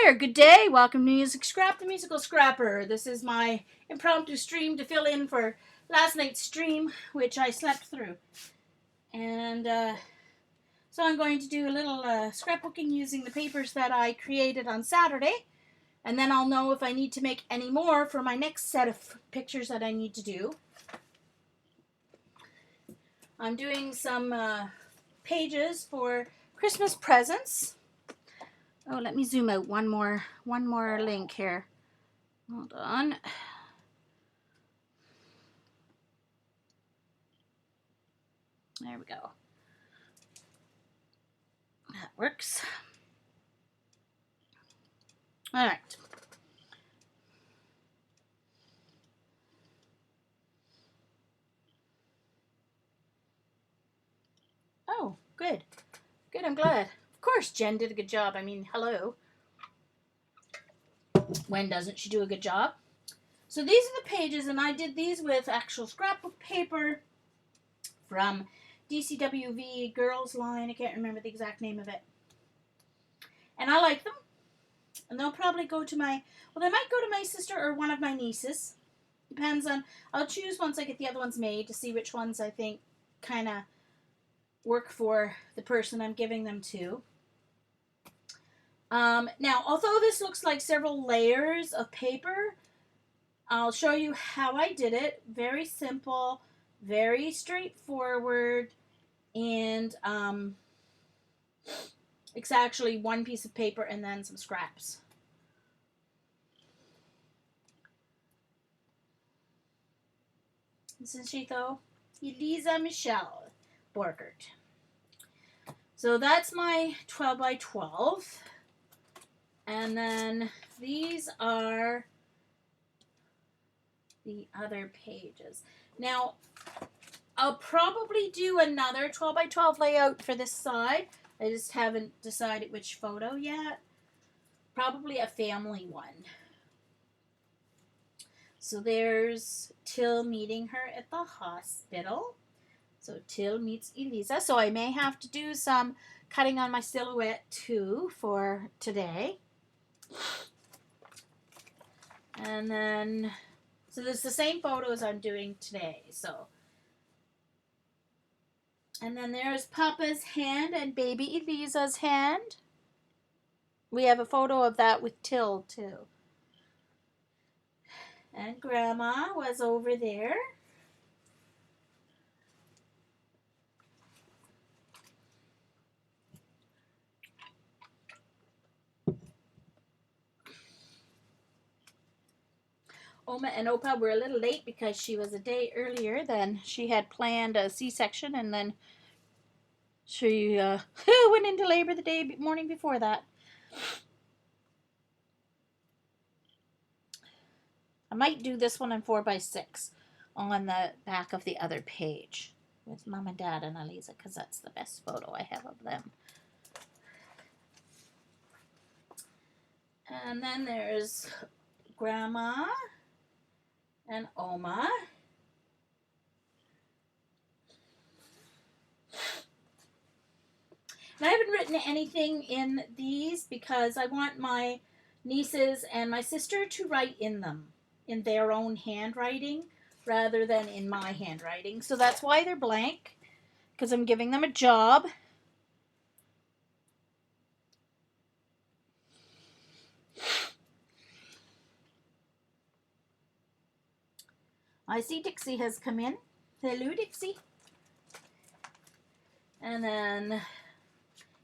there, good day. Welcome to Music Scrap, the musical scrapper. This is my impromptu stream to fill in for last night's stream, which I slept through. And so I'm going to do a little scrapbooking using the papers that I created on Saturday. And then I'll know if I need to make any more for my next set of pictures that I need to do. I'm doing some pages for Christmas presents. Oh, let me zoom out one more link here. Hold on. There we go. That works. All right. Oh, good. Good, I'm glad. Of course, Jen did a good job. I mean, hello. When doesn't she do a good job? So these are the pages, and I did these with actual scrapbook paper from DCWV Girls Line. I can't remember the exact name of it. And I like them. And they'll probably go to my, well, they might go to my sister or one of my nieces. Depends on, I'll choose once I get the other ones made to see which ones I think kind of work for the person I'm giving them to. Now, although this looks like several layers of paper, I'll show you how I did it. Very simple, very straightforward, and it's actually one piece of paper and then some scraps. Isn't she though? Elisa Michelle Borgert. So that's my 12 by 12. And then these are the other pages. Now, I'll probably do another 12 by 12 layout for this side. I just haven't decided which photo yet. Probably a family one. So there's Till meeting her at the hospital. So Till meets Elisa. So I may have to do some cutting on my silhouette too for today. And then, so there's the same photos I'm doing today. So, and then there's Papa's hand and baby Elisa's hand. We have a photo of that with Till too. And Grandma was over there. Oma and Opa were a little late because she was a day earlier than she had planned a C-section, and then she went into labor the morning before that. I might do this one in 4x6 on the back of the other page with Mom and Dad and Elisa, because that's the best photo I have of them. And then there's Grandma and Oma. And I haven't written anything in these because I want my nieces and my sister to write in them in their own handwriting rather than in my handwriting. So that's why they're blank, because I'm giving them a job. I see Dixie has come in. Hello, Dixie. And then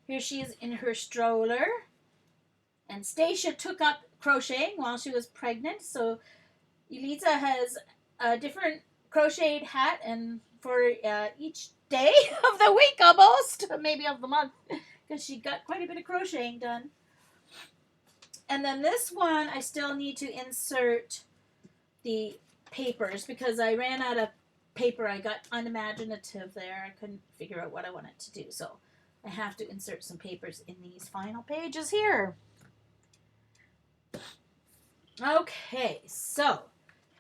here she is in her stroller. And Stacia took up crocheting while she was pregnant. So Elisa has a different crocheted hat and for each day of the week almost. Maybe of the month. Because she got quite a bit of crocheting done. And then this one I still need to insert the papers because I ran out of paper. I got unimaginative there. I couldn't figure out what I wanted to do. So I have to insert some papers in these final pages here. Okay, so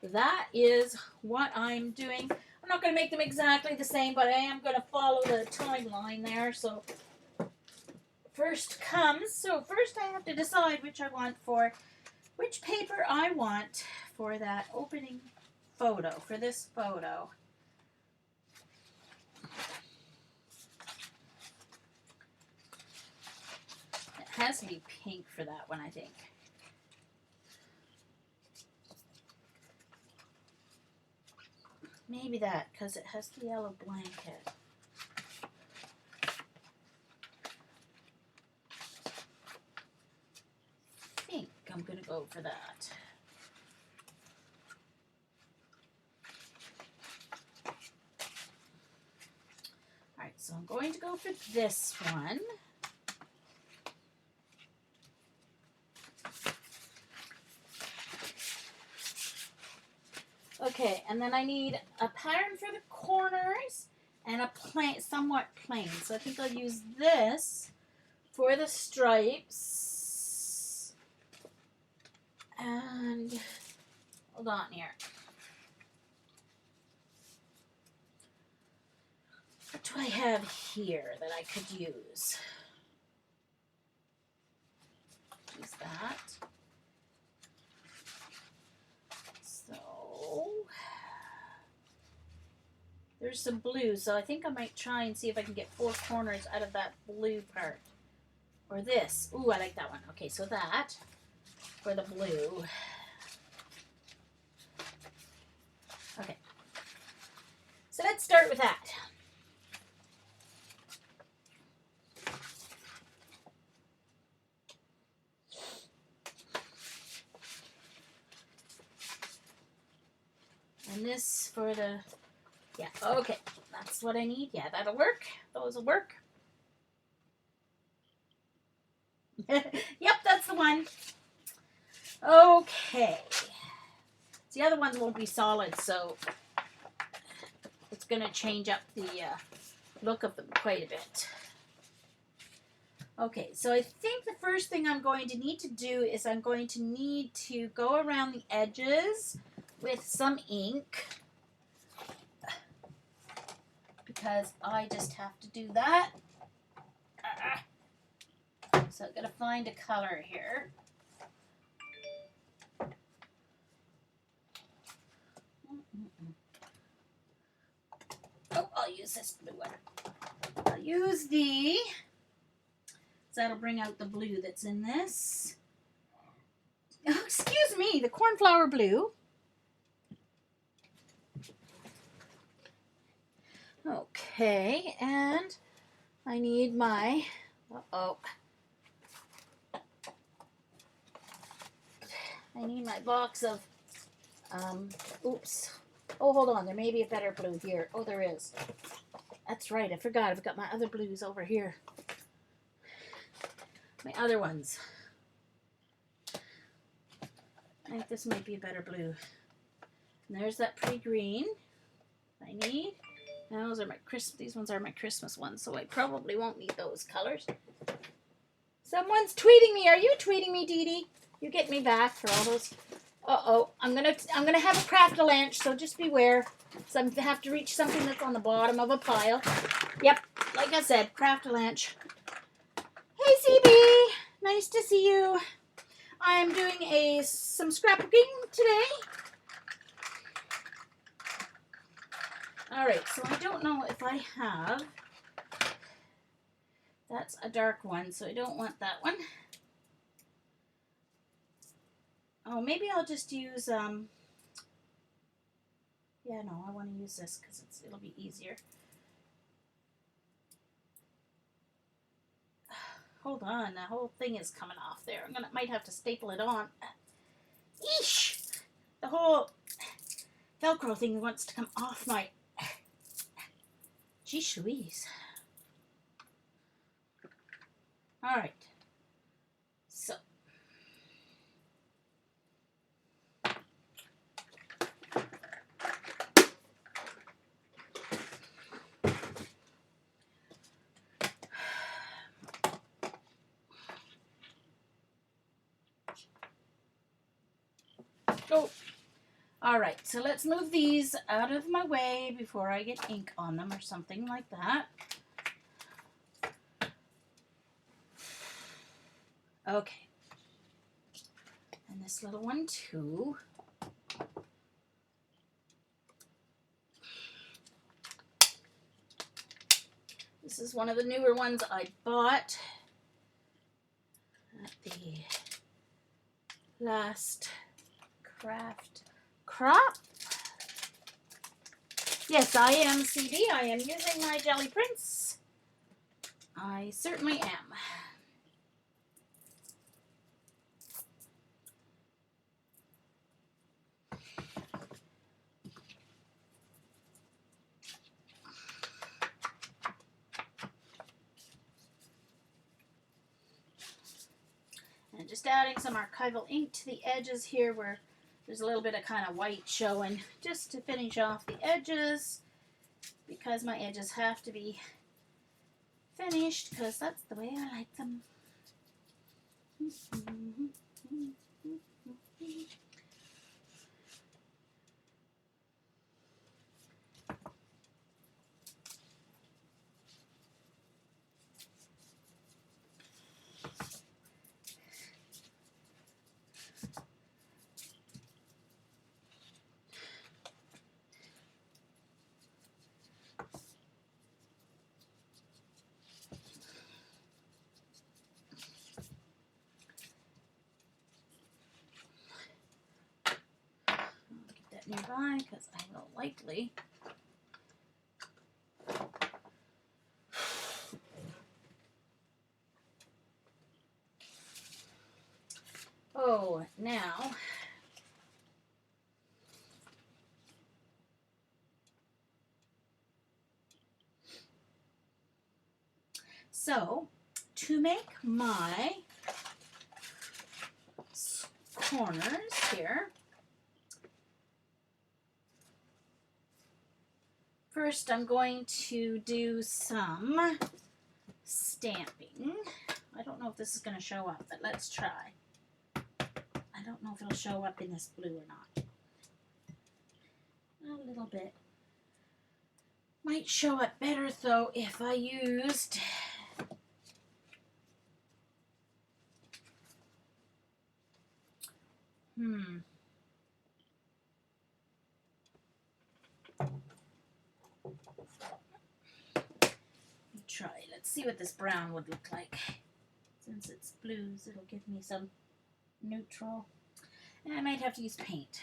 that is what I'm doing. I'm not going to make them exactly the same, but I am going to follow the timeline there. So first comes. So first I have to decide which paper I want for that opening photo, for this photo. It has to be pink for that one, I think. Maybe that, because it has the yellow blanket. I think I'm going to go for that. Alright, so I'm going to go for this one. Okay, and then I need a pattern for the corners and a somewhat plain. So I think I'll use this for the stripes. And hold on here. What do I have here that I could use? Use that. So there's some blue, so I think I might try and see if I can get 4 corners out of that blue part. Or this. Ooh, I like that one. Okay, so that for the blue. Okay. So let's start with that. And this for the, yeah, okay, that's what I need. Yeah, that'll work. Those will work. Yep, that's the one. Okay. The other ones won't be solid, so it's going to change up the look of them quite a bit. Okay, so I think the first thing I'm going to need to do is I'm going to need to go around the edges with some ink, because I just have to do that. So I'm going to find a color here. Oh, I'll use this blue one. I'll use the, so that'll bring out the blue that's in this. Oh, excuse me, the cornflower blue. Okay, and I need my, I need my box of, oops. Oh, hold on, there may be a better blue here. Oh, there is. That's right, I forgot. I've got my other blues over here. My other ones. I think this might be a better blue. And there's that pretty green I need. And those are my these ones are my Christmas ones, so I probably won't need those colors. Someone's tweeting me. Are you tweeting me, Dee Dee? You get me back for all those. Uh-oh. I'm gonna have a craft-a-lunch, so just beware. So I have to reach something that's on the bottom of a pile. Yep, like I said, craft-a-lunch. Hey, CB. Nice to see you. I'm doing some scrapbooking today. All right, so I don't know if I have. That's a dark one, so I don't want that one. Oh, maybe I'll just use, yeah, no, I want to use this because it'll be easier. Hold on, the whole thing is coming off there. Might have to staple it on. Eesh! The whole Velcro thing wants to come off my, geez Louise. All right, so. Oh, all right, so let's move these out of my way before I get ink on them or something like that. Okay. And this little one too. This is one of the newer ones I bought at the last craft crop. Yes, I am CD. I am using my jelly prints. I certainly am. And just adding some archival ink to the edges here where there's a little bit of kind of white showing, just to finish off the edges, because my edges have to be finished because that's the way I like them. Nearby because I will likely now so to make my corners here, first I'm going to do some stamping. I don't know if this is going to show up, but let's try. I don't know if it'll show up in this blue or not. A little bit. Might show up better though if I used try. Let's see what this brown would look like. Since it's blues, it'll give me some neutral. And I might have to use paint.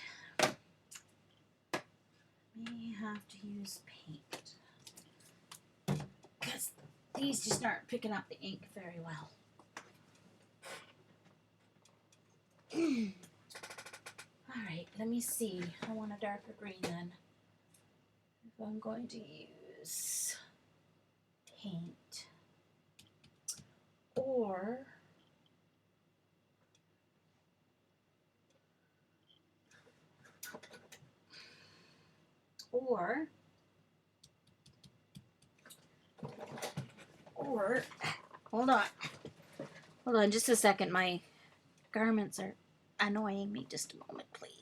May have to use paint. Because these just aren't picking up the ink very well. Alright, let me see. I want a darker green then. If I'm going to use paint or hold on just a second, my garments are annoying me. Just a moment, please.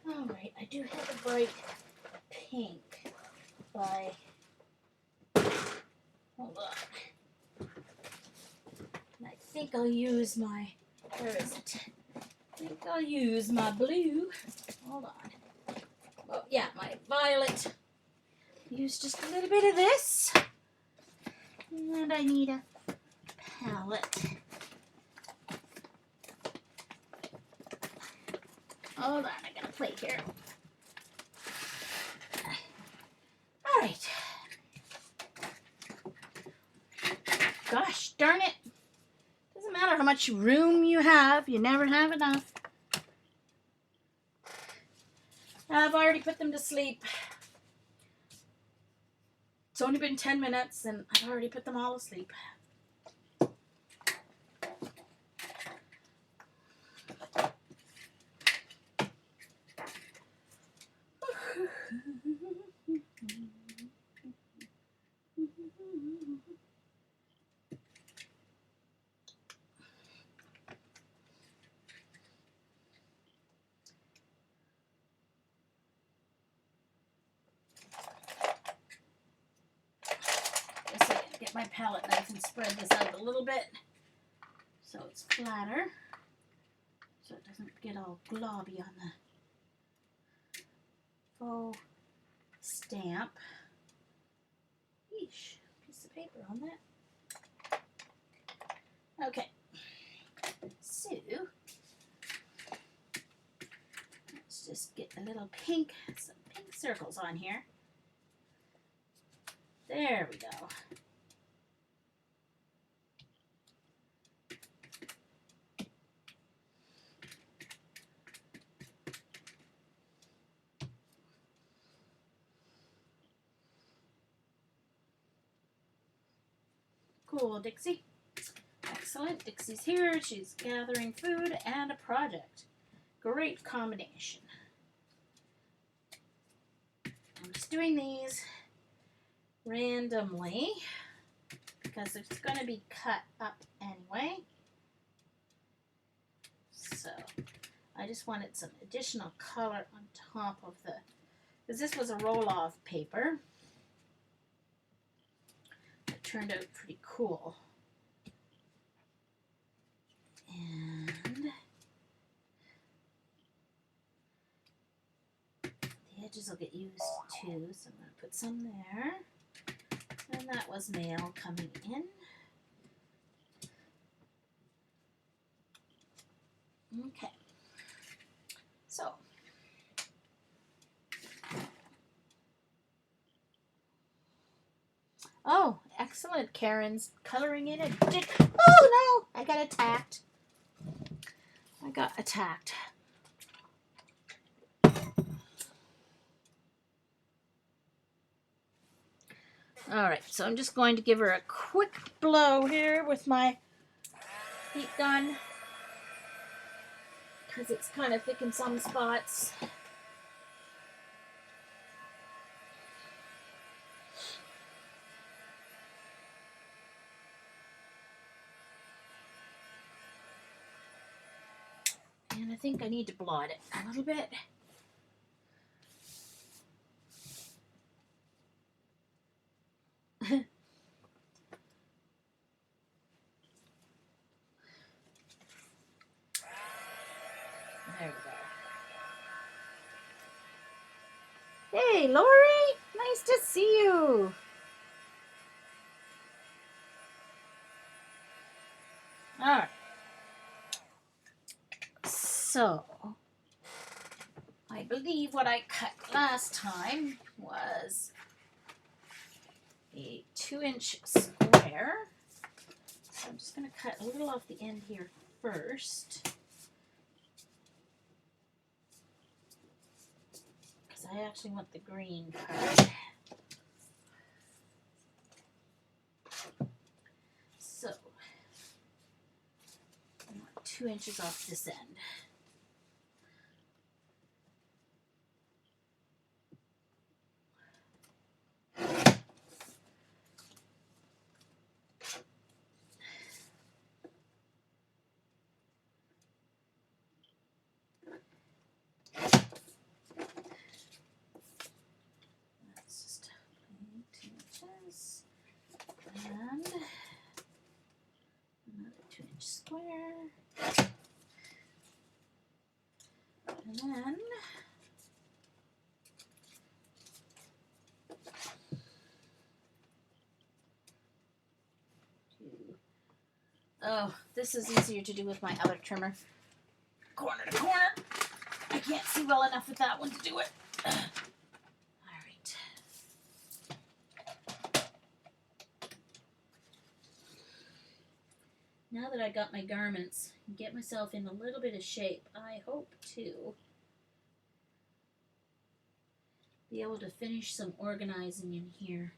Alright, I do have a bright pink by, hold on. And I think I'll use my, where is it? I think I'll use my blue. Hold on. Oh, yeah, my violet. Use just a little bit of this. And I need a palette. Hold on, I got a plate here. Alright. Gosh darn it. Doesn't matter how much room you have, you never have enough. I've already put them to sleep. It's only been 10 minutes and I've already put them all to sleep. get my palette knife and spread this out a little bit so it's flatter, so it doesn't get all globby on the faux stamp. Yeesh, piece of paper on that. Okay, so let's just get a little some pink circles on here. There we go. Cool, Dixie. Excellent. Dixie's here. She's gathering food and a project. Great combination. I'm just doing these randomly because it's going to be cut up anyway. So I just wanted some additional color on top of because this was a roll-off paper. It turned out pretty cool. And the edges will get used too, so I'm going to put some there. And that was mail coming in. Okay. So oh, excellent. Karen's coloring in it. Oh no, I got attacked. All right, so I'm just going to give her a quick blow here with my heat gun because it's kind of thick in some spots. And I think I need to blot it a little bit. There we go. Hey, Lori! Nice to see you! Alright. So, I believe what I cut last time was a 2-inch square. So I'm just going to cut a little off the end here first. Because I actually want the green part. So, I want 2 inches off this end. That's just 2 inches. And another 2-inch square. And then oh, this is easier to do with my other trimmer. Corner to corner. I can't see well enough with that one to do it. All right. Now that I got my garments, get myself in a little bit of shape, I hope to be able to finish some organizing in here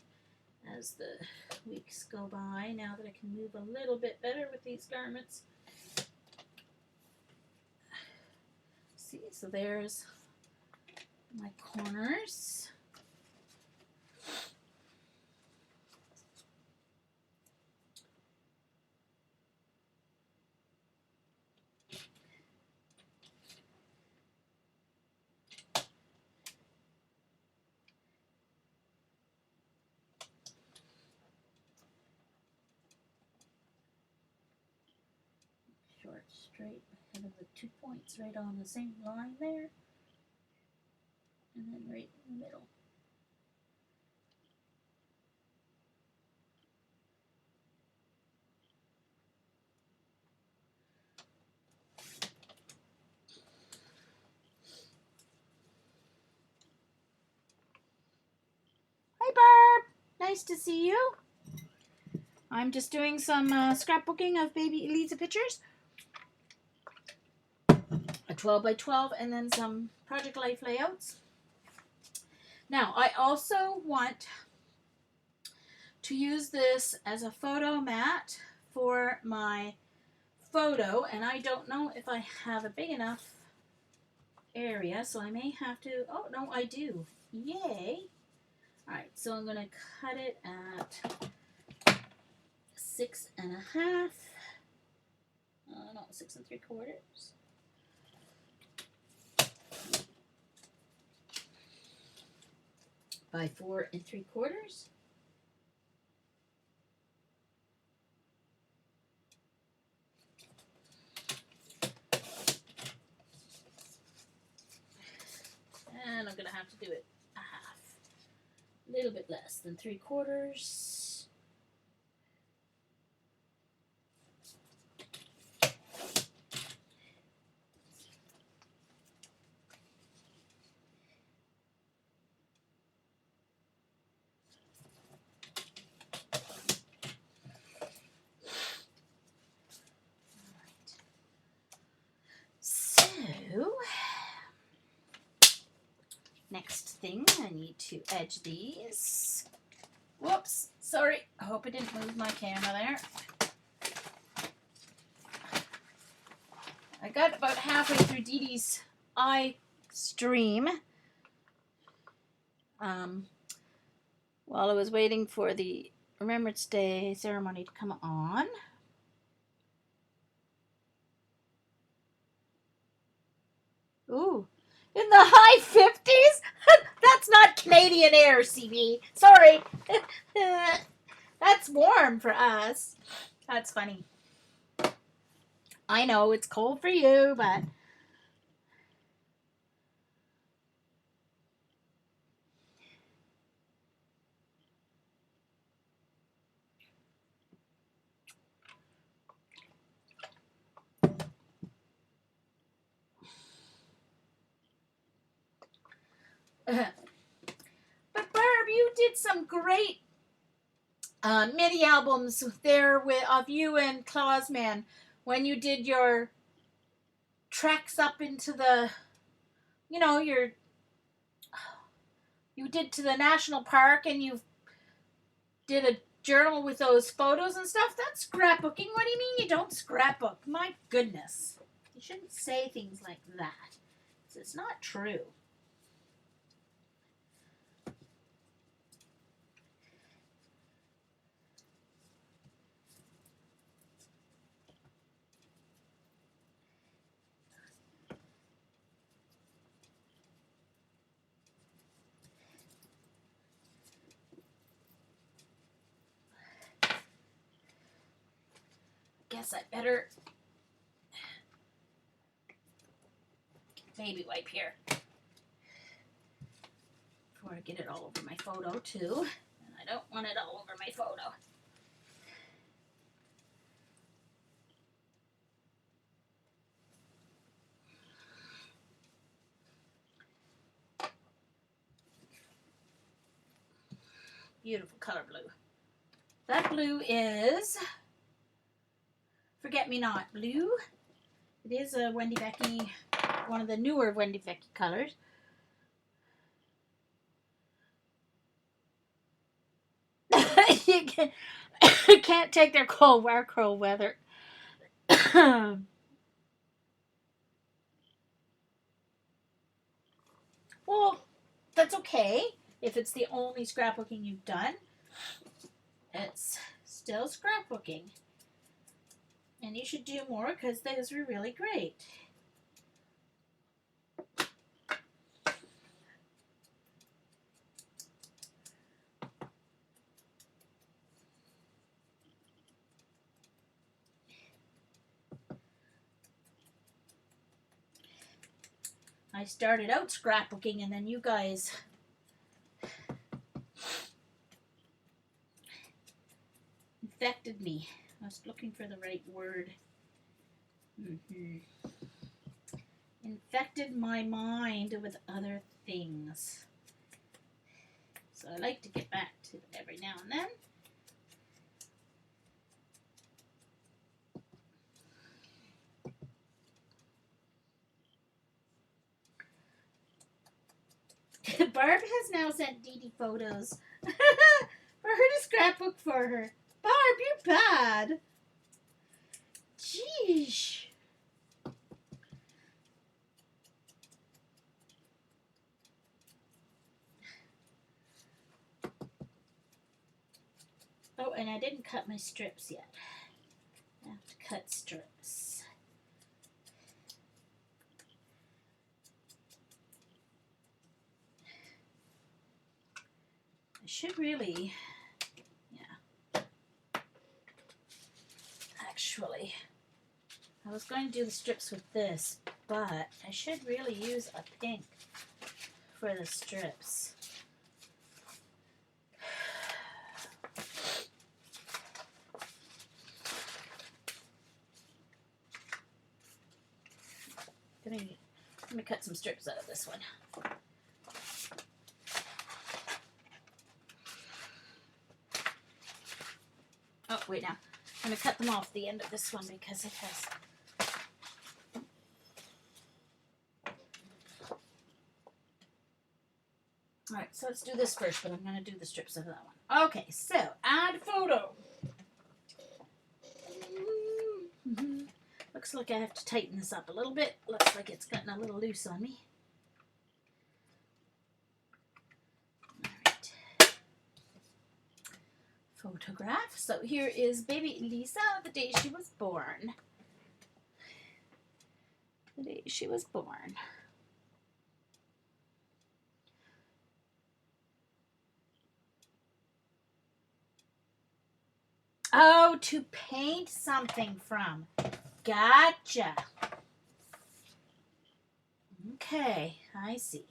as the weeks go by, now that I can move a little bit better with these garments. See, so there's my corners. straight ahead of the 2 points, right on the same line there, and then right in the middle. Hi Barb, nice to see you. I'm just doing some scrapbooking of baby Eliza pictures. A 12 by 12 and then some Project Life layouts. Now I also want to use this as a photo mat for my photo, and I don't know if I have a big enough area, so I may have to, oh no I do, yay. Alright, so I'm going to cut it at 6.5, no, 6 3/4. By 4 3/4. And I'm going to have to do it a half. A little bit less than 3/4. Next thing, I need to edge these. Whoops, sorry. I hope I didn't move my camera there. I got about halfway through Dee Dee's eye stream while I was waiting for the Remembrance Day ceremony to come on. Ooh, in the high 50s? That's not Canadian air, CB. Sorry. That's warm for us. That's funny. I know it's cold for you, but but Barb, you did some great mini albums there of you and Clausman when you did your treks up into the, you did to the national park and you did a journal with those photos and stuff. That's scrapbooking. What do you mean you don't scrapbook? My goodness. You shouldn't say things like that. It's not true. Guess I better baby wipe here before I get it all over my photo too. And I don't want it all over my photo. Beautiful color blue. That blue is Forget Me Not blue. It is a Wendy Becky, one of the newer Wendy Becky colors. You can't take their cold weather. Well, that's okay. If it's the only scrapbooking you've done, it's still scrapbooking. And you should do more because those were really great. I started out scrapbooking and then you guys infected me. I was looking for the right word. Infected my mind with other things. So I like to get back to it every now and then. Barb has now sent Dee Dee photos for her to scrapbook for her. Barb, you're bad. Jeez. Oh, and I didn't cut my strips yet. I have to cut strips. I should really, yeah. Actually, I was going to do the strips with this, but I should really use a pink for the strips. Let me cut some strips out of this one. Oh, wait now. I'm going to cut them off the end of this one because it has... Alright, so let's do this first, but I'm going to do the strips of that one. Okay, so add photo. Looks like I have to tighten this up a little bit. Looks like it's gotten a little loose on me. Alright. Photograph. So here is baby Lisa, the day she was born. The day she was born. Oh, to paint something from. Gotcha. Okay, I see.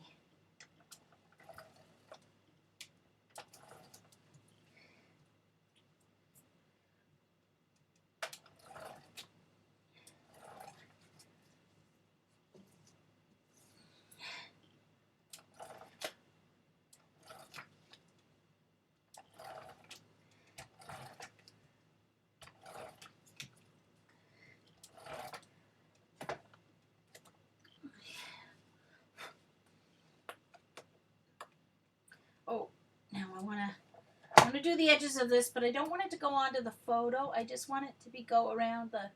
Oh, now I want to do the edges of this, but I don't want it to go onto the photo. I just want it to go around the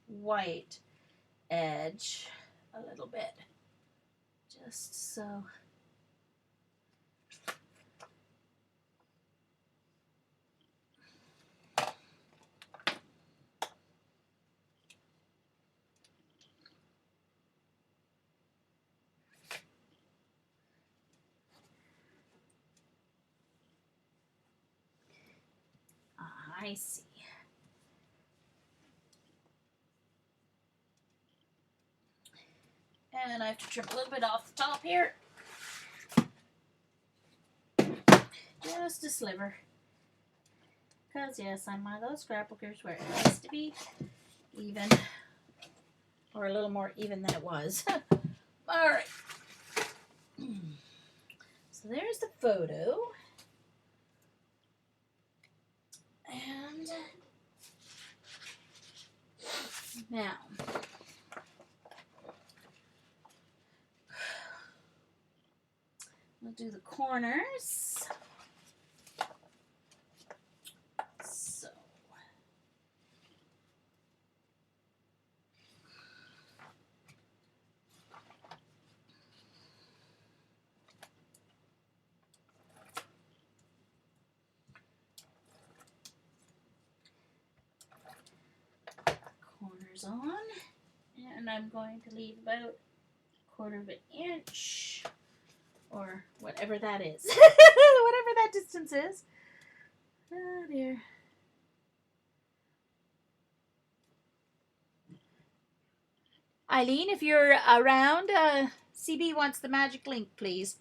white edge a little bit. Just so. I see. And I have to trim a little bit off the top here. Just a sliver. Because, yes, I'm one of those scrapbookers where it has to be even. Or a little more even than it was. Alright. So there's the photo. And now we'll do the corners. So corners on, and I'm going to leave about 1/4 inch or whatever that is. Whatever that distance is. Oh dear. Eileen, if you're around, CB wants the magic link, please.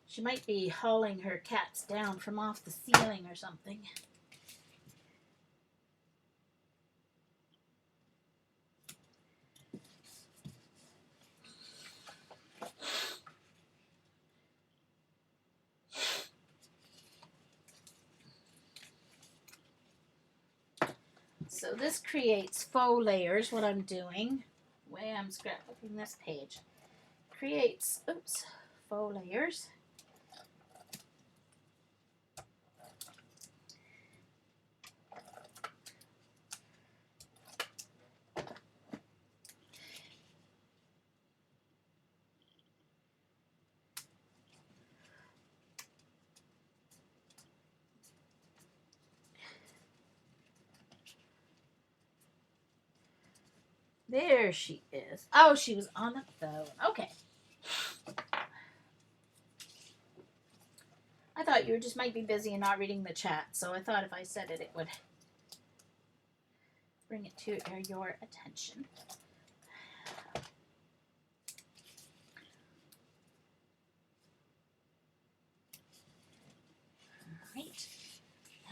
She might be hauling her cats down from off the ceiling or something. So this creates faux layers, what I'm doing, the way I'm scrapbooking this page. Creates, faux layers. There she is. Oh, she was on the phone. Okay. I thought you just might be busy and not reading the chat, so I thought if I said it, it would bring it to your attention. Alright.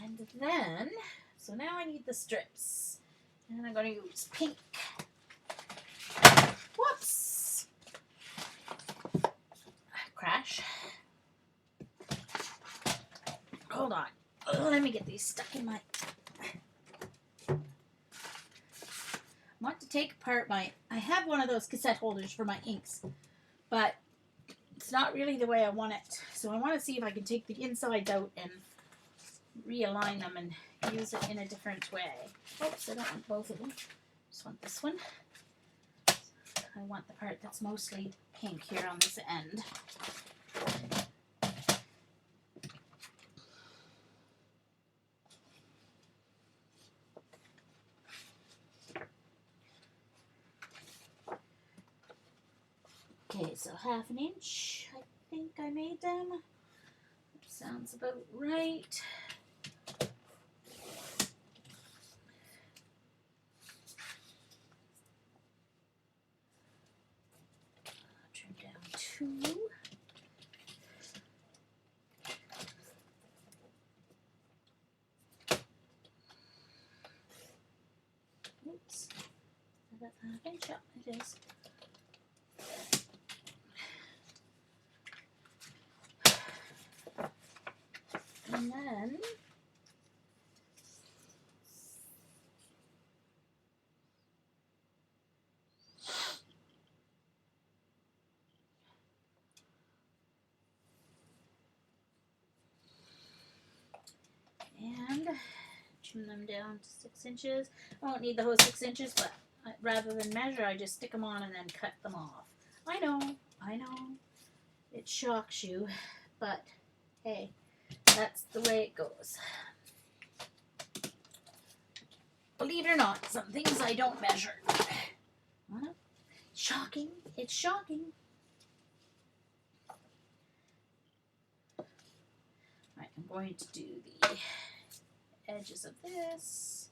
And then, so now I need the strips. And I'm going to use pink. Whoops! Crash. Hold on. Let me get these stuck in my... I want to take apart my... I have one of those cassette holders for my inks, but it's not really the way I want it. So I want to see if I can take the insides out and realign them and use it in a different way. Oops, I don't want both of them. Just want this one. I want the part that's mostly pink here on this end. Okay, so 1/2 inch. I think I made them. That sounds about right. Trim down 2. Oops. Is that 1/2 inch? Yeah, it is. And then trim them down to 6 inches. I won't need the whole 6 inches, but rather than measure, I just stick them on and then cut them off. I know, it shocks you, but hey, that's the way it goes. Believe it or not, some things I don't measure. Shocking, it's shocking. Right, I'm going to do the edges of this.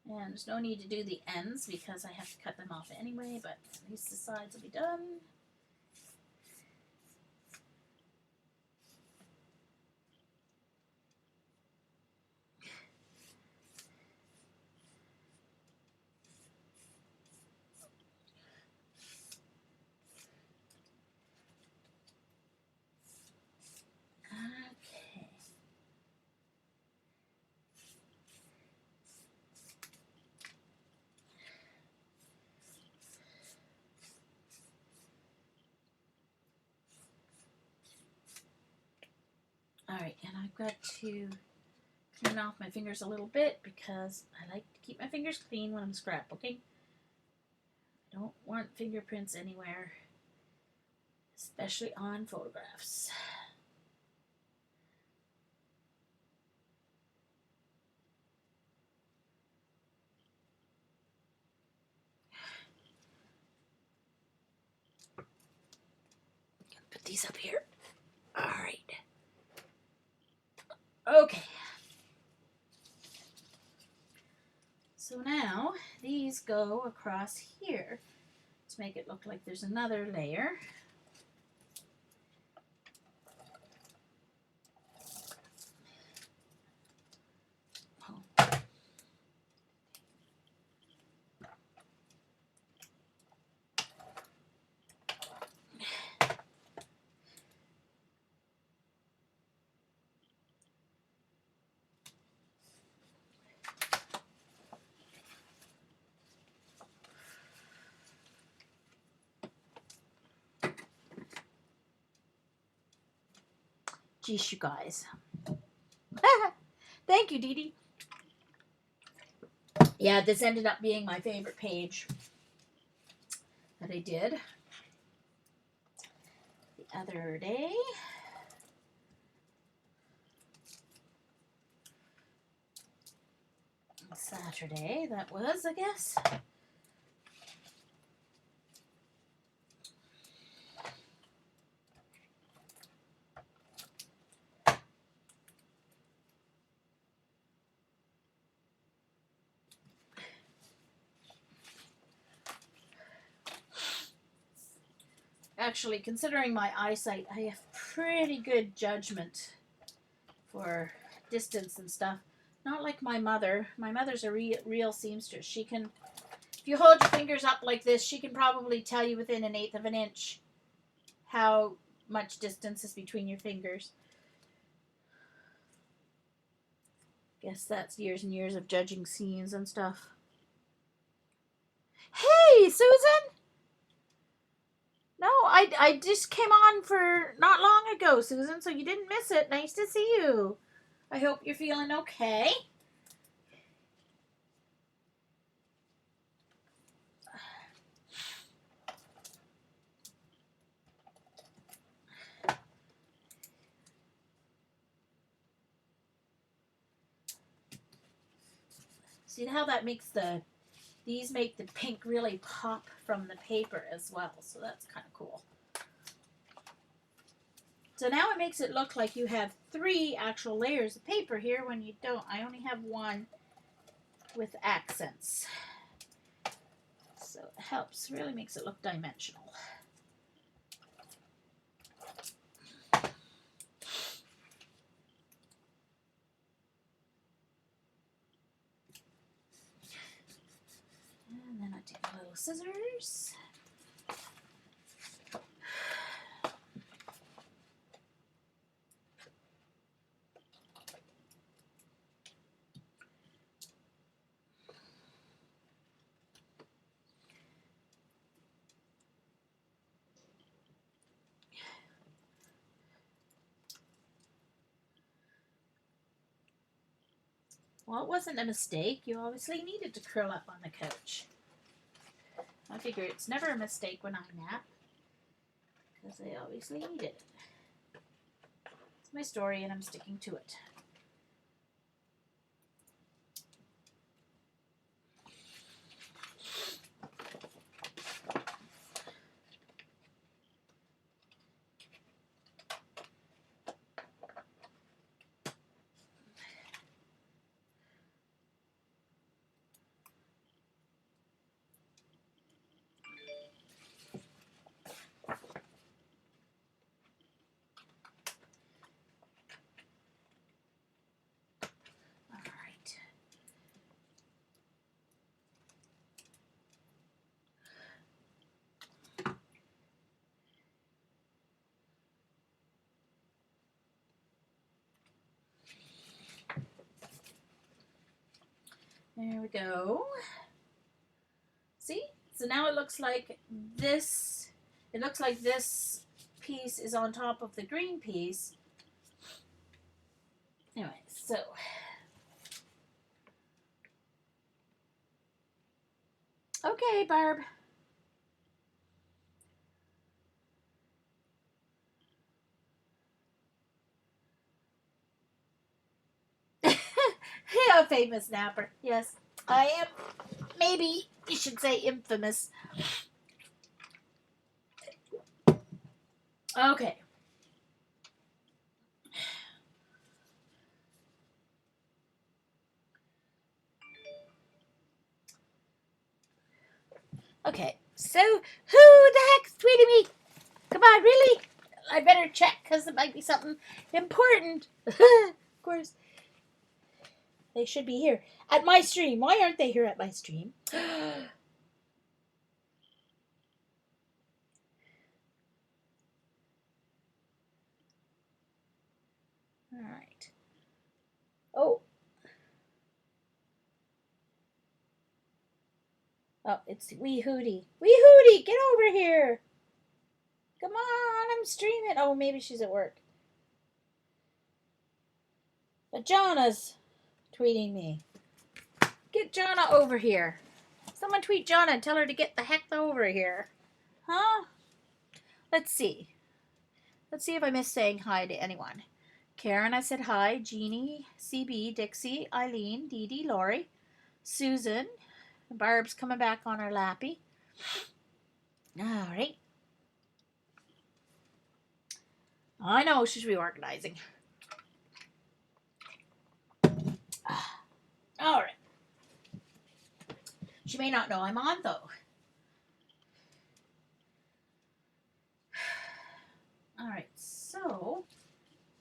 And there's no need to do the ends because I have to cut them off anyway, but at least the sides will be done. Okay. Alright, and I've got to clean off my fingers a little bit because I like to keep my fingers clean when I'm scrapbooking. I don't want fingerprints anywhere, especially on photographs. these up here. All right. Okay. So now these go across here to make it look like there's another layer. Geez, you guys. Thank you, Dee Dee. Yeah, this ended up being my favorite page that I did the other day. Saturday, that was, I guess. Actually, considering my eyesight, I have pretty good judgment for distance and stuff. Not like my mother. My mother's a real seamstress. She can, if you hold your fingers up like this, she can probably tell you within 1/8 of an inch how much distance is between your fingers. Guess that's years and years of judging seams and stuff. Hey, Susan! No, I just came on for not long ago, Susan, so you didn't miss it. Nice to see you. I hope you're feeling okay. See how that makes these make the pink really pop from the paper as well, so that's kind of cool. So now it makes it look like you have 3 actual layers of paper here when you don't. I only have 1 with accents. So it helps, really makes it look dimensional. And then I take a little scissors. Well, it wasn't a mistake. You obviously needed to curl up on the couch. I figure it's never a mistake when I nap, because I obviously needed it. It's my story and I'm sticking to it. There we go. See? So now it looks like this piece is on top of the green piece. Anyway, so okay, Barb. Yeah, famous napper. Yes, I am. Maybe you should say infamous. Okay. Okay, so who the heck's tweeting me? Come on, really? I better check because it might be something important. Of course. They should be here at my stream. Why aren't they here at my stream? All right. Oh. Oh, it's Wee Hootie. Wee Hootie, get over here. Come on, I'm streaming. Oh, maybe she's at work. But Jonah's tweeting me. Get Jonah over here. Someone tweet Jonah and tell her to get the heck over here. Huh? Let's see. Let's see if I missed saying hi to anyone. Karen, I said hi. Jeannie, CB, Dixie, Eileen, Dee Dee, Lori, Susan. Barb's coming back on her lappy. All right. I know she's reorganizing. All right. She may not know I'm on, though. All right. So,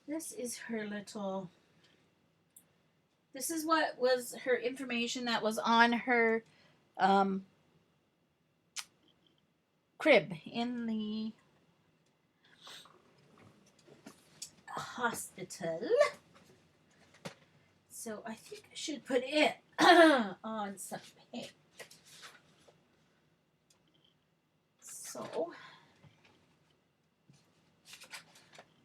this is her little... This is what was her information that was on her crib in the hospital. So I think I should put it on some pink. So,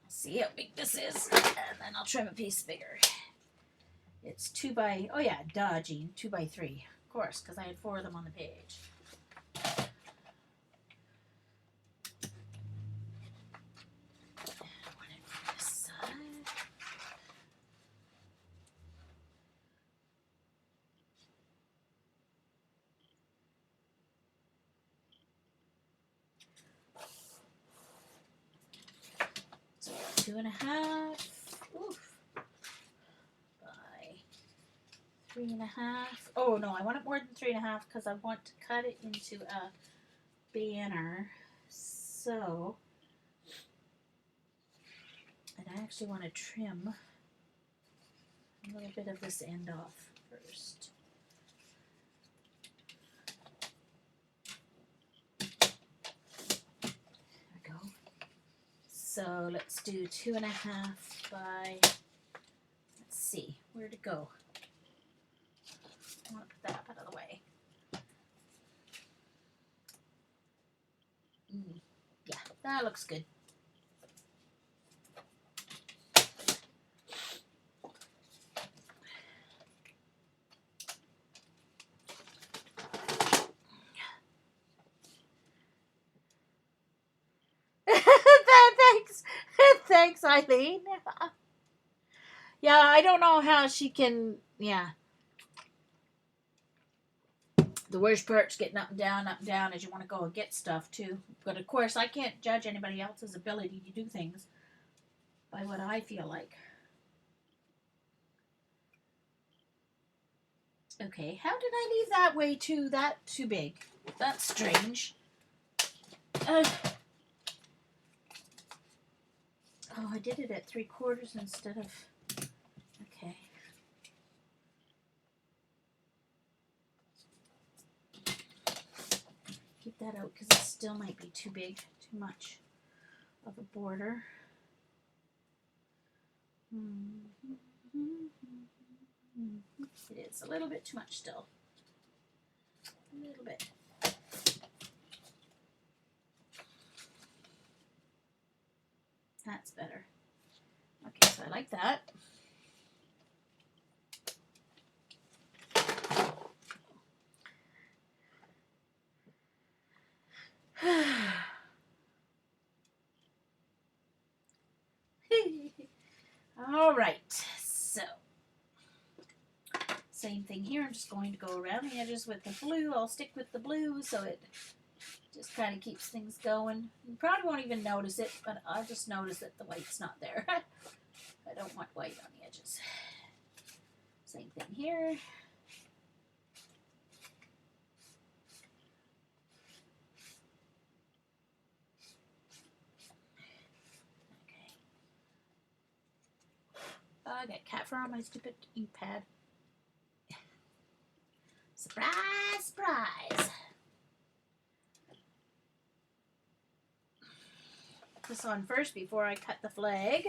see how big this is, and then I'll trim a piece bigger. It's 2 by, oh yeah, duh, Jean, 2 by 3, of course, because I had 4 of them on the page. One on this side. So 2.5. Oof. By 3.5. Oh no, I want it more than 3.5 because I want to cut it into a banner. So, and I actually want to trim a little bit of this end off first. There we go. So let's do 2.5 by, let's see, where'd it go? I want to put that out of the way. Yeah, that looks good. Thanks. Thanks, Eileen. Yeah, I don't know how she can, yeah. The worst part's getting up and down as you want to go and get stuff too. But of course, I can't judge anybody else's ability to do things by what I feel like. Okay, how did I leave that way too big? That's strange. Oh, I did it at 3/4 instead of, okay. Keep that out because it still might be too big, too much of a border. It is a little bit too much still. A little bit. That's better. Okay, so I like that. All right, so same thing here. I'm just going to go around the edges with the blue. I'll stick with the blue so it just kind of keeps things going. You probably won't even notice it, but I'll just notice that the white's not there. I don't want white on the edges. Same thing here. I got cat fur on my stupid ink pad. Surprise, surprise. Put this on first before I cut the flag.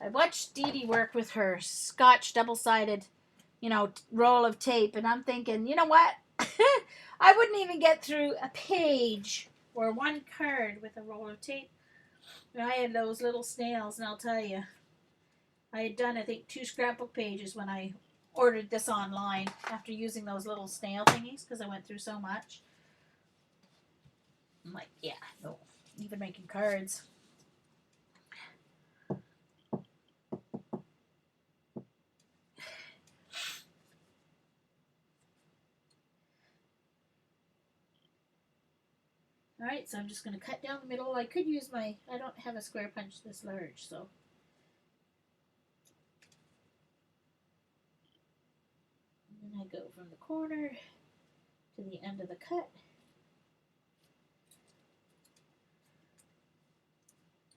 I watched Dee Dee work with her Scotch double-sided, roll of tape, and I'm thinking, you know what? I wouldn't even get through a page or one card with a roll of tape. I had those little snails, and I'll tell you, I had done, I think, 2 scrapbook pages when I ordered this online after using those little snail thingies because I went through so much. I'm like, yeah, no, even making cards. Alright, so I'm just going to cut down the middle. I could use I don't have a square punch this large, so. And then I go from the corner to the end of the cut.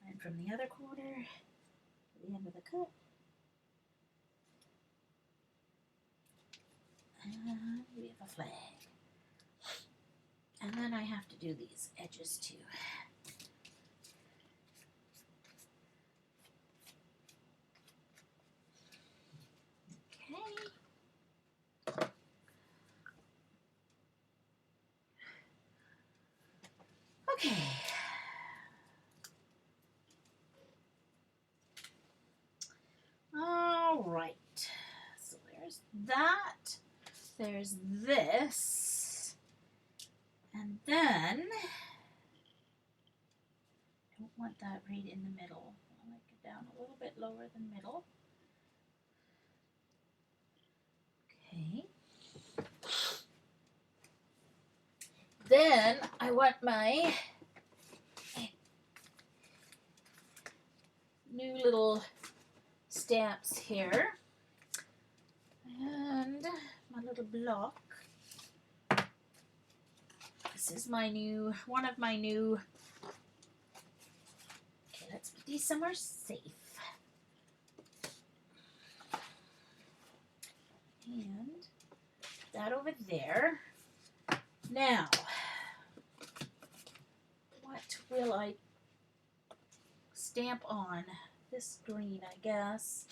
And from the other corner to the end of the cut. And we have a flag. And then I have to do these edges too. Okay. Okay. All right. So there's that. There's this. And then, I don't want that right in the middle. I like it down a little bit lower than middle. Okay. Then I want my new little stamps here. And my little block. This is one of my new, okay, let's put these somewhere safe. And that over there. Now, what will I stamp on? This green, I guess.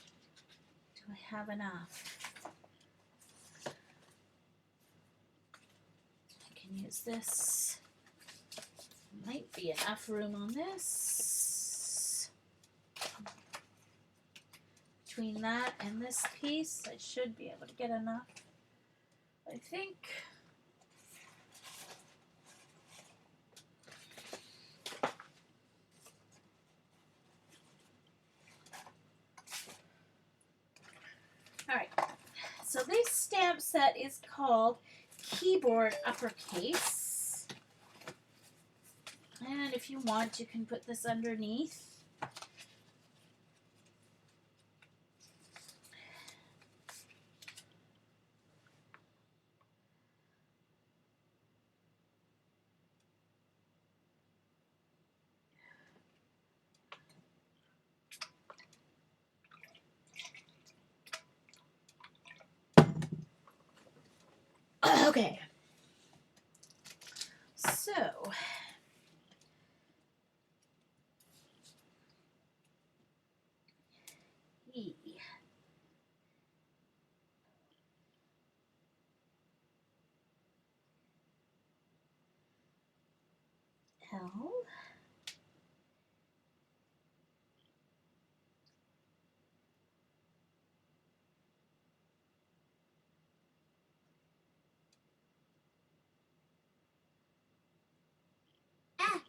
Do I have enough? I can use this. Might be enough room on this. Between that and this piece, I should be able to get enough. I think. Alright, so this stamp set is called Keyboard Uppercase. And if you want, you can put this underneath. Okay. So, E. L. Ah!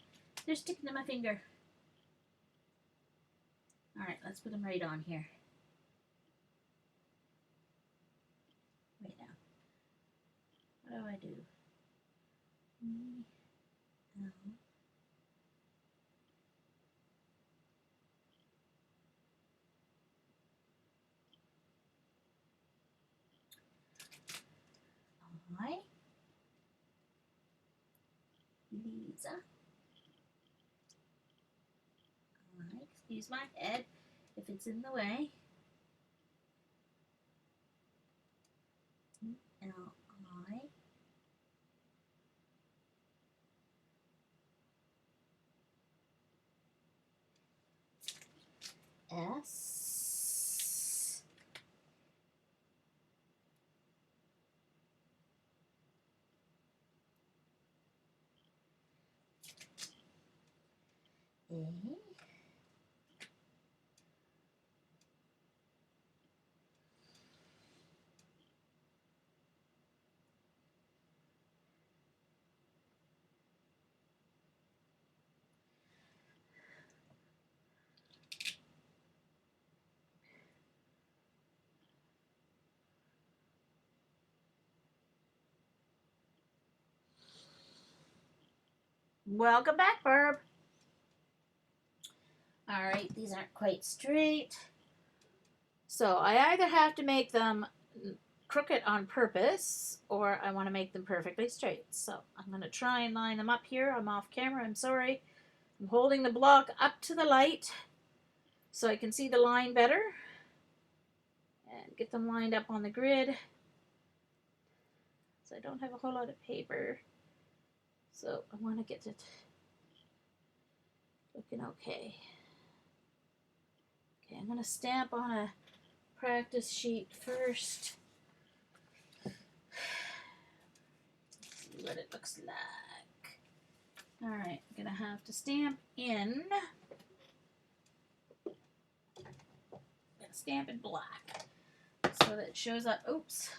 They're sticking to my finger. Alright, let's put them right on here. Wait now. What do I do? E, L. I, Lisa. I, excuse my head if it's in the way. L-I. S. A. Welcome back, Barb. All right, these aren't quite straight. So I either have to make them crooked on purpose or I want to make them perfectly straight. So I'm going to try and line them up here. I'm off camera. I'm sorry. I'm holding the block up to the light so I can see the line better and get them lined up on the grid. So I don't have a whole lot of paper. So I want to get it looking okay. Okay, I'm going to stamp on a practice sheet first. See what it looks like. All right, I'm going to have to stamp in. I'm going to stamp in black so that it shows up. Oops,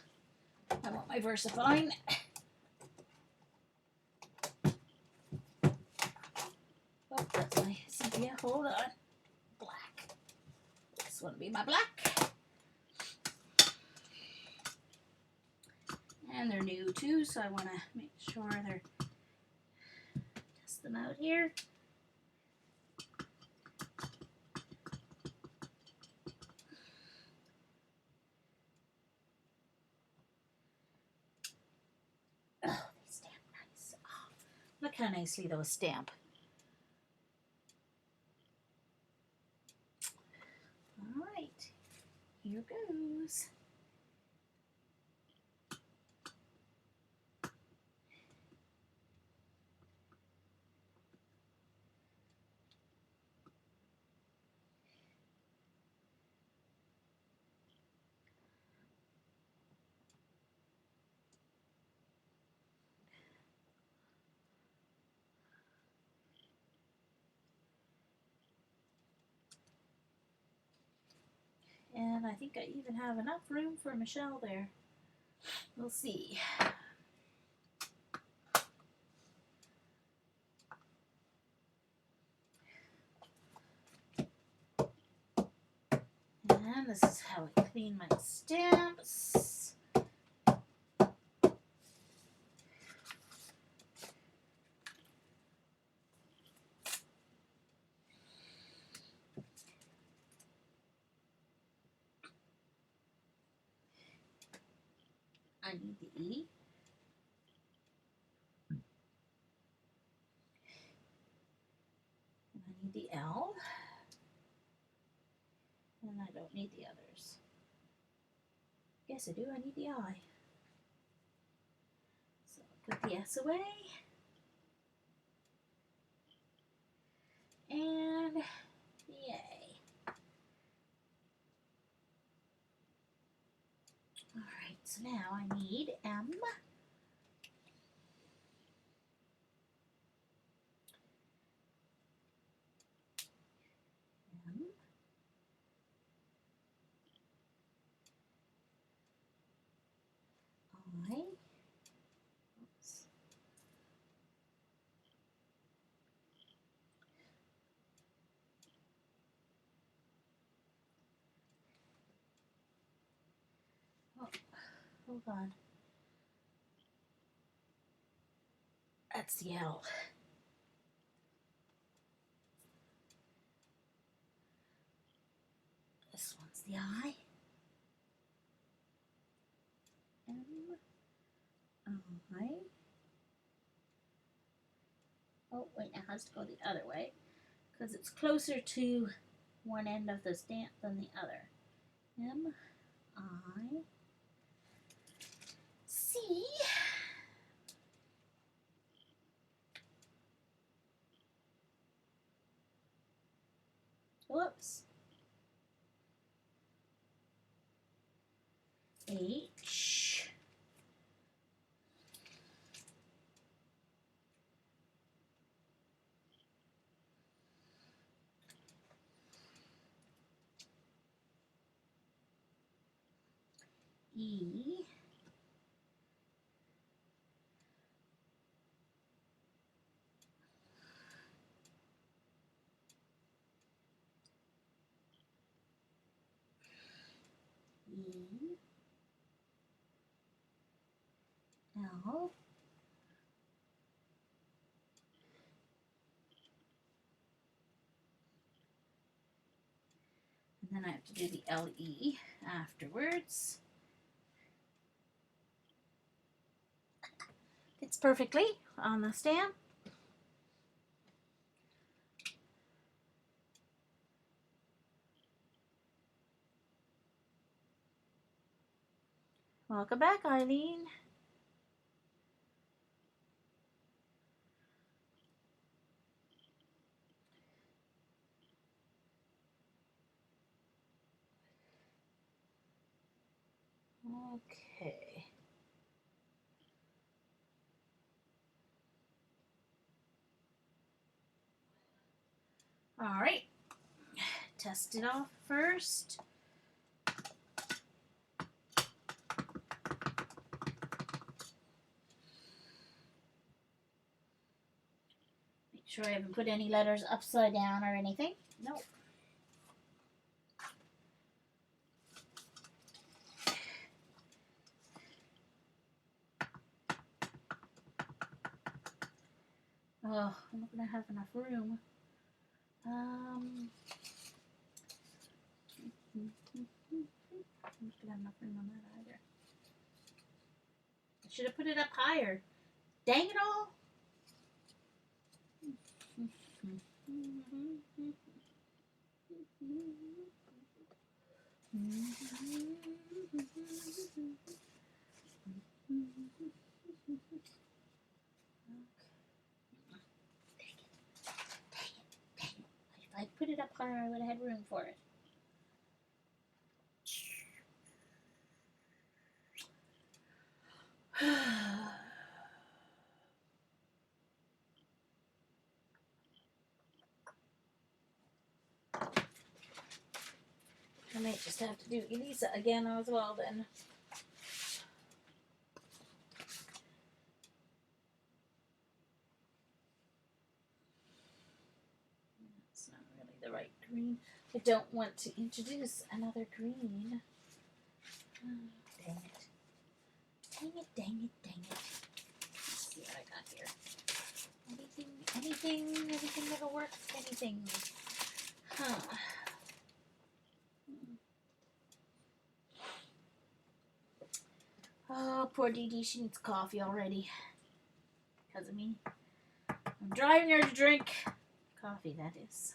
I want my VersaFine. Oh, that's my sepia. Hold on. Black. This one will be my black. And they're new too, so I want to make sure they're test them out here. Oh, they stamp nice. Oh, look how nicely those stamp. All right, here goes. And I think I even have enough room for Michelle there. We'll see. And this is how I clean my stamps. I need the E. And I need the L. And I don't need the others. Yes, I do. I need the I. So I'll put the S away. And yay. Alright, so now I need M. M. I. Oops. Oh, hold on. That's the L. This one's the I. M. I. Oh, wait, it has to go the other way because it's closer to one end of the stamp than the other. M, I, C. Whoops. H. E. E. L. And then I have to do the LE afterwards. Fits perfectly on the stamp. Welcome back, Eileen. Okay. All right. Test it off first. Make sure I haven't put any letters upside down or anything. Nope. Oh, I'm not gonna have enough room. I'm not gonna have enough room on that either. I should have put it up higher. Dang it all! If I put it up higher, I would have had room for it. I might just have to do Elisa again as well then. That's not really the right green. I don't want to introduce another green. Oh, dang it. Dang it, dang it, dang it. Let's see what I got here. Anything that'll work, anything. Huh. Oh, poor Dee Dee, she needs coffee already. Because of me. I'm driving her to drink coffee, that is.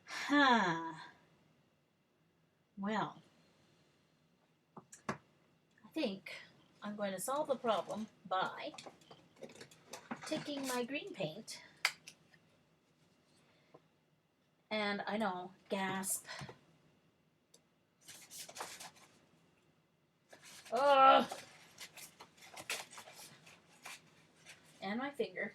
Huh. Well, I think I'm going to solve the problem by taking my green paint. And I know, gasp. Ugh. And my finger.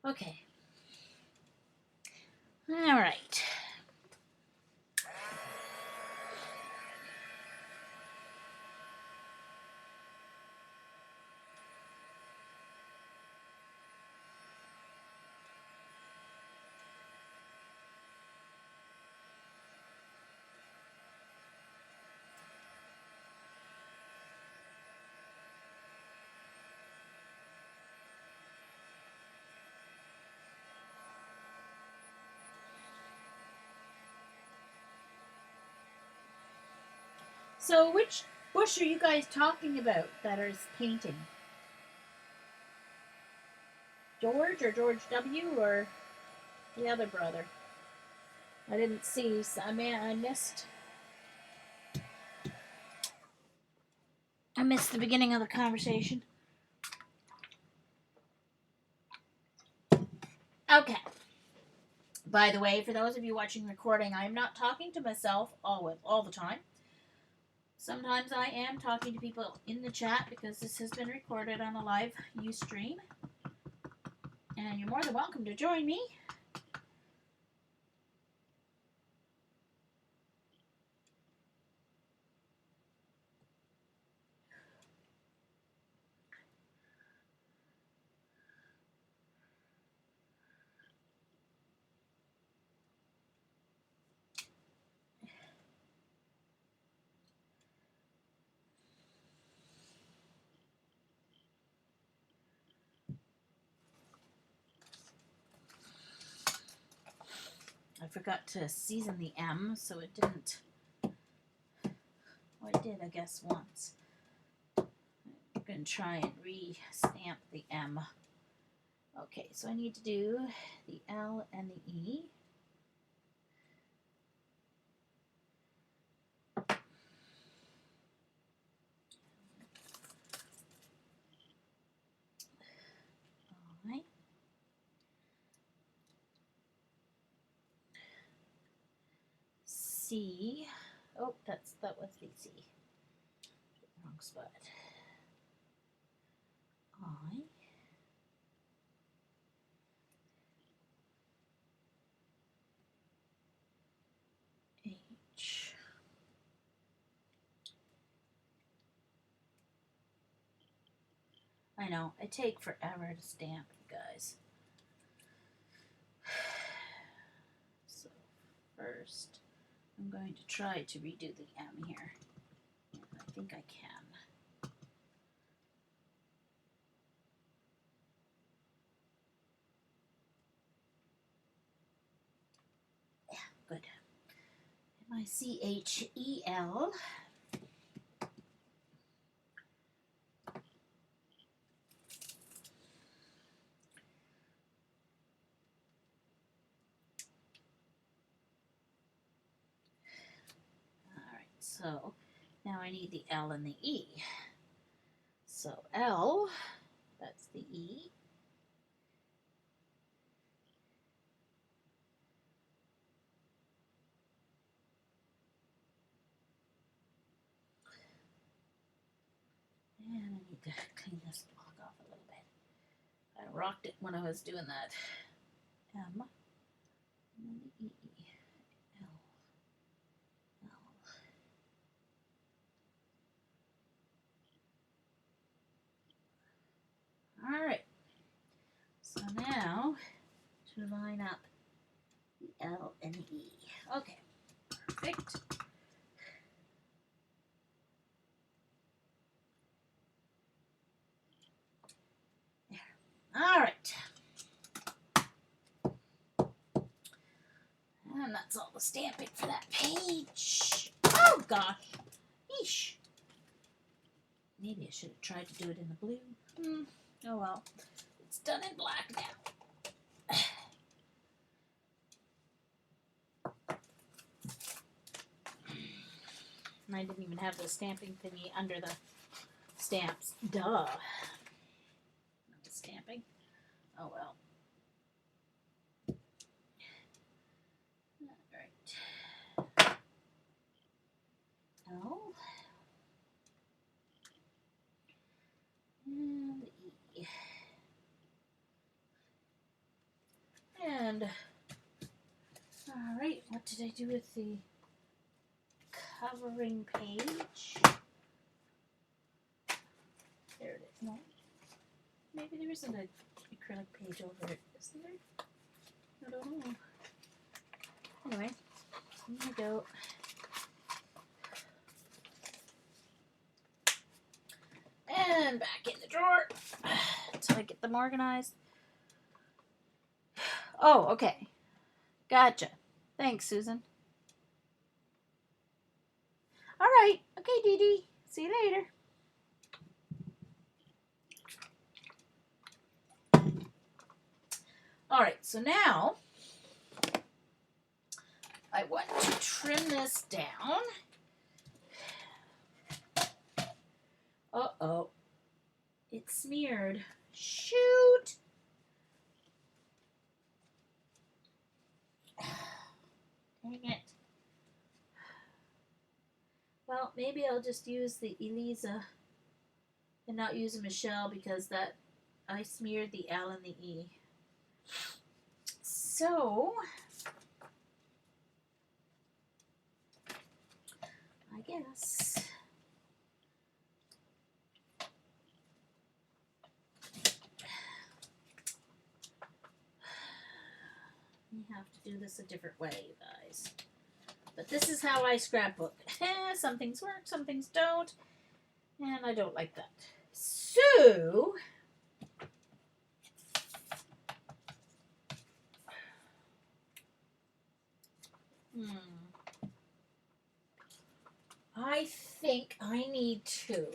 Okay. All right. So, which bush are you guys talking about that is painting? George or George W. or the other brother? I didn't see. So I missed. I missed the beginning of the conversation. Okay. By the way, for those of you watching recording, I am not talking to myself all the time. Sometimes I am talking to people in the chat because this has been recorded on a live Ustream. And you're more than welcome to join me. I forgot to season the M, so it didn't. Well, it did, I guess, once. I'm going to try and re-stamp the M. Okay, so I need to do the L and the E. I. C. Oh, that was the C. Wrong spot. I. H. I know, I take forever to stamp, you guys. So, first, I'm going to try to redo the M here. And I think I can. Yeah, good. M-I-C-H-E-L. Alright, so now I need the L and the E. So L, that's the E. And I need to clean this block off a little bit. I rocked it when I was doing that. M, and then the E, L, L. Alright, so now to line up the L and the E. Okay, perfect. There. Alright. And that's all the stamping for that page. Oh gosh. Yeesh. Maybe I should have tried to do it in the blue. Oh well. It's done in black now. And I didn't even have the stamping thingy under the stamps. Duh. The stamping. Oh well. Alright. L. And E. did I do with the covering page? There it is. No. Maybe there isn't an acrylic page over it. Is there? I don't know. Anyway, here we go. And back in the drawer until I get them organized. Oh, okay. Gotcha. Thanks, Susan. All right. Okay, Dee Dee. See you later. All right, so now I want to trim this down. Uh-oh. It's smeared. Shoot! Dang it. Well, maybe I'll just use the Eliza and not use a Michelle because that I smeared the L and the E. So, I guess we have to do this a different way, you guys. But this is how I scrapbook. Some things work, some things don't, and I don't like that. So, I think I need to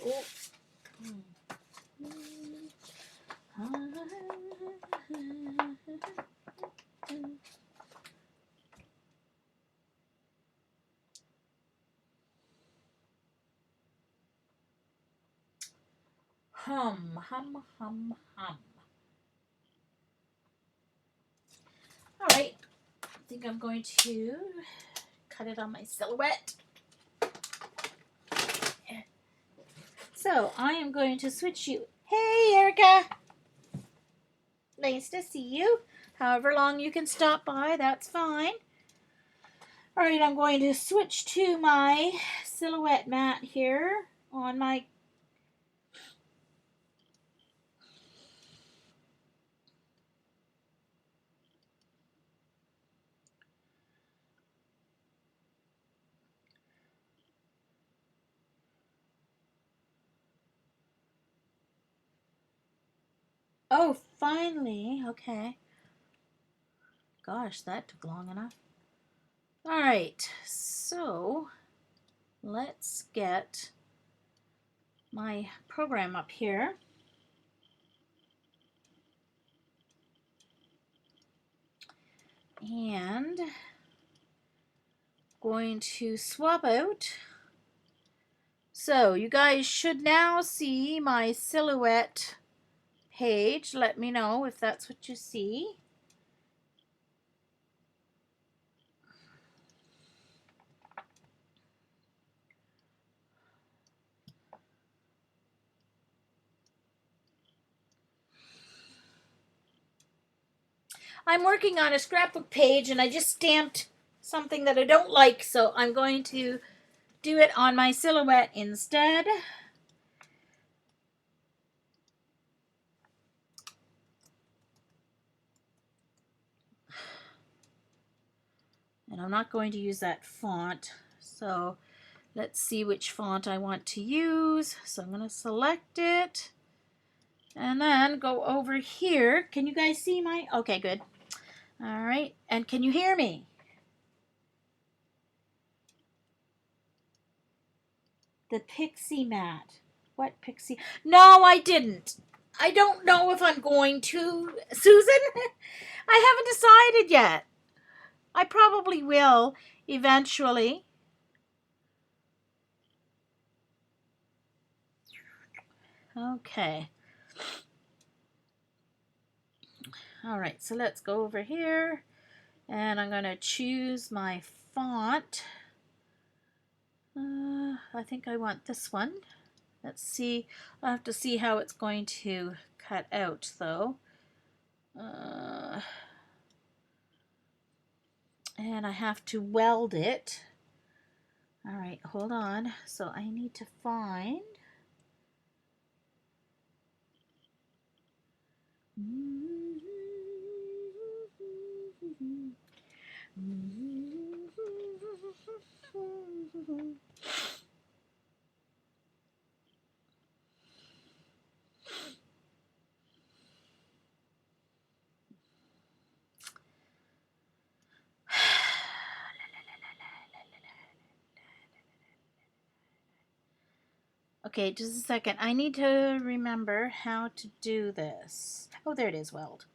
hum. All right, I think I'm going to cut it on my silhouette. So I am going to switch you. Hey, Erica. Nice to see you. However long you can stop by, that's fine. All right, I'm going to switch to my silhouette mat here on my Oh, finally. Okay. Gosh, that took long enough. All right, so let's get my program up here. And going to swap out. So you guys should now see my silhouette page. Let me know if that's what you see. I'm working on a scrapbook page and I just stamped something that I don't like, so I'm going to do it on my silhouette instead. And I'm not going to use that font, so let's see which font I want to use. So I'm going to select it and then go over here. Can you guys see my? Okay, good. All right, and can you hear me? The pixie mat. What pixie? No, I didn't. I don't know if I'm going to, Susan. I haven't decided yet. I probably will eventually. Okay. All right, so let's go over here and I'm going to choose my font. I think I want this one. Let's see. I'll have to see how it's going to cut out though. and I have to weld it. All right, hold on. So I need to find okay, just a second. I need to remember how to do this. Oh, there it is, weld.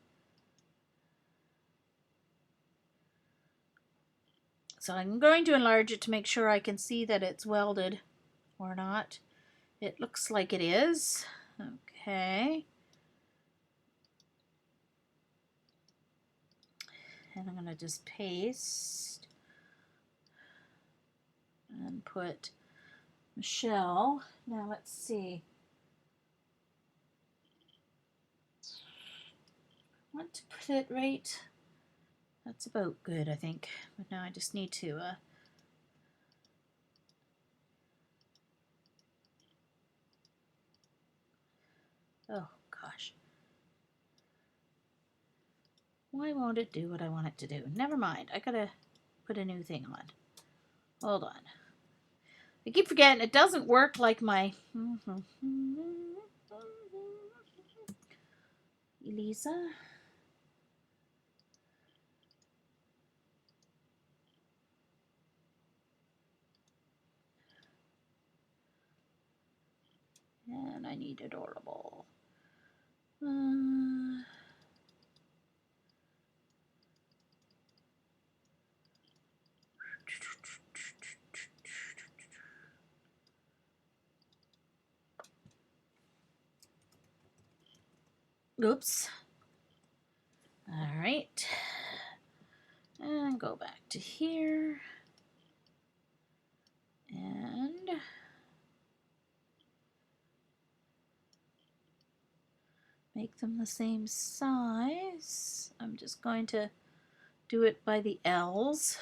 So I'm going to enlarge it to make sure I can see that it's welded or not. It looks like it is. Okay. And I'm going to just paste and put Michelle. Now let's see. I want to put it right. That's about good, I think. But now I just need to oh gosh. Why won't it do what I want it to do? Never mind. I gotta put a new thing on. Hold on. I keep forgetting it doesn't work like my Elisa. And I need adorable. Oops. All right. And go back to here. And make them the same size. I'm just going to do it by the L's.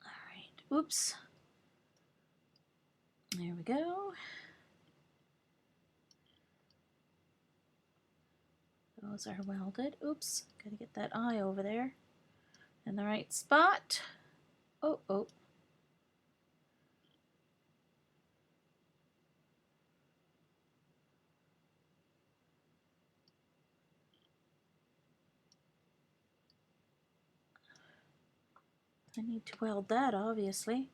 All right. Oops. There we go. Those are welded. Oops. Gotta get that eye over there in the right spot. Oh, oh. I need to weld that, obviously.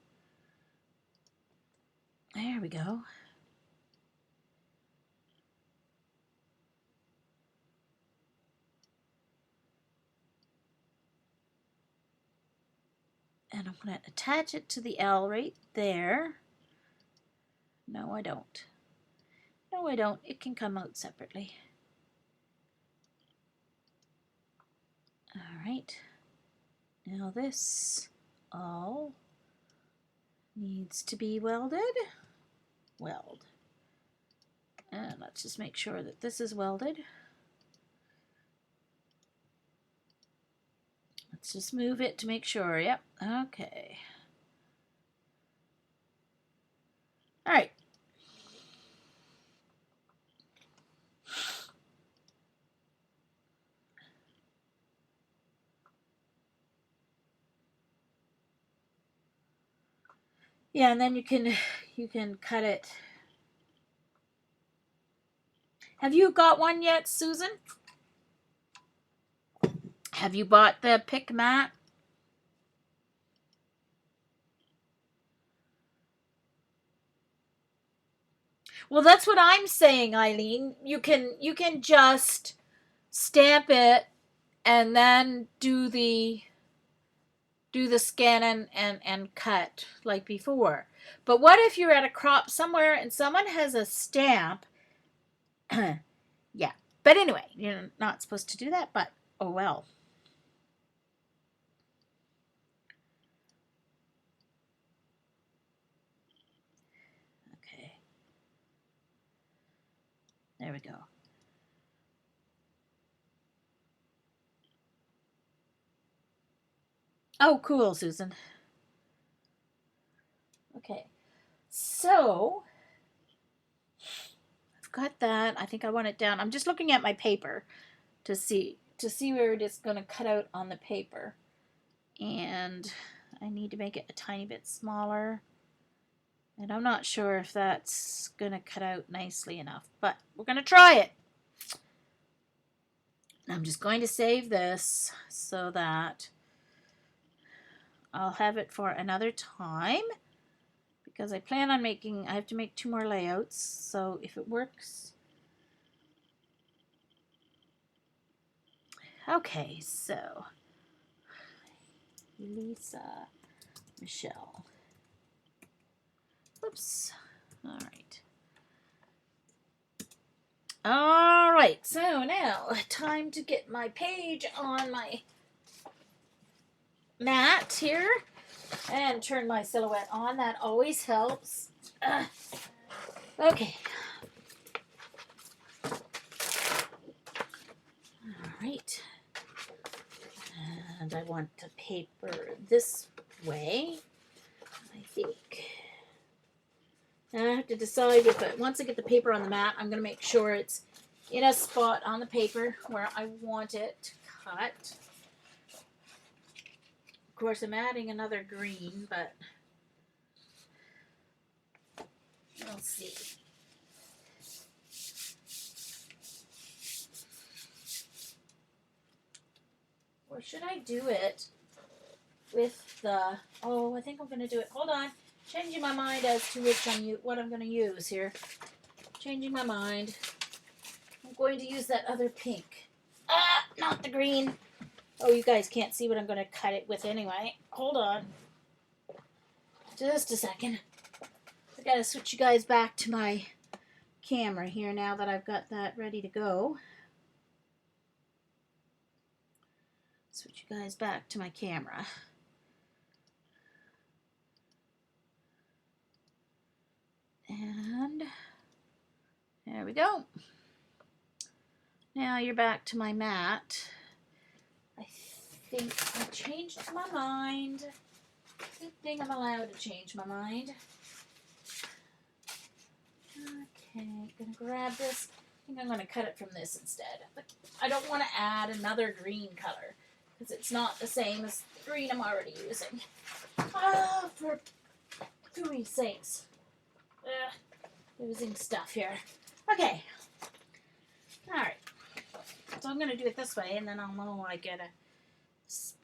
There we go. And I'm going to attach it to the L right there. No, I don't. No, I don't. It can come out separately. All right. Now this all needs to be welded. Weld. And let's just make sure that this is welded. Let's just move it to make sure. Yep. Okay. All right. Yeah, and then you can cut it. Have you got one yet, Susan? Have you bought the pick mat? Well, that's what I'm saying, Eileen. You can just stamp it and then do the scan and cut like before. But what if you're at a crop somewhere and someone has a stamp? Yeah. But anyway, you're not supposed to do that, but oh well. Okay. There we go. Oh, cool, Susan. Okay. So, I've got that. I think I want it down. I'm just looking at my paper to see where it is going to cut out on the paper. And I need to make it a tiny bit smaller. And I'm not sure if that's going to cut out nicely enough, but we're going to try it. I'm just going to save this so that I'll have it for another time, because I plan on I have to make 2 more layouts, so if it works. Okay, so Lisa, Michelle. Whoops. All right. All right, so now time to get my page on my mat here and turn my silhouette on. That always helps. Okay. All right. And I want the paper this way, I think. And I have to decide if once I get the paper on the mat, I'm going to make sure it's in a spot on the paper where I want it to cut. Of course, I'm adding another green, but we'll see. Or should I do it with the... Oh, I think I'm going to do it. Hold on. Changing my mind as to what I'm going to use here. Changing my mind. I'm going to use that other pink. Ah, not the green. Oh, you guys can't see what I'm going to cut it with anyway. Hold on. Just a second. I got to switch you guys back to my camera here now that I've got that ready to go. Switch you guys back to my camera. And there we go. Now you're back to my mat. I think I changed my mind. Good thing I'm allowed to change my mind. Okay, gonna grab this. I think I'm gonna cut it from this instead. But I don't want to add another green color because it's not the same as the green I'm already using. Oh, for gooey sakes. Losing stuff here. Okay. Alright. So I'm going to do it this way, and then I'll know I get a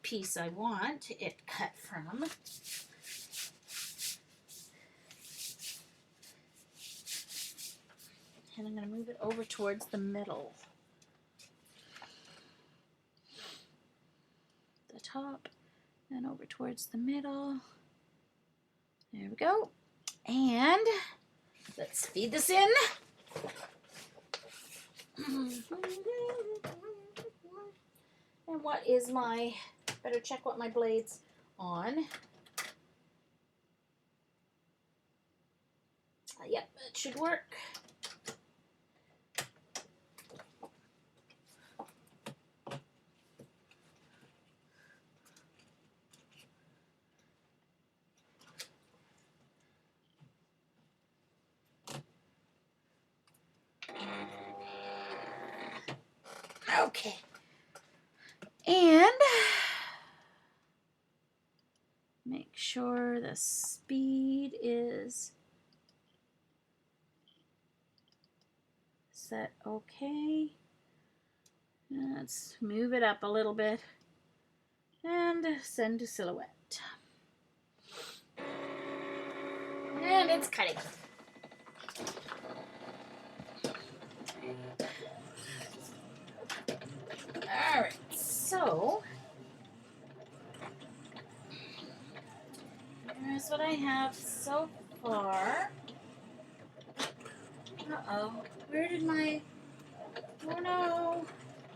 piece I want it cut from. And I'm going to move it over towards the middle. The top, and over towards the middle. There we go. And let's feed this in. And what is better check what my blade's on. Yep, it should work. Okay. And make sure the speed is set okay. Let's move it up a little bit and send to silhouette. And it's cutting. Alright, so here's what I have so far. Uh-oh. Where did my... Oh no.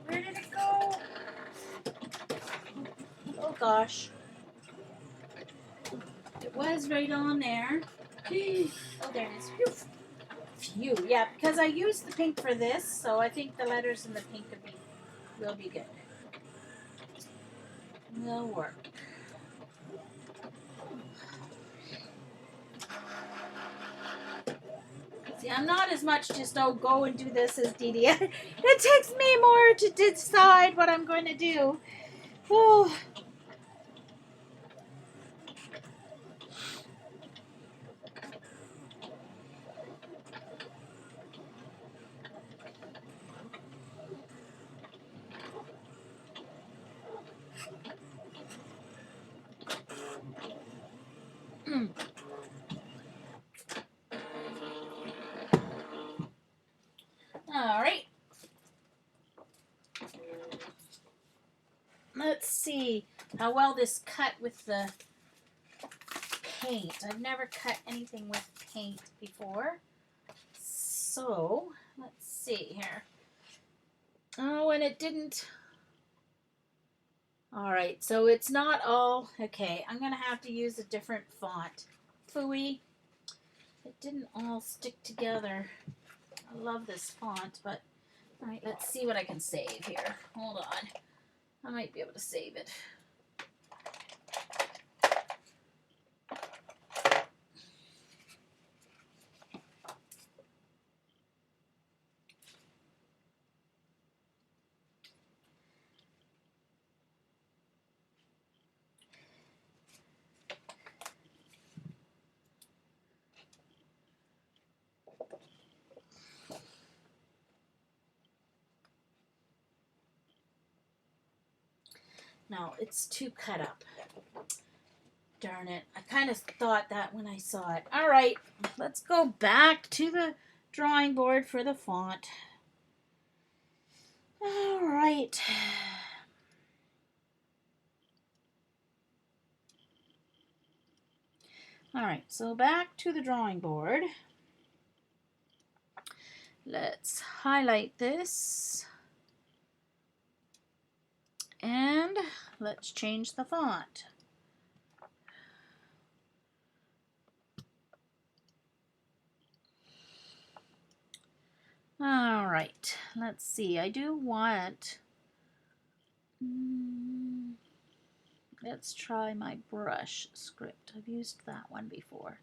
Where did it go? Oh gosh. It was right on there. Oh, there it is. Phew. Phew. Yeah, because I used the pink for this, so I think the letters in the pink will be good. Will work. See, I'm not as much just, oh, go and do this as Dee Dee. It takes me more to decide what I'm going to do. Oh. All right. Let's see how well this cut with the paint. I've never cut anything with paint before. So, let's see here. Oh, and it didn't. All right, so it's not all. Okay, I'm going to have to use a different font. Phooey. It didn't all stick together. I love this font, but all right, let's see what I can save here. Hold on. I might be able to save it. No, it's too cut up. Darn it. I kind of thought that when I saw it. All right, let's go back to the drawing board for the font. All right. All right, so back to the drawing board. Let's highlight this. And let's change the font. All right, let's see. I do want, let's try my brush script. I've used that one before.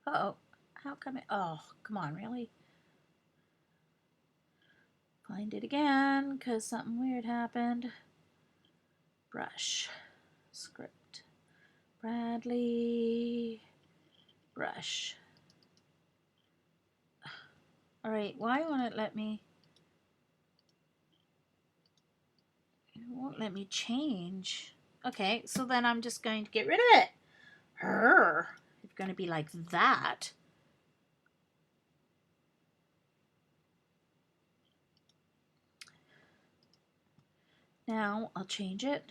Uh-oh, how come it, oh, come on, really? Find it again, because something weird happened. Brush, script, Bradley, brush. All right, why won't it let me? It won't let me change. Okay, so then I'm just going to get rid of it. It's going to be like that. Now I'll change it.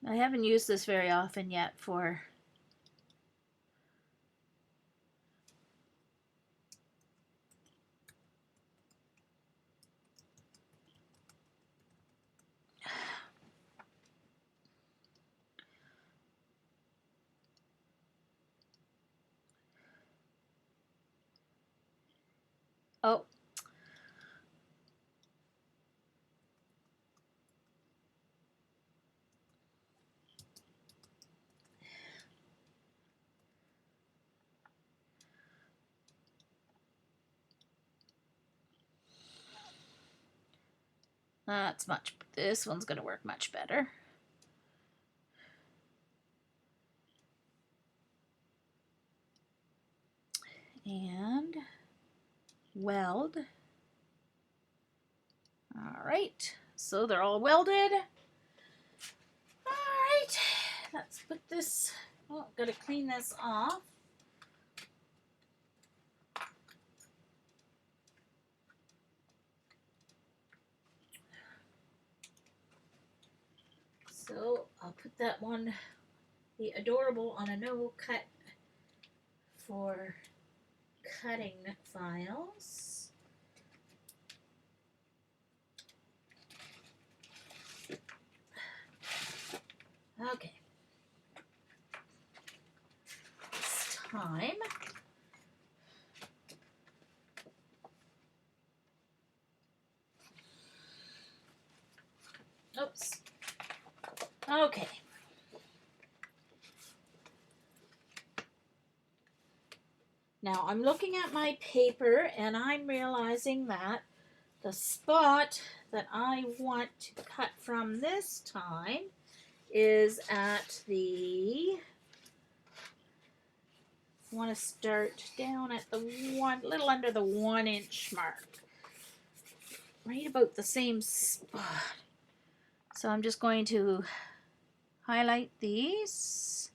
I haven't used this very often yet for oh, that's much, this one's going to work much better. And weld. All right, so they're all welded. All right, let's put this, oh, gotta clean this off. So I'll put that one, the adorable, on a no cut for cutting files. Okay. This time. Oops. Okay. Now I'm looking at my paper and I'm realizing that the spot that I want to cut from this time is at the, I want to start down at the little under the 1 inch mark. Right about the same spot. So I'm just going to highlight these.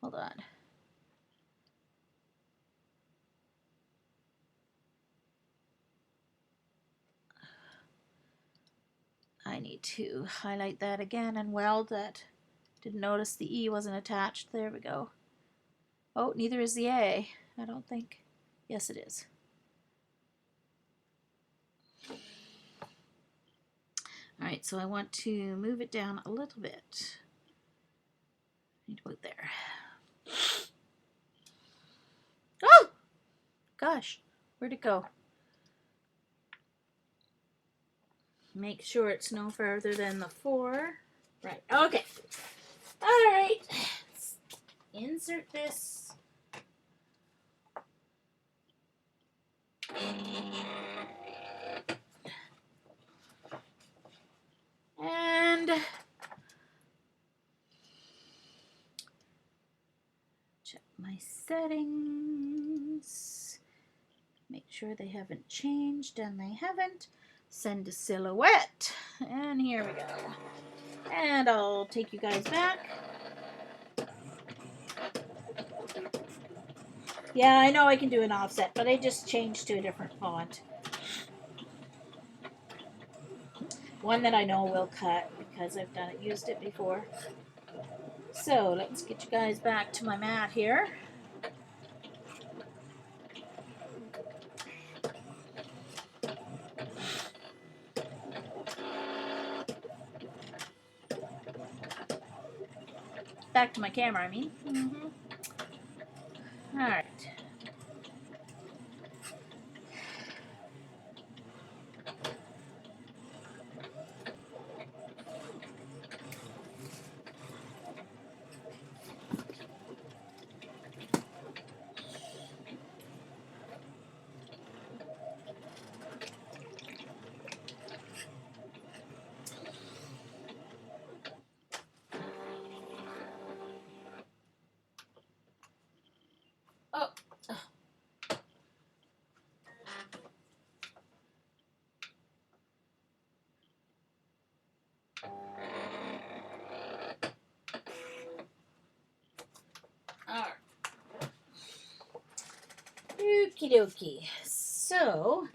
Hold on. I need to highlight that again and weld that. Didn't notice the E wasn't attached. There we go. Oh, neither is the A. I don't think. Yes, it is. Alright, so I want to move it down a little bit. Need to put there. Oh! Gosh, where'd it go? Make sure it's no further than the 4. Right, okay. Alright. Insert this. And check my settings. Make sure they haven't changed, and they haven't. Send a silhouette. And here we go. And I'll take you guys back. Yeah, I know I can do an offset, but I just changed to a different font. One that I know will cut because I've used it before. So let's get you guys back to my mat here. Back to my camera, I mean. All right. Oh. Alright. Okie dokie. So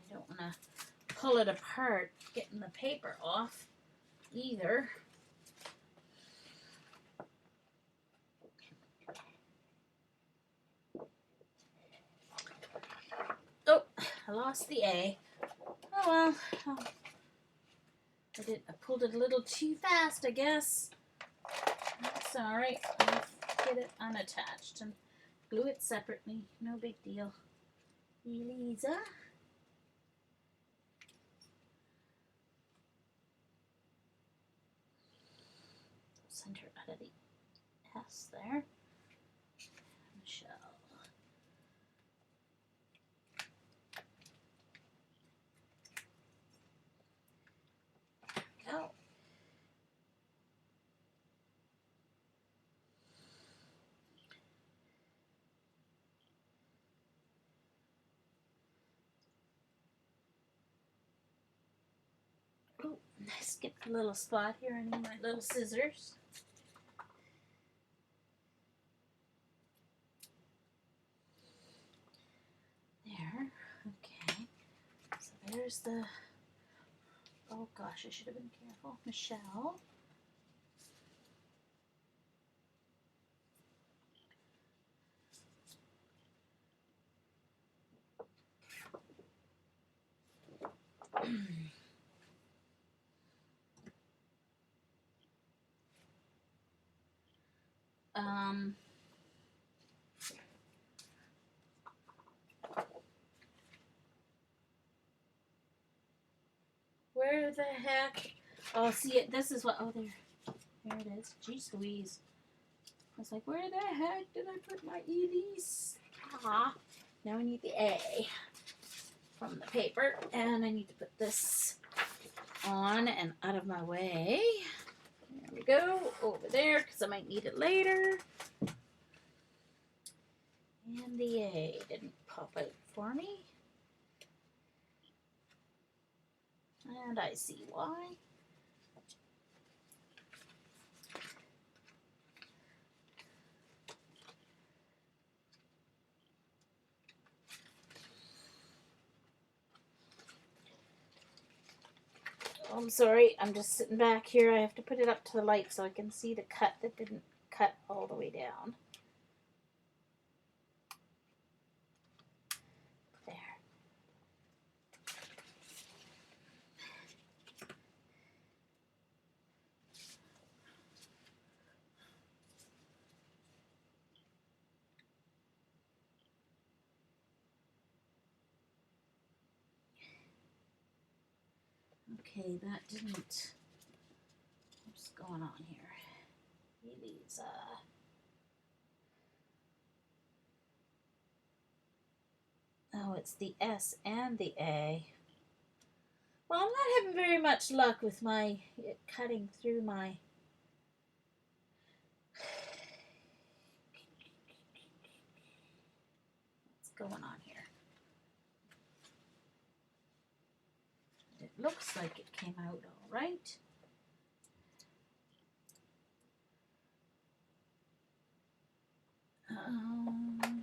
I don't want to pull it apart, getting the paper off either. Oh, I lost the A. Oh well. Oh. I pulled it a little too fast, I guess. That's alright. I'll get it unattached and glue it separately. No big deal. Elisa. Center out of the S there. Michelle. Go. Oh, I skipped a little spot here. I need my little scissors. There. Okay. So there's the. Oh gosh, I should have been careful. Michelle. um, where the heck? Oh, see it. This is what. Oh, there it is. Jeez Louise. I was like, where the heck did I put my Elise? Ah, now I need the A from the paper, and I need to put this on and out of my way. There we go, over there, because I might need it later. And the A didn't pop out for me. And I see why. Oh, I'm sorry, I'm just sitting back here. I have to put it up to the light so I can see the cut that didn't cut all the way down. There. Okay, that didn't. What's going on here? These, oh, it's the S and the A. Well, I'm not having very much luck with my it cutting through my. What's going on here? It looks like it came out all right.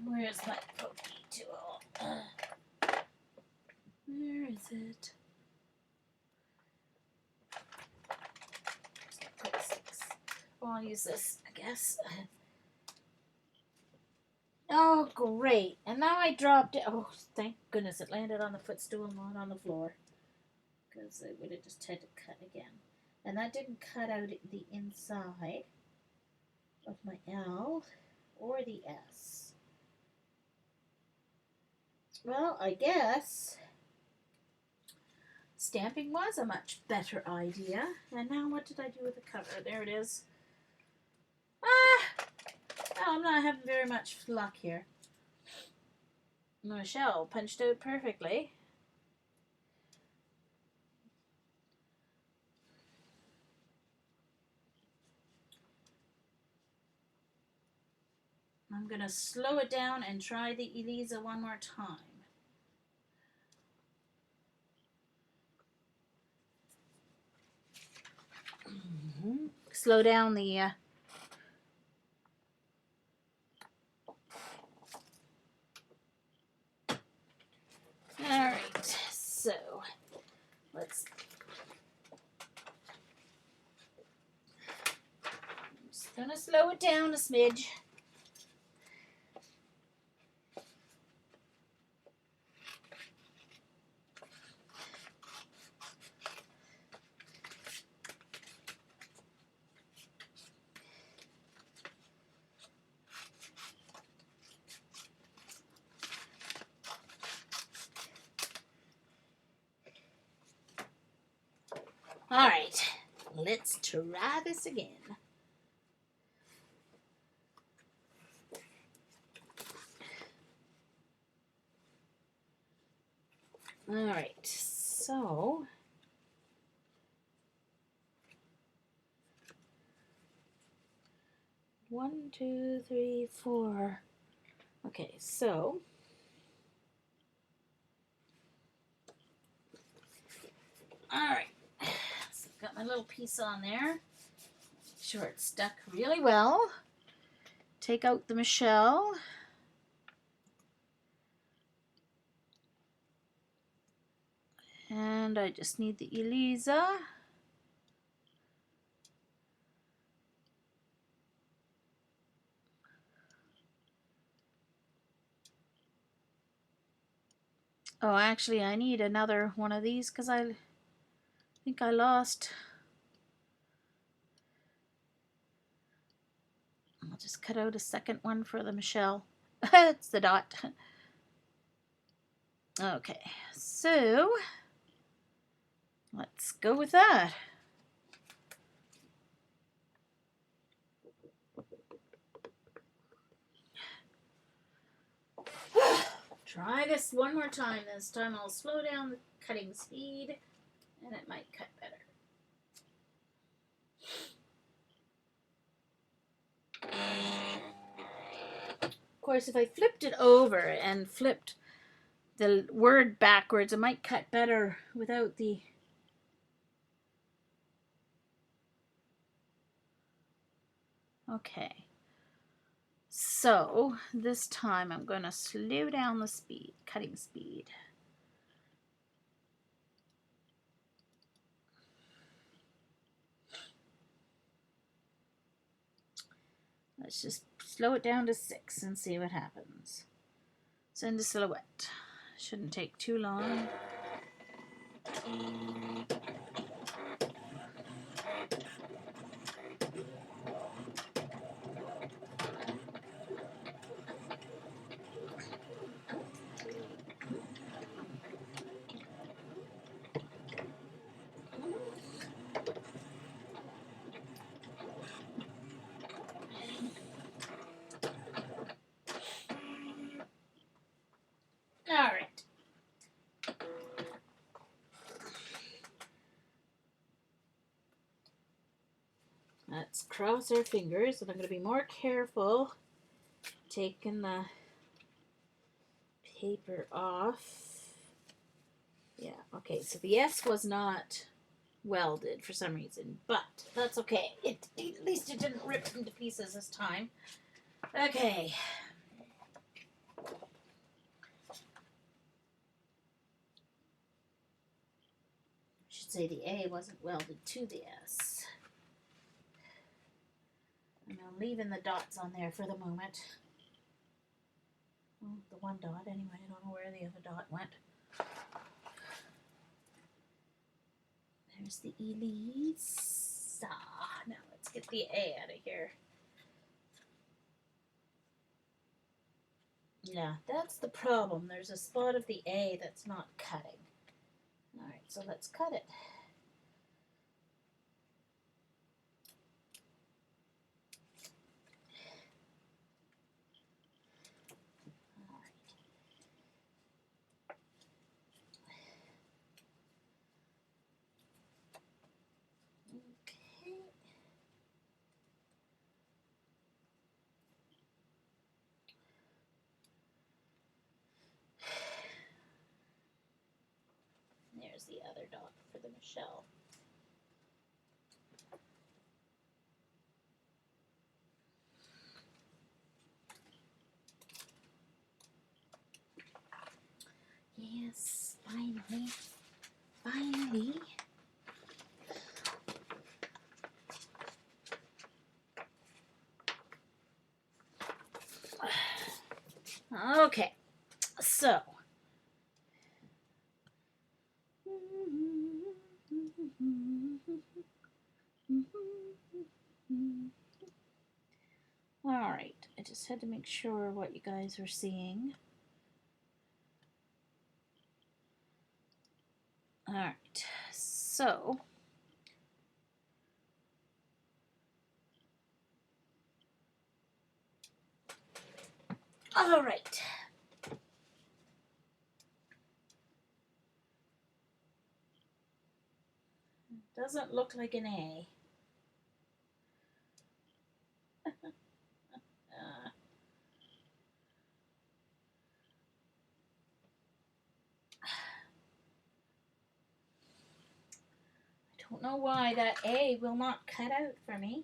Where's my pokey tool? Where is it? Well, I'll use this, I guess. Oh, great. And now I dropped it. Oh, thank goodness it landed on the footstool and not on the floor. Because I would have just had to cut again. And that didn't cut out the inside of my L or the S. Well, I guess stamping was a much better idea. And now what did I do with the cover? There it is. Ah! Well, I'm not having very much luck here. Michelle punched out perfectly. I'm going to slow it down and try the Elisa one more time. Slow down the Alright, so let's I'm just gonna slow it down a smidge. Alright, let's try this again. Alright, so 1, 2, 3, 4. Okay, so alright, so I've got my little piece on there. Make sure it's stuck really well. Take out the Michelle. And I just need the Elisa. Oh, actually, I need another one of these because I think I lost. I'll just cut out a second one for the Michelle. It's the dot. Okay, so let's go with that. Try this one more time. This time I'll slow down the cutting speed and it might cut better. Of course, if I flipped it over and flipped the word backwards, it might cut better without the... Okay. So this time I'm going to slow down the speed, cutting speed. Let's just slow it down to 6 and see what happens. Send a silhouette. Shouldn't take too long. All right. Let's cross our fingers, and I'm going to be more careful taking the paper off. Yeah, okay, so the S was not welded for some reason, but that's okay. At least it didn't rip into pieces this time. Okay. I should say the A wasn't welded to the S. And I'm leaving the dots on there for the moment. Well, the one dot anyway. I don't know where the other dot went. There's the Elisa. Now let's get the A out of here. Yeah, that's the problem. There's a spot of the A that's not cutting. All right, so let's cut it. All right. Okay. There's the other dot for the Michelle. Yes, finally. Finally. Okay, so. All right, I just had to make sure what you guys are seeing. All right, so all right. Doesn't look like an A. I don't know why that A will not cut out for me.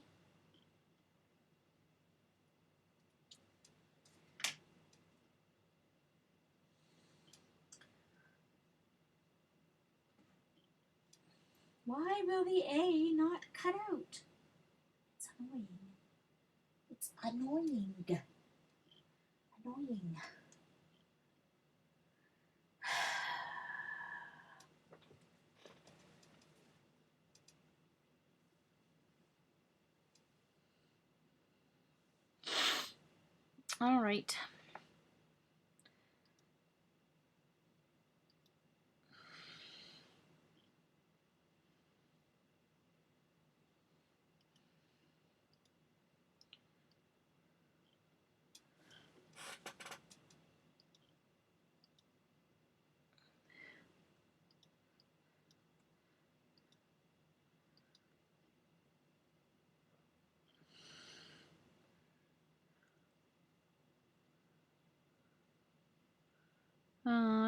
Why will the A not cut out? It's annoying. It's annoying. Annoying. All right.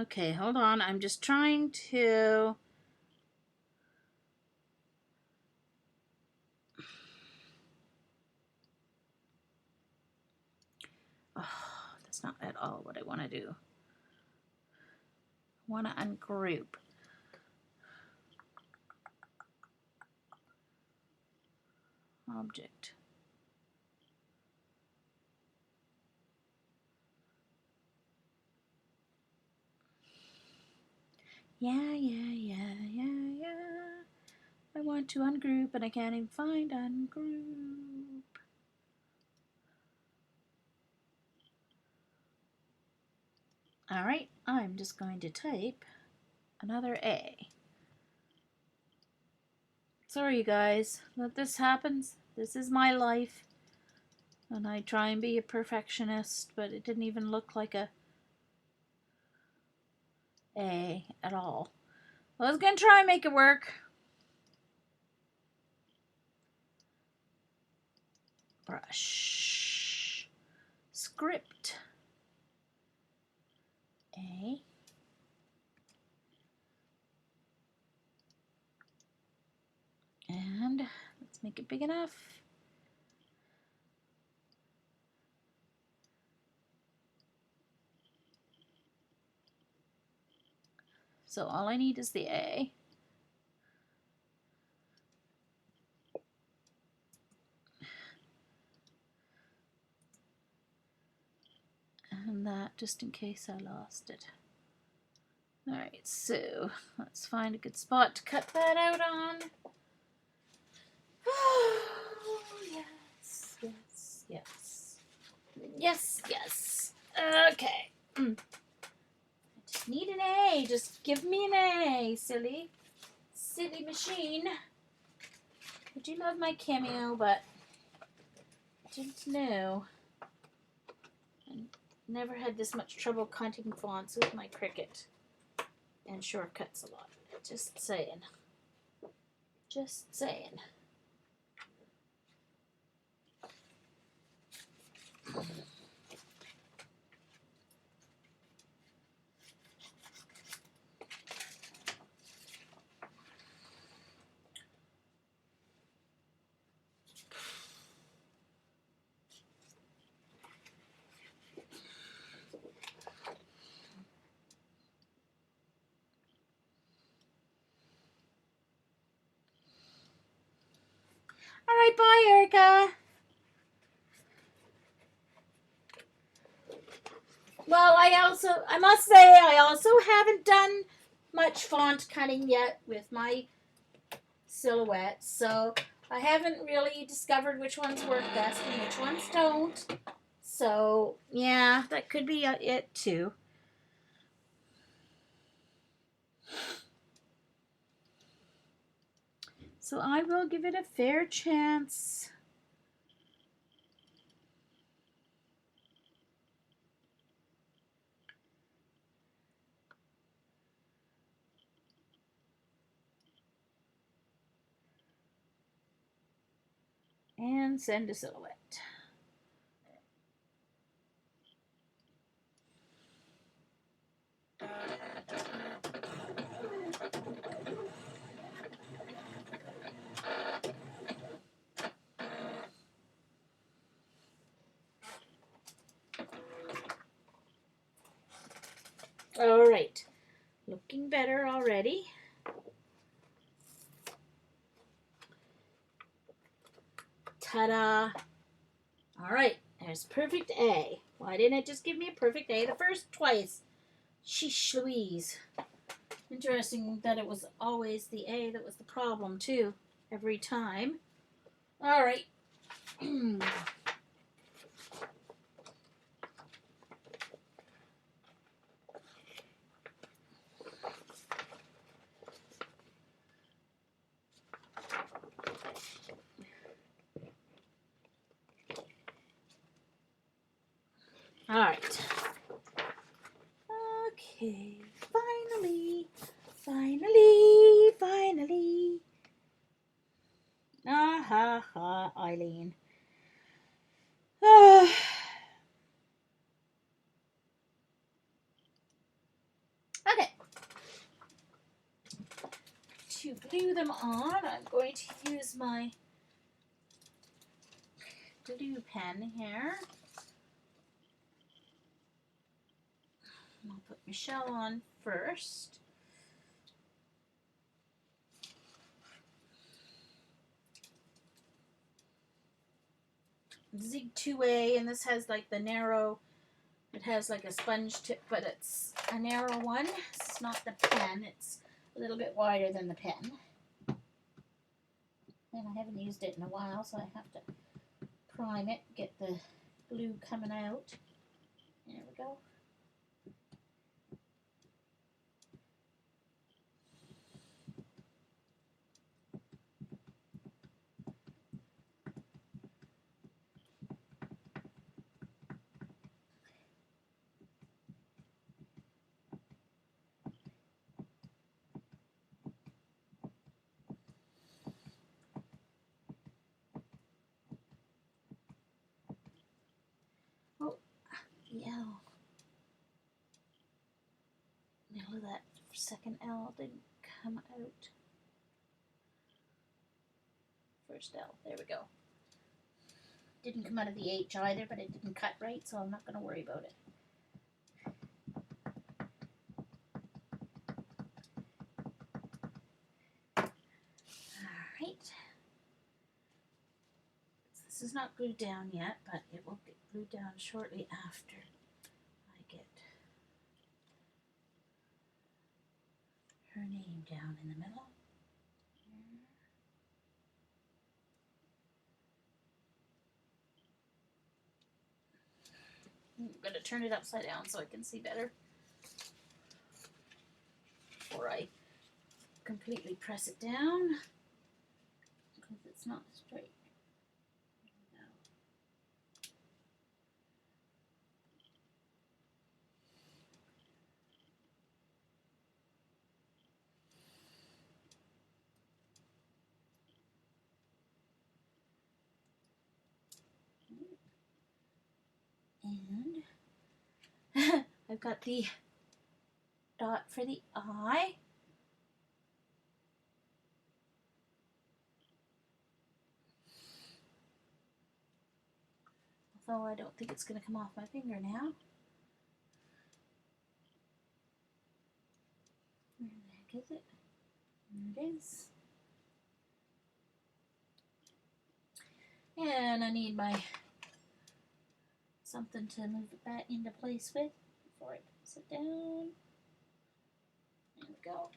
Okay, hold on. I'm just trying to... Oh, that's not at all what I want to do. I want to ungroup. Object. Yeah. I want to ungroup and I can't even find ungroup. All right, I'm just going to type another A. Sorry, you guys, that this happens. This is my life. And I try and be a perfectionist, but it didn't even look like a A at all. I was going to try and make it work. Brush. Script. A. And let's make it big enough. So all I need is the A. And that just in case I lost it. Alright, so let's find a good spot to cut that out on. Oh, yes. Okay. I just need an A. Just give me an A, silly machine. I do love my Cameo, but I didn't know. I never had this much trouble cutting fonts with my Cricut. And shortcuts a lot. Just saying. All right, bye, Erica. Well, I must say, I also haven't done much font cutting yet with my silhouettes, so I haven't really discovered which ones work best and which ones don't. So, yeah, that could be it too. So I will give it a fair chance. And send a silhouette. All right, looking better already. Ta-da! All right, there's perfect A. Why didn't it just give me a perfect A the first twice? Sheesh Louise. Interesting that it was always the A that was the problem too, every time. All right. All right. Okay, finally. Ah ha ha, Eileen. Ah. Okay. To glue them on, I'm going to use my glue pen here. I'll put Michelle on first. Zig 2A, and this has like the narrow, it has like a sponge tip, but it's a narrow one. It's not the pen, it's a little bit wider than the pen. And I haven't used it in a while, so I have to prime it, get the glue coming out. There we go. Oh, yeah. Middle of that second L didn't come out. First L, there we go. Didn't come out of the H either, but it didn't cut right, so I'm not going to worry about it. Alright. This is not glued down yet, but it will get glued down shortly after I get her name down in the middle. I'm going to turn it upside down so I can see better before I completely press it down, because it's not straight. And I've got the dot for the eye. Although I don't think it's going to come off my finger now. Where the heck is it? There it is. And I need my something to move it back into place with before I press it down. There we go.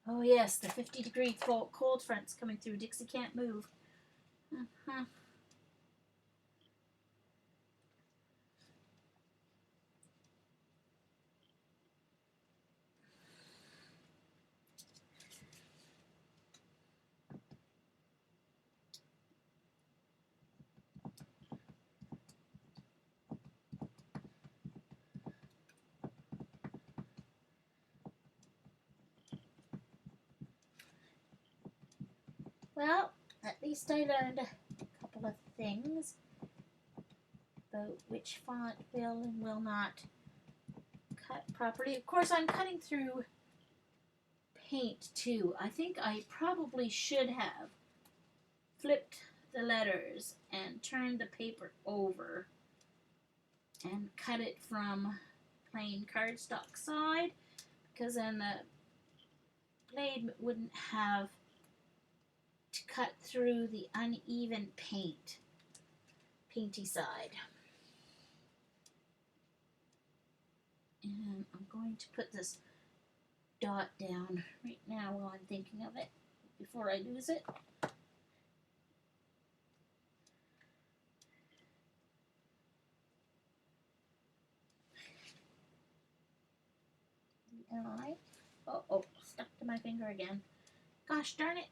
Oh yes, the 50-degree cold front's coming through. Dixie can't move. Uh-huh. Well, at least I learned a couple of things about which font will and will not cut properly. Of course, I'm cutting through paint too. I think I probably should have flipped the letters and turned the paper over and cut it from plain cardstock side, because then the blade wouldn't have to cut through the uneven painty side. And I'm going to put this dot down right now while I'm thinking of it before I lose it. The eye. Oh, stuck to my finger again. Gosh darn it.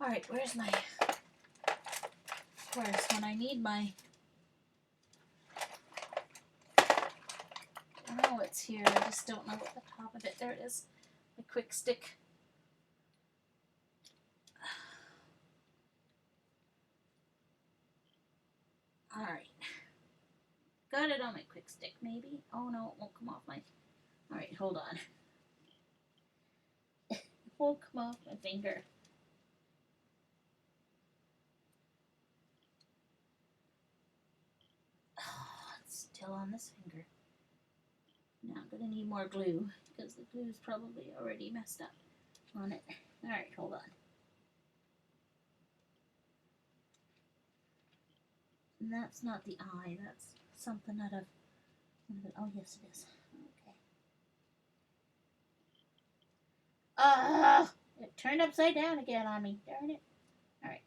Alright, where's my... Of course, when I need my... I know it's here, I just don't know what the top of it... There it is. My quick stick. Alright. Got it on my quick stick, maybe? Oh no, it won't come off my... Alright, hold on. It won't come off my finger. Oh, it's still on this finger. Now I'm going to need more glue, because the glue is probably already messed up on it. Alright, hold on. And that's not the eye, that's something out of... Oh, yes it is. Okay. It turned upside down again on me. Darn it. Alright.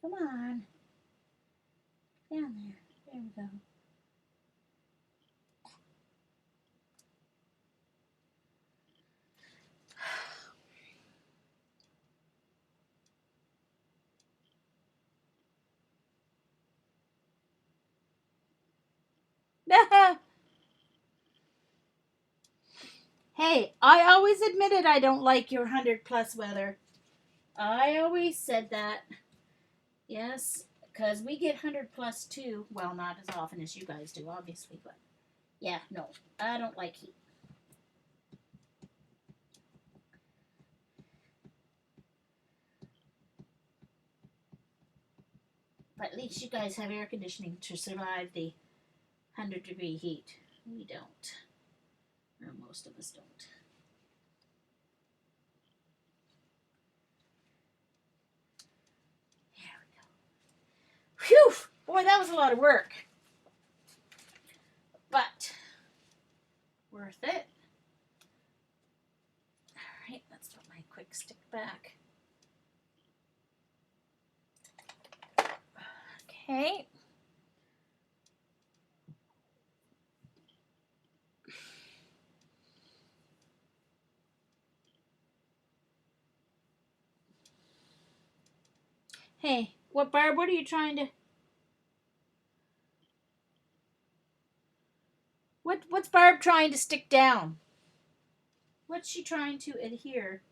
Come on. Down there. There we go. Hey, I always admitted I don't like your 100+ weather. I always said that. Yes, because we get 100+ too. Well, not as often as you guys do, obviously, but yeah, no, I don't like heat. But at least you guys have air conditioning to survive the 100-degree heat. We don't. Or most of us don't. There we go. Phew! Boy, that was a lot of work. But worth it. Alright, let's put my quick stick back. Okay. Hey, Barb, what are you trying to... What's Barb trying to stick down? What's she trying to adhere?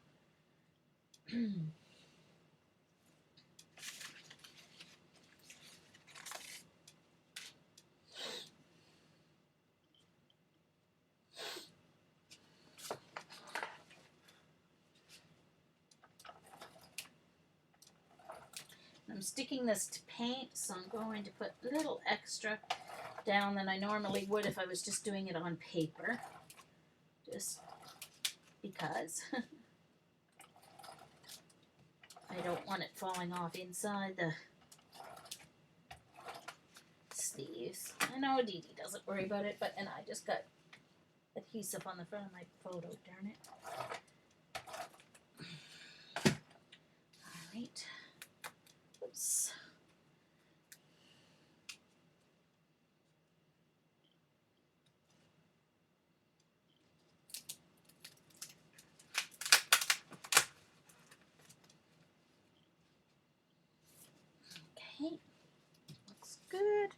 I'm sticking this to paint, so I'm going to put a little extra down than I normally would if I was just doing it on paper. Just because I don't want it falling off inside the sleeves. I know Dee Dee doesn't worry about it, but and I just got adhesive on the front of my photo, darn it. Alright. Oops. Okay. Looks good.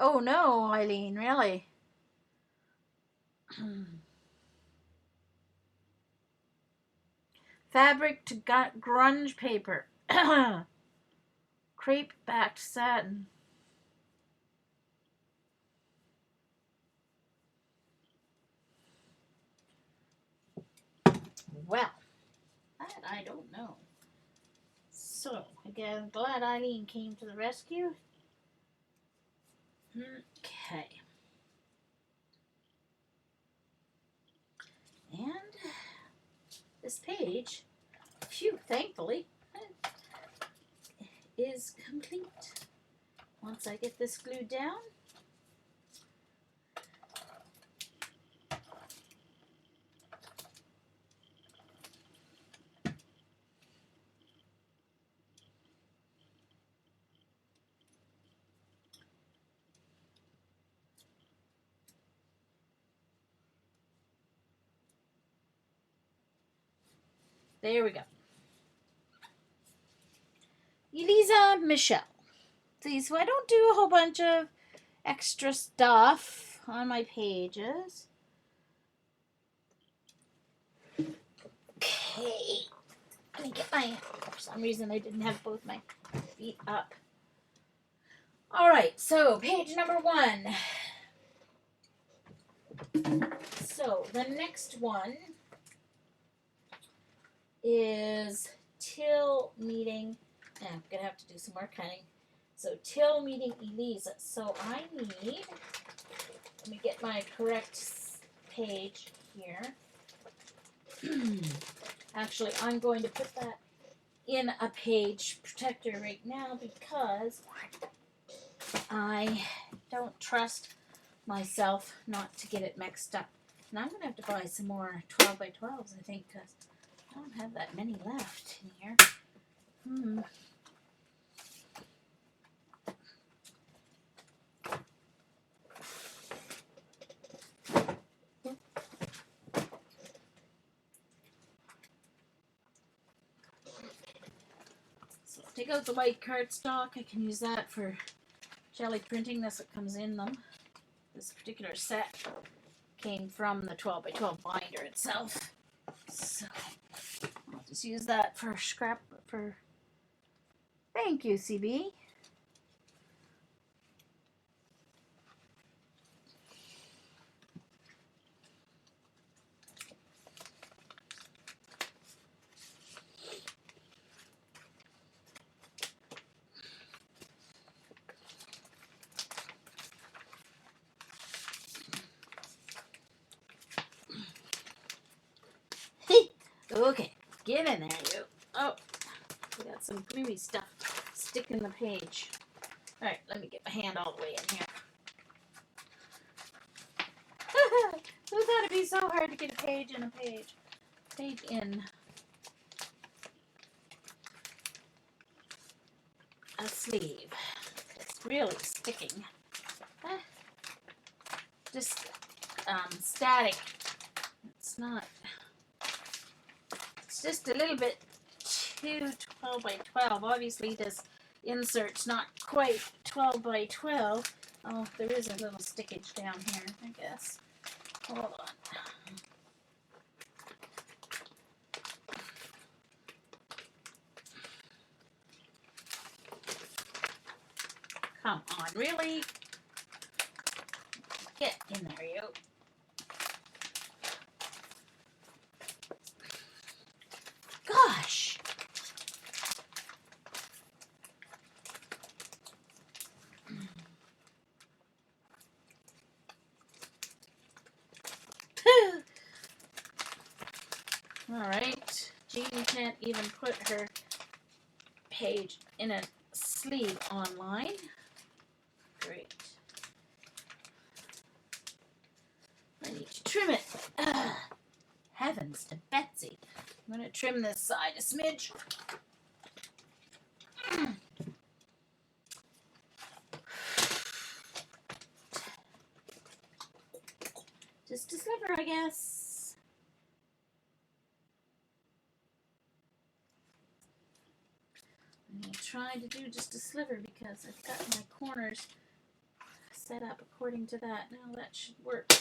Oh no, Eileen, really? Fabric to grunge paper. Crepe backed satin. Well, that I don't know. So, again, glad Eileen came to the rescue. Okay. And this page, phew, thankfully, is complete. Once I get this glued down, There we go. Elisa Michelle. See, so I don't do a whole bunch of extra stuff on my pages. Okay. Let me get my, for some reason I didn't have both my feet up. All right, so page number 1. So the next one is Till meeting. I'm gonna have to do some more cutting. So Till meeting Elisa. So I need, let me get my correct page here. Actually, I'm going to put that in a page protector right now because I don't trust myself not to get it mixed up. And I'm going to have to buy some more 12 by 12s, I think, because I don't have that many left in here. So I'll take out the white cardstock. I can use that for jelly printing. That's what comes in them. This particular set came from the 12 by 12 binder itself. So I'll just use that for scrap for. Thank you, CB. Okay, get in there, you. Oh, we got some gluey stuff sticking the page. All right, let me get my hand all the way in here. Who thought it'd be so hard to get a page in a page? Page in a sleeve. It's really sticking. Just static. It's not. It's just a little bit too 12 by 12. Obviously, this insert's not quite 12 by 12. Oh, there is a little stickage down here, I guess. Hold on. Come on, really? Get in there, you. Gosh. All right. Jean can't even put her page in a sleeve online. Great. I need to trim it. Heavens to Betsy. I'm going to trim this side a smidge. Just a sliver, I guess. I'm going to try to do just a sliver because I've got my corners set up according to that. Now that should work.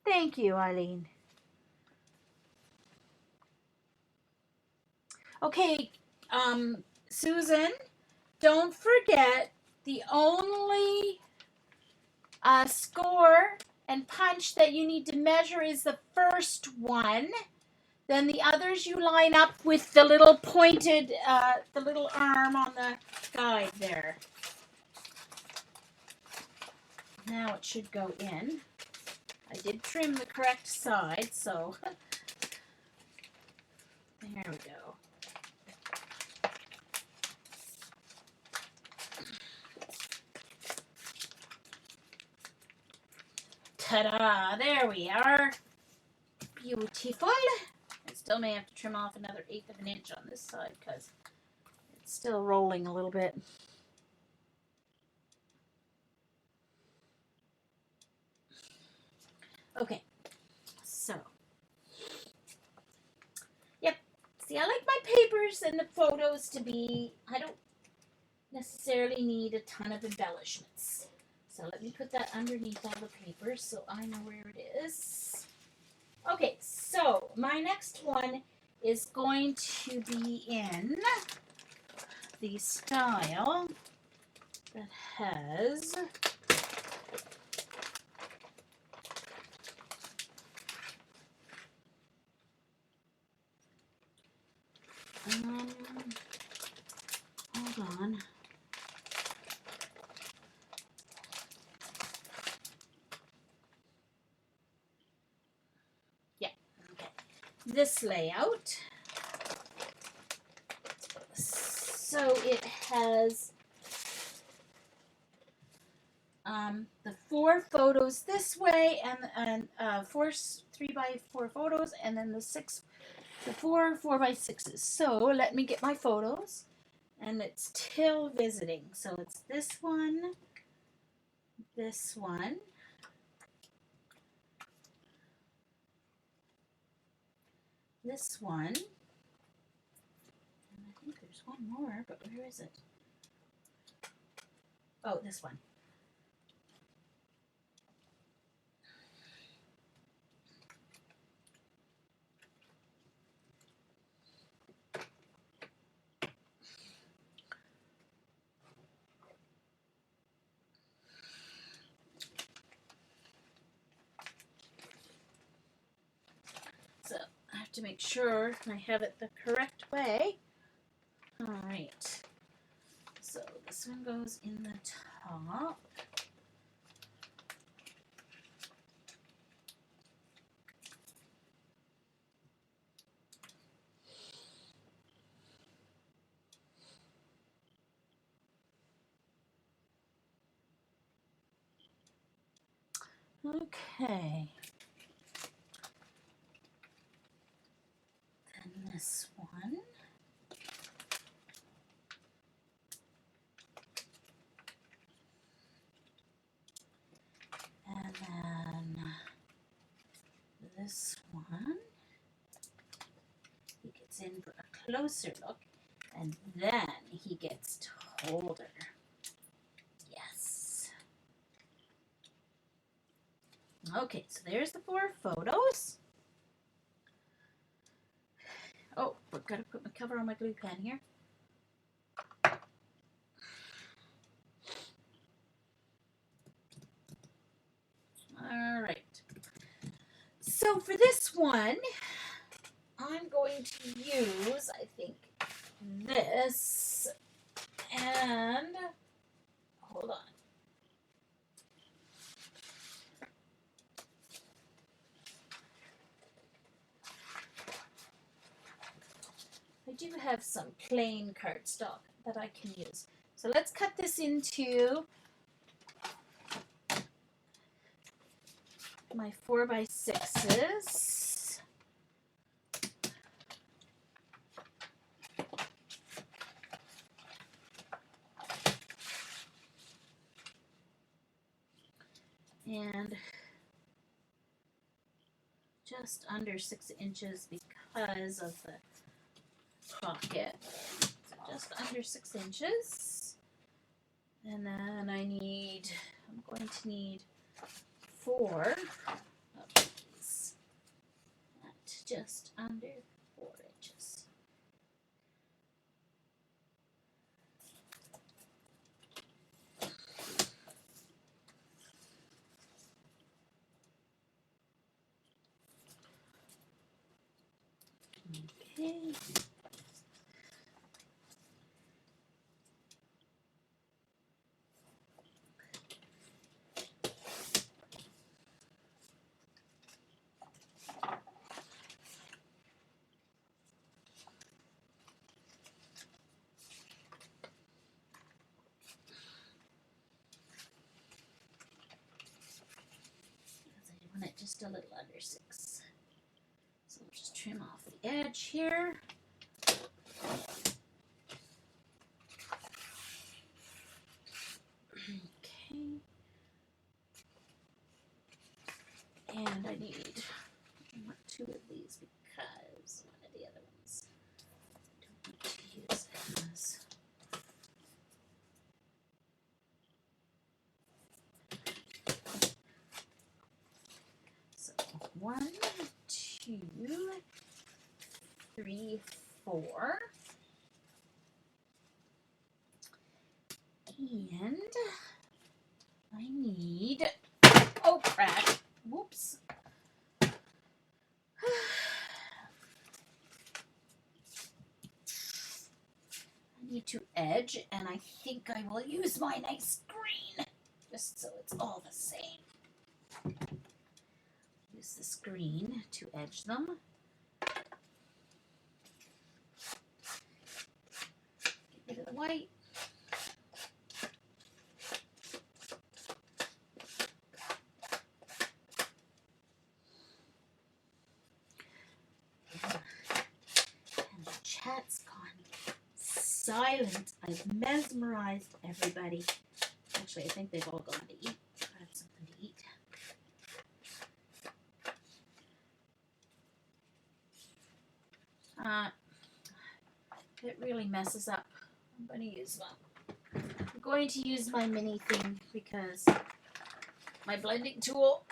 Thank you, Eileen. Okay, Susan, don't forget the only score and punch that you need to measure is the first one. Then the others you line up with the little pointed, the little arm on the guide there. Now it should go in. I did trim the correct side, so there we go. Ta-da! There we are. Beautiful. I still may have to trim off another 1/8 of an inch on this side because it's still rolling a little bit. Okay, so, yep. See, I like my papers and the photos to be, I don't necessarily need a ton of embellishments. So let me put that underneath all the papers so I know where it is. Okay, so my next one is going to be in the style that has hold on. Yeah, okay. This layout. So it has the 4 photos this way, and 3x4 photos, and then the 4 4x6s. So let me get my photos, and it's till visiting. So it's this one, this one, this one, and I think there's one more, but where is it? Oh, this one. So I have to make sure I have it the correct way. All right. So this one goes in the top. Okay. Then this one. And then this one. He gets in for a closer look. And then he gets older. Yes. Okay, so there's the 4 photos. Oh, I've got to put my cover on my glue pen here. All right. So for this one, I'm going to use, I think, this, and hold on. I do have some plain cardstock that I can use. So let's cut this into my 4x6s. And just under 6 inches because of the pocket. So just under 6 inches. And then I'm going to need 4 of these at just under 4 inches. Okay. I want it just a little under 6. So we'll just trim off the edge here. Okay. And I I need. I want 2 of these because one of the other ones I don't need to use as. So 1, 2, 3, 4. And I need, oh crap, whoops. I need to edge, and I think I will use my nice green, just so it's all the same. Use this green to edge them. Get rid of the white. And the chat's gone silent. I've mesmerized everybody. Actually, I think they've all gone to eat. I have something to eat. It really messes up. I'm going to use my mini thing because my blending tool,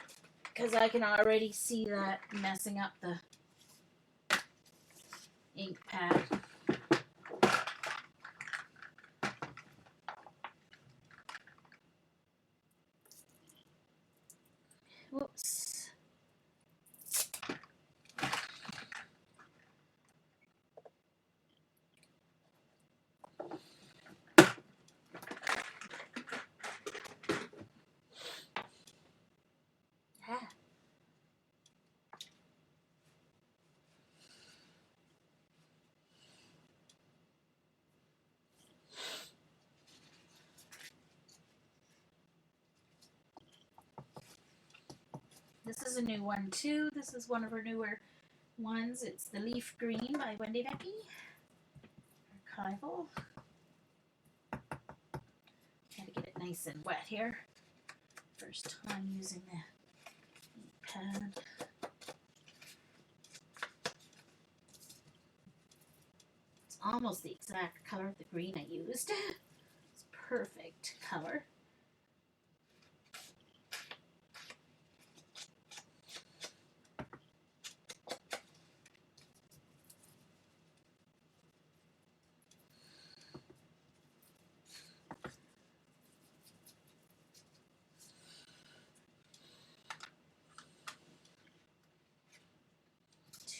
because I can already see that messing up the ink pad. Whoops. Ah. This is a new one too. This is one of her newer ones. It's the Leaf Green by Wendy Becky. Archival. Gotta get it nice and wet here. First time using the ink pad. It's almost the exact color of the green I used. It's perfect color.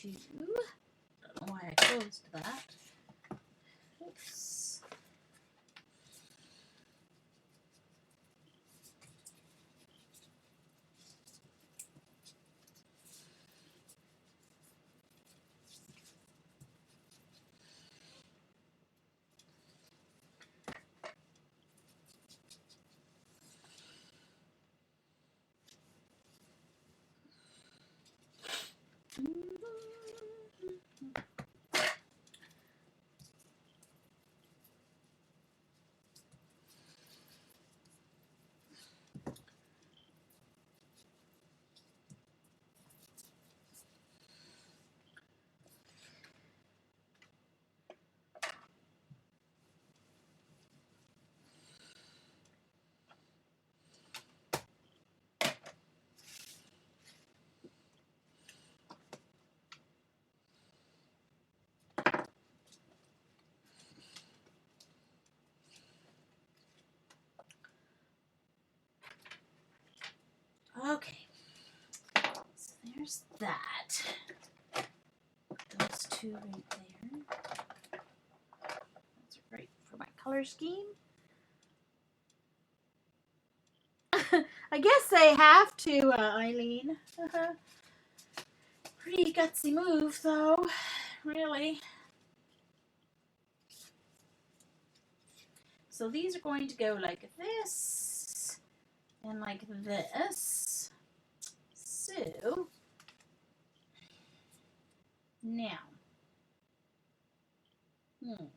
Don't know why I closed that. Oops. Okay, so there's that. Those 2 right there. That's great for my color scheme. I guess they have to, Eileen. Pretty gutsy move, though, really. So these are going to go like this and like this. So now, I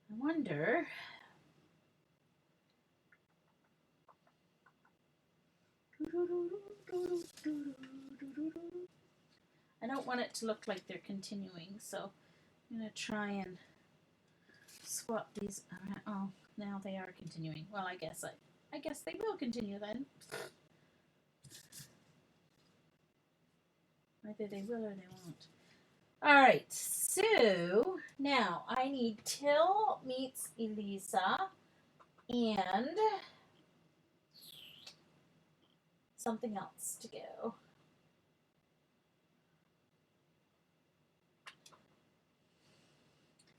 wonder. I don't want it to look like they're continuing, so I'm going to try and swap these around. Oh, now they are continuing. Well, I guess they will continue then. Either they will or they won't. All right, so now I need Till meets Elisa and something else to go.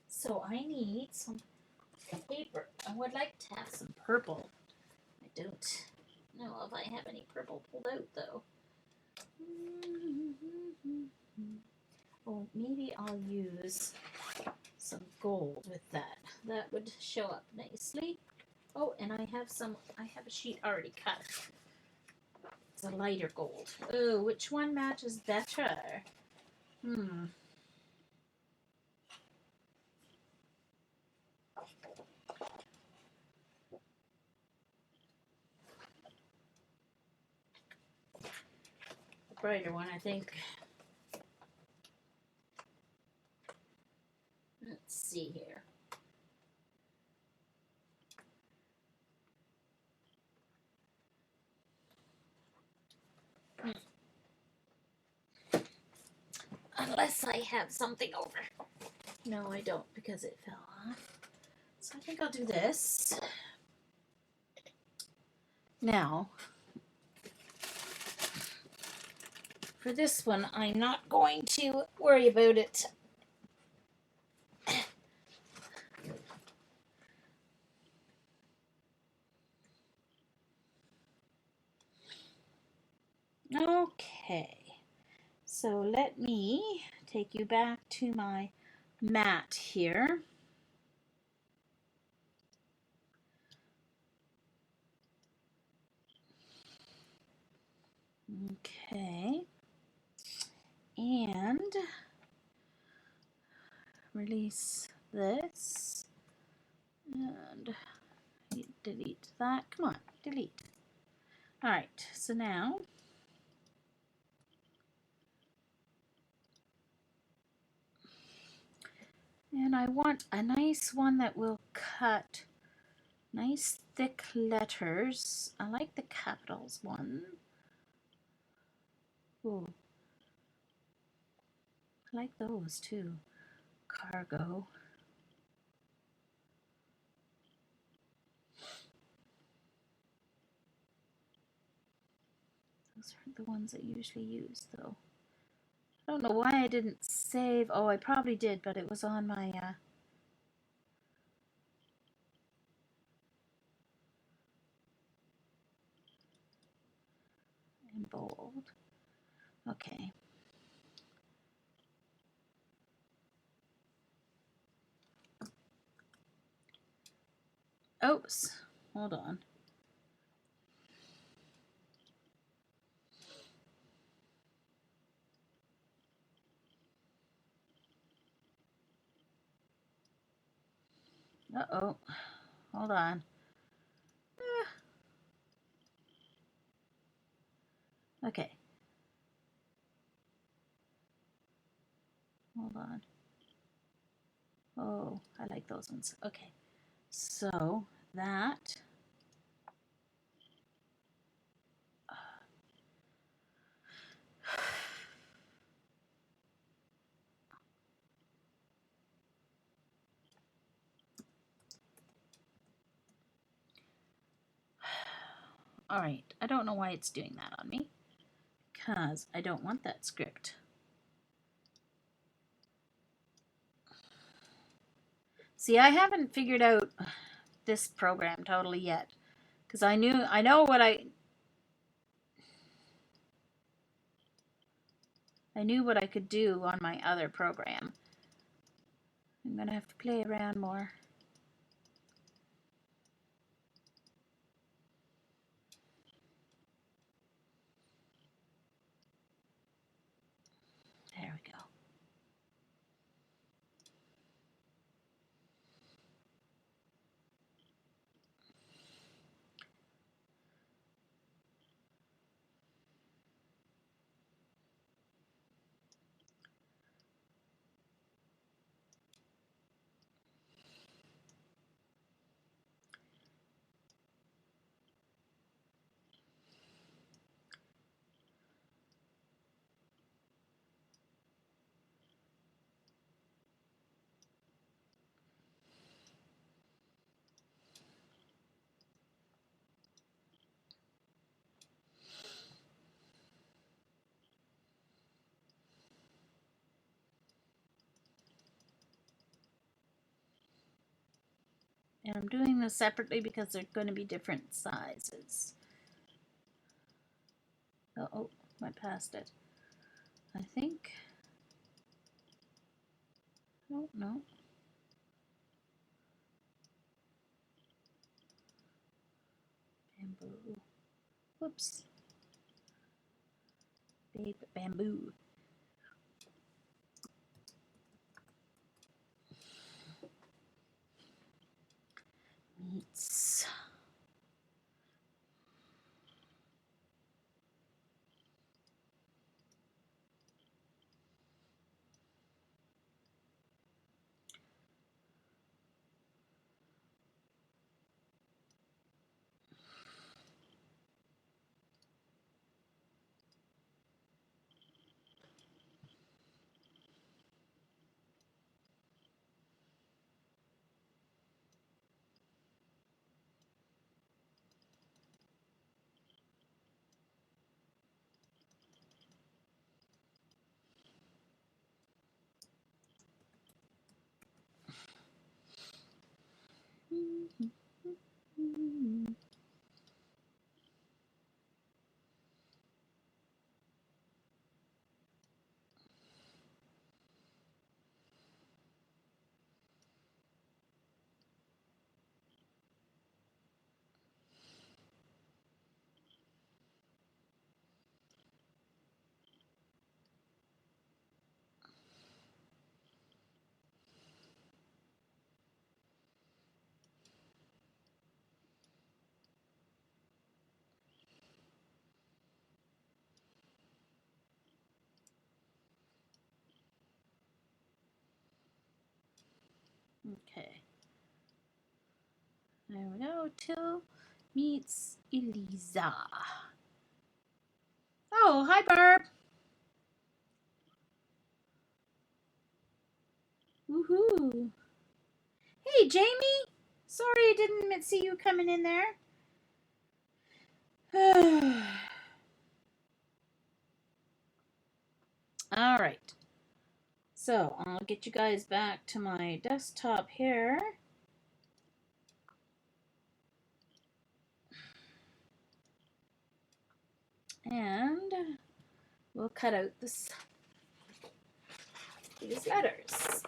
So I need some paper. I would like to have some purple. I don't know if I have any purple pulled out though. Oh, maybe I'll use some gold with that. That would show up nicely. Oh, and I have a sheet already cut. It's a lighter gold. Oh, which one matches better? The brighter one, I think. Let's see here. Unless I have something over. No, I don't because it fell off. So I think I'll do this. Now, for this one, I'm not going to worry about it. Okay, so let me take you back to my mat here. Okay, and release this and delete that. Come on, delete. All right, so now and I want a nice one that will cut nice thick letters. I like the capitals one. Ooh, I like those too. Cargo. Those aren't the ones I usually use though. I don't know why I didn't save. Oh, I probably did, but it was on my in bold. Okay. Oops. Hold on. Uh-oh. Hold on. Okay. Hold on. Oh, I like those ones. Okay. So that all right. I don't know why it's doing that on me because I don't want that script. See, I haven't figured out this program totally yet because I know what I knew what I could do on my other program. I'm gonna have to play around more. There we go. And I'm doing this separately because they're going to be different sizes. Oh, I passed it. I think. Oh, no. Bamboo. Whoops. Big bamboo. Meets. Okay. There we go. Till meets Eliza. Oh, hi, Barb. Woohoo. Hey, Jamie. Sorry I didn't see you coming in there. All right. So I'll get you guys back to my desktop here. And we'll cut out these letters.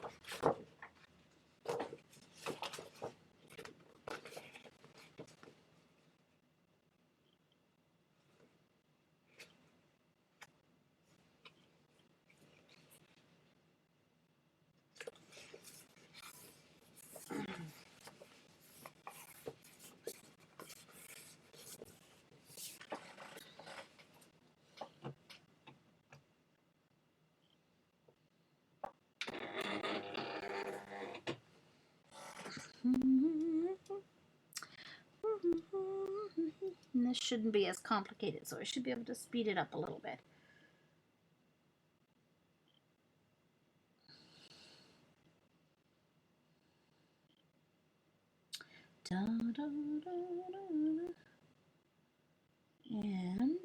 And this shouldn't be as complicated, so I should be able to speed it up a little bit. Da, da, da, da. And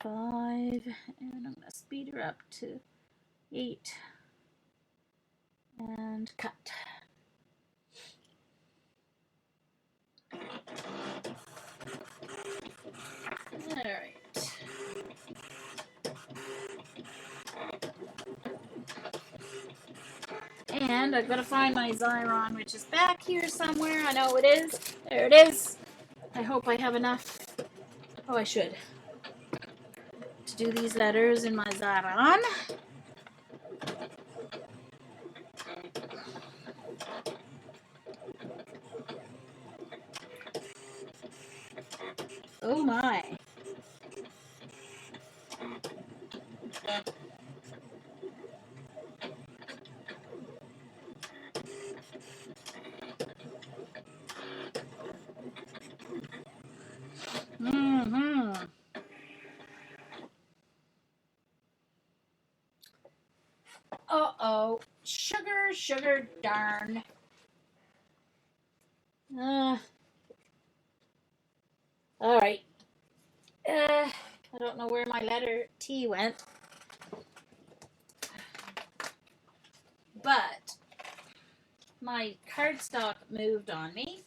five, and I'm going to speed her up to 8 and cut. All right. And I've got to find my Xyron, which is back here somewhere. I know it is. There it is. I hope I have enough. Oh, I should. To do these letters in my Xyron. Oh my. Mm-hmm. Uh-oh. Sugar, darn. All right. I don't know where my letter T went. but my cardstock moved on me.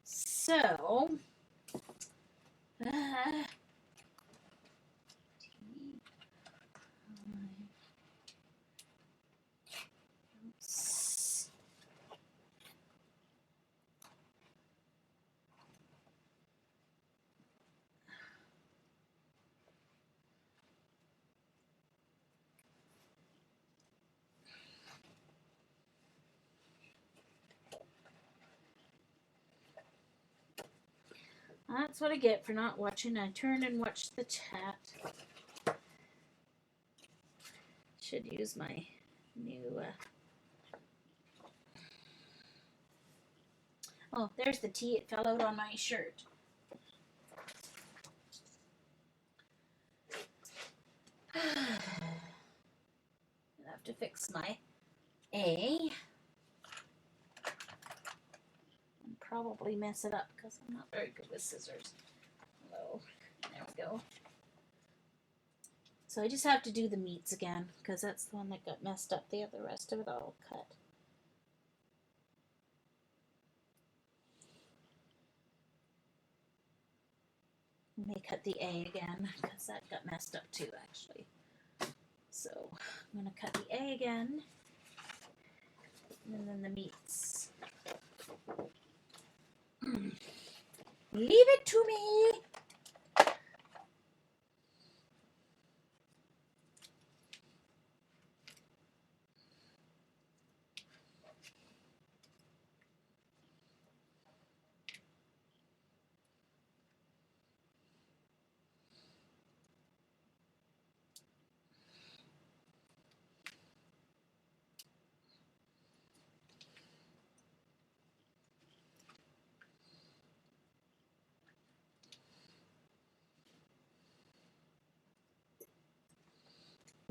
So, that's what I get for not watching. I turned and watched the chat. Should use my new. Oh, there's the tea. It fell out on my shirt. I have to fix my A. And probably mess it up because I'm not very good with scissors. Hello. There we go. So I just have to do the meats again because that's the one that got messed up. The rest of it all cut. I may cut the A again because that got messed up too, actually. So I'm going to cut the A again. And then the meats. Leave it to me.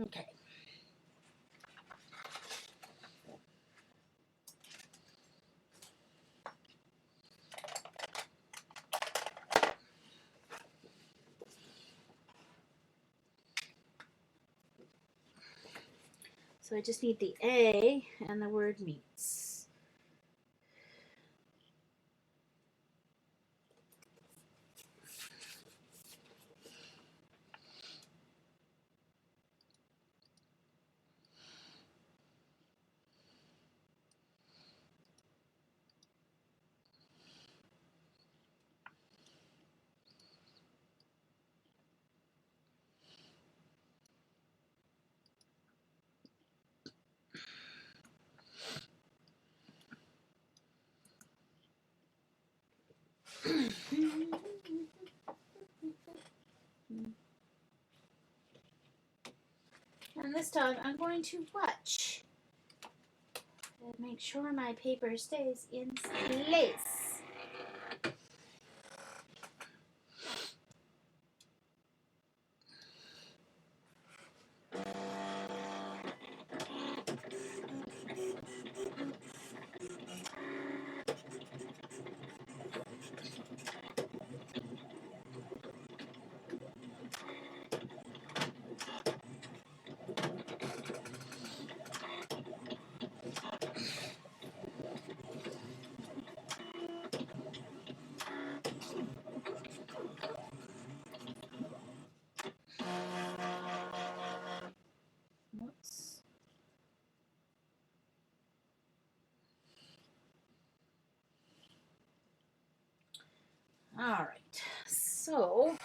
Okay. So I just need the A and the word meats. And this time I'm going to watch and make sure my paper stays in place. Whoops. All right, so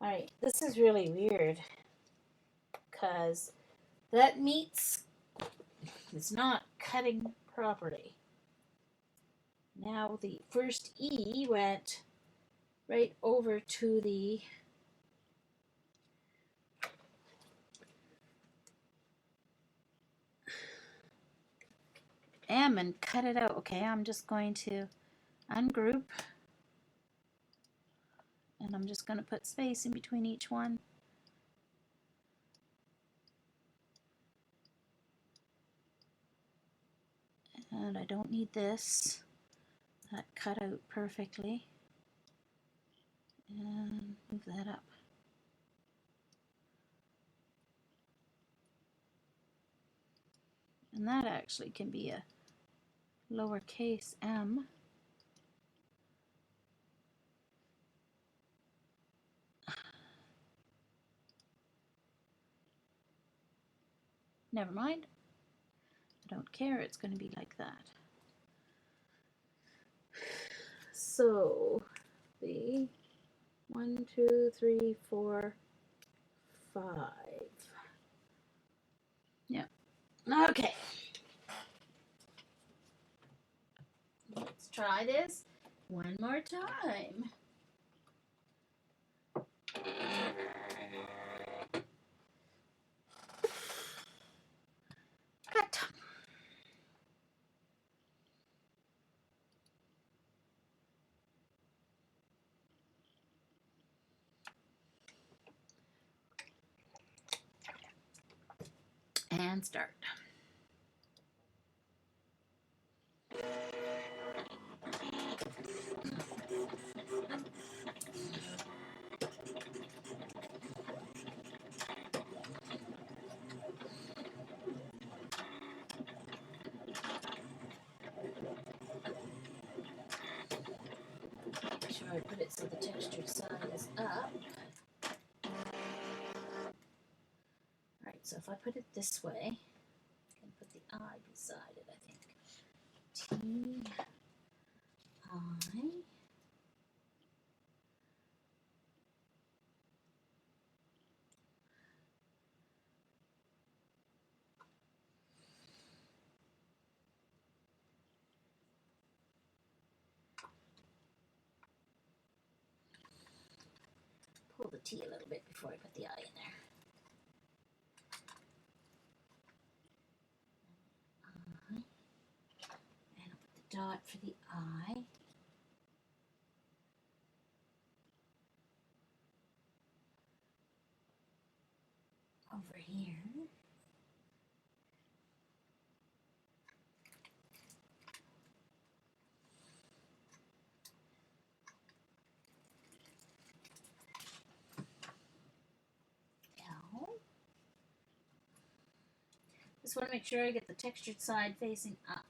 all right, this is really weird because that meats is not cutting properly. Now the first E went right over to the M and cut it out. Okay, I'm just going to ungroup and I'm just going to put space in between each one. And I don't need this. cut out perfectly. And move that up. And that actually can be a lowercase m. Never mind. I don't care. It's going to be like that. So the 1, 2, 3, 4, 5. Yeah. Okay. Let's try this one more time. Cut. And start. Make sure I put it so the textured side is up. Alright, so if I put it this way, I can put the I beside it, I think. T, I. Pull the T a little bit before I put the I in there. I. And I'll put the dot for the I. Over here. L. Just want to make sure I get the textured side facing up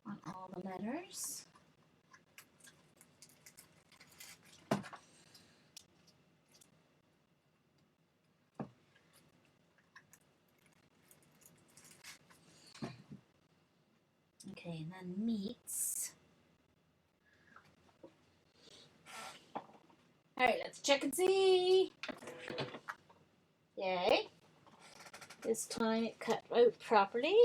on all the letters. Okay, and then meets. Alright, let's check and see. Yay. This time it cut out properly.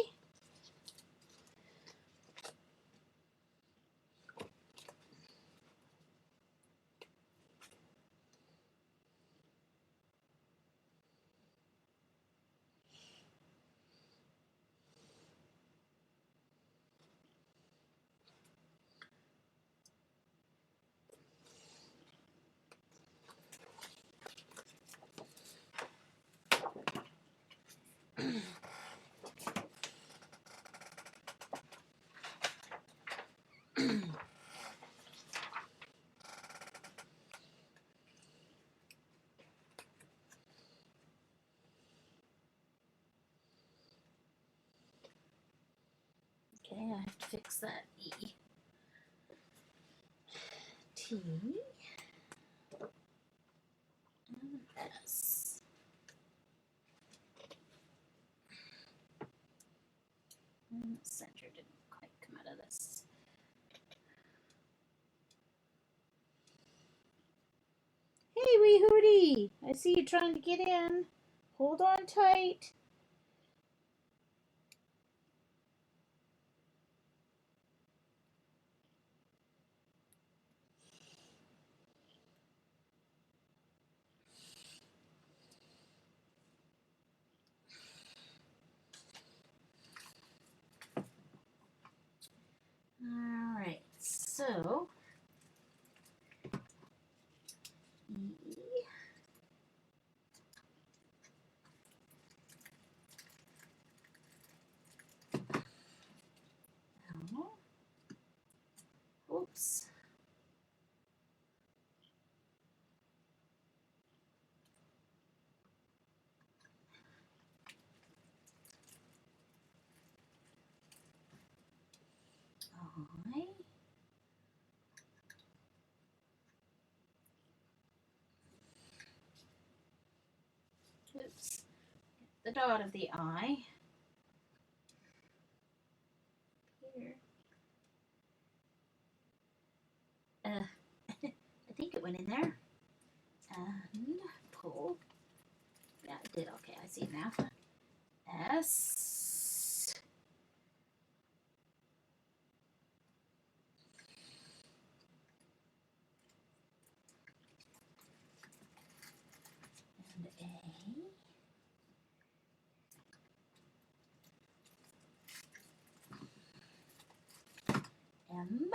Okay, I have to fix that E. T. And S. And the center didn't quite come out of this. Hey, wee hootie! I see you trying to get in. Hold on tight. Alright, so E. lips. Eye. Oops. The dot of the eye. Here. I think it went in there. And pull. Yeah, it did. Okay, I see it now. S. And A. M.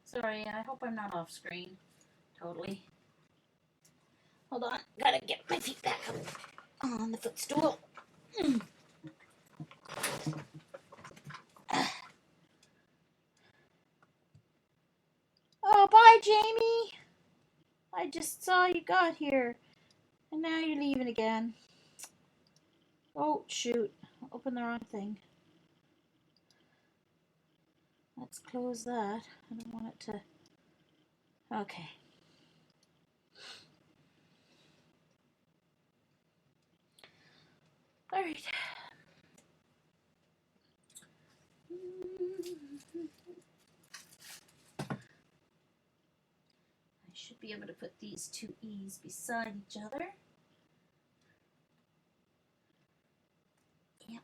Sorry, I hope I'm not off screen. Totally. Hold on, gotta get my feet back up on the footstool. Oh, bye, Jamie. I just saw you got here, and now you're leaving again. Oh, shoot. Open the wrong thing. Let's close that. I don't want it to... Okay. All right. I should be able to put these two E's beside each other. Yep.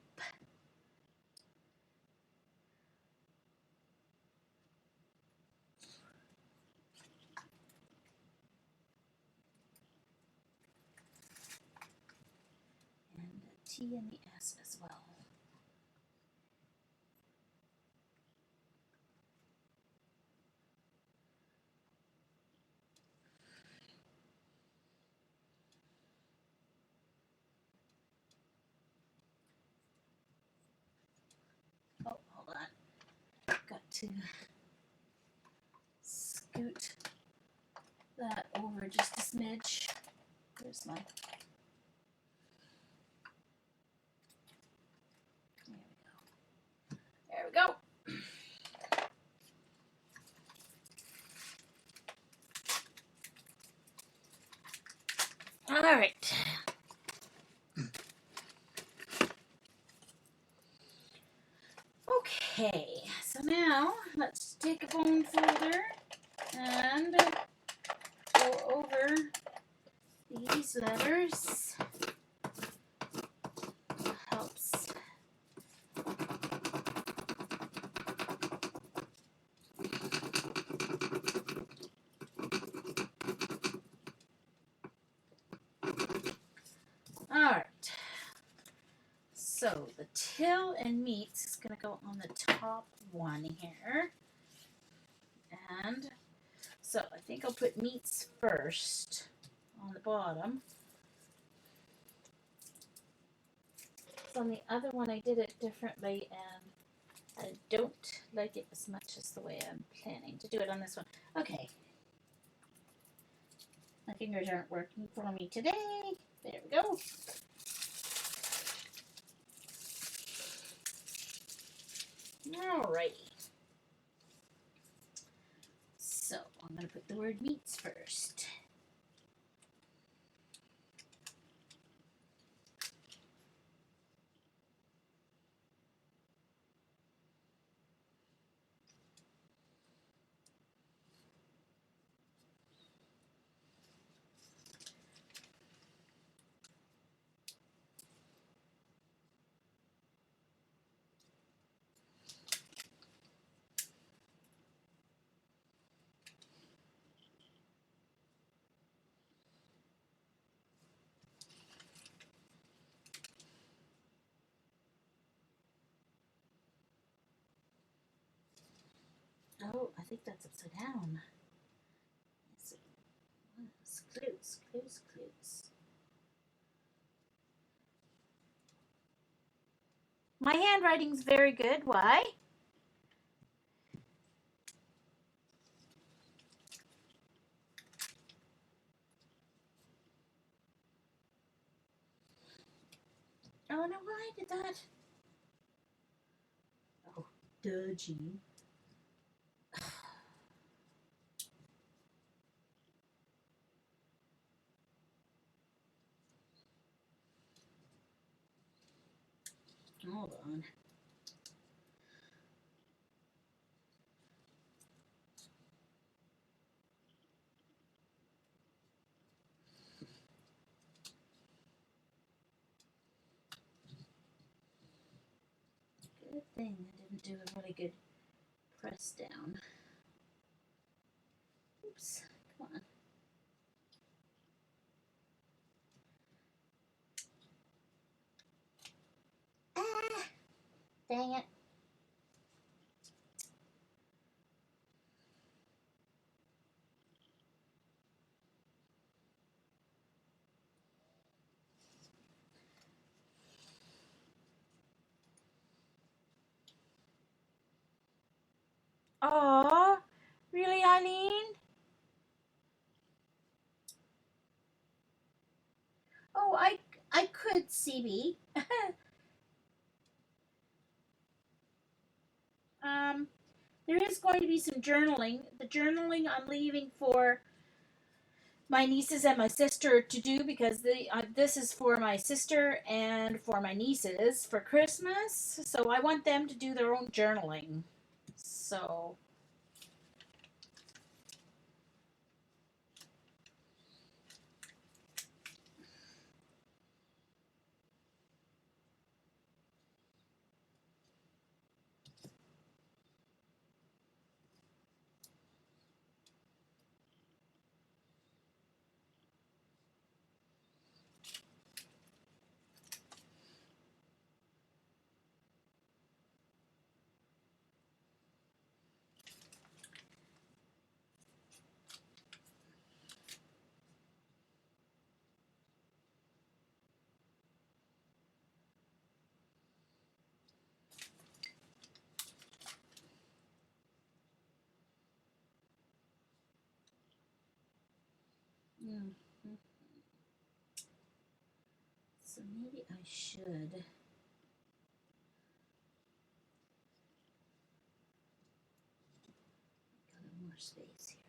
And a T and the S as well. Oh, hold on. Got to scoot that over just a smidge. There's my... There we go. All right. Okay, so now let's take a bone folder and go over these letters. Helps. All right. So the till and meets is going to go on the top one here. And so I think I'll put meets first on the bottom. So on the other one I did it differently and I don't like it as much as the way I'm planning to do it on this one. Okay. My fingers aren't working for me today. There we go. Alrighty. So I'm going to put the word meets first. Oh, I think that's upside down. Clues. My handwriting's very good. Why? Why did that? Oh, duh, Jean. Hold on. Good thing I didn't do a really good press down. Oops, come on. Ah, dang it. Aw, really, Eileen? Oh, I could, CB. um, there is going to be some journaling. The journaling I'm leaving for my nieces and my sister to do because this is for my sister and for my nieces for Christmas. So I want them to do their own journaling. So mm, so maybe I should got a little more space here.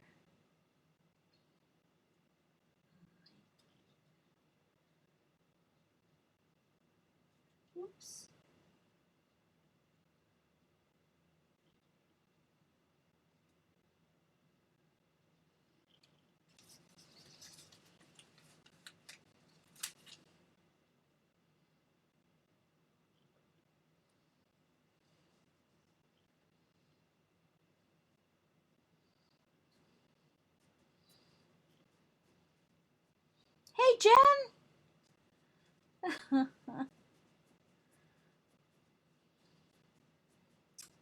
Oops. Hey, Jen.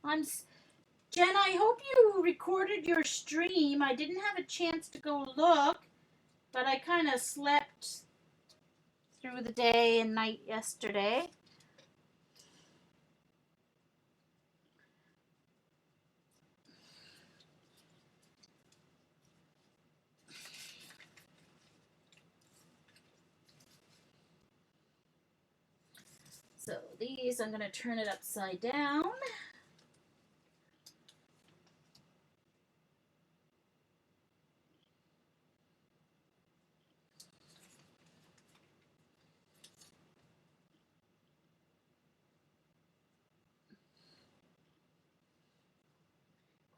I'm Jen. I hope you recorded your stream. I didn't have a chance to go look, but I kind of slept through the day and night yesterday. So these, I'm going to turn it upside down.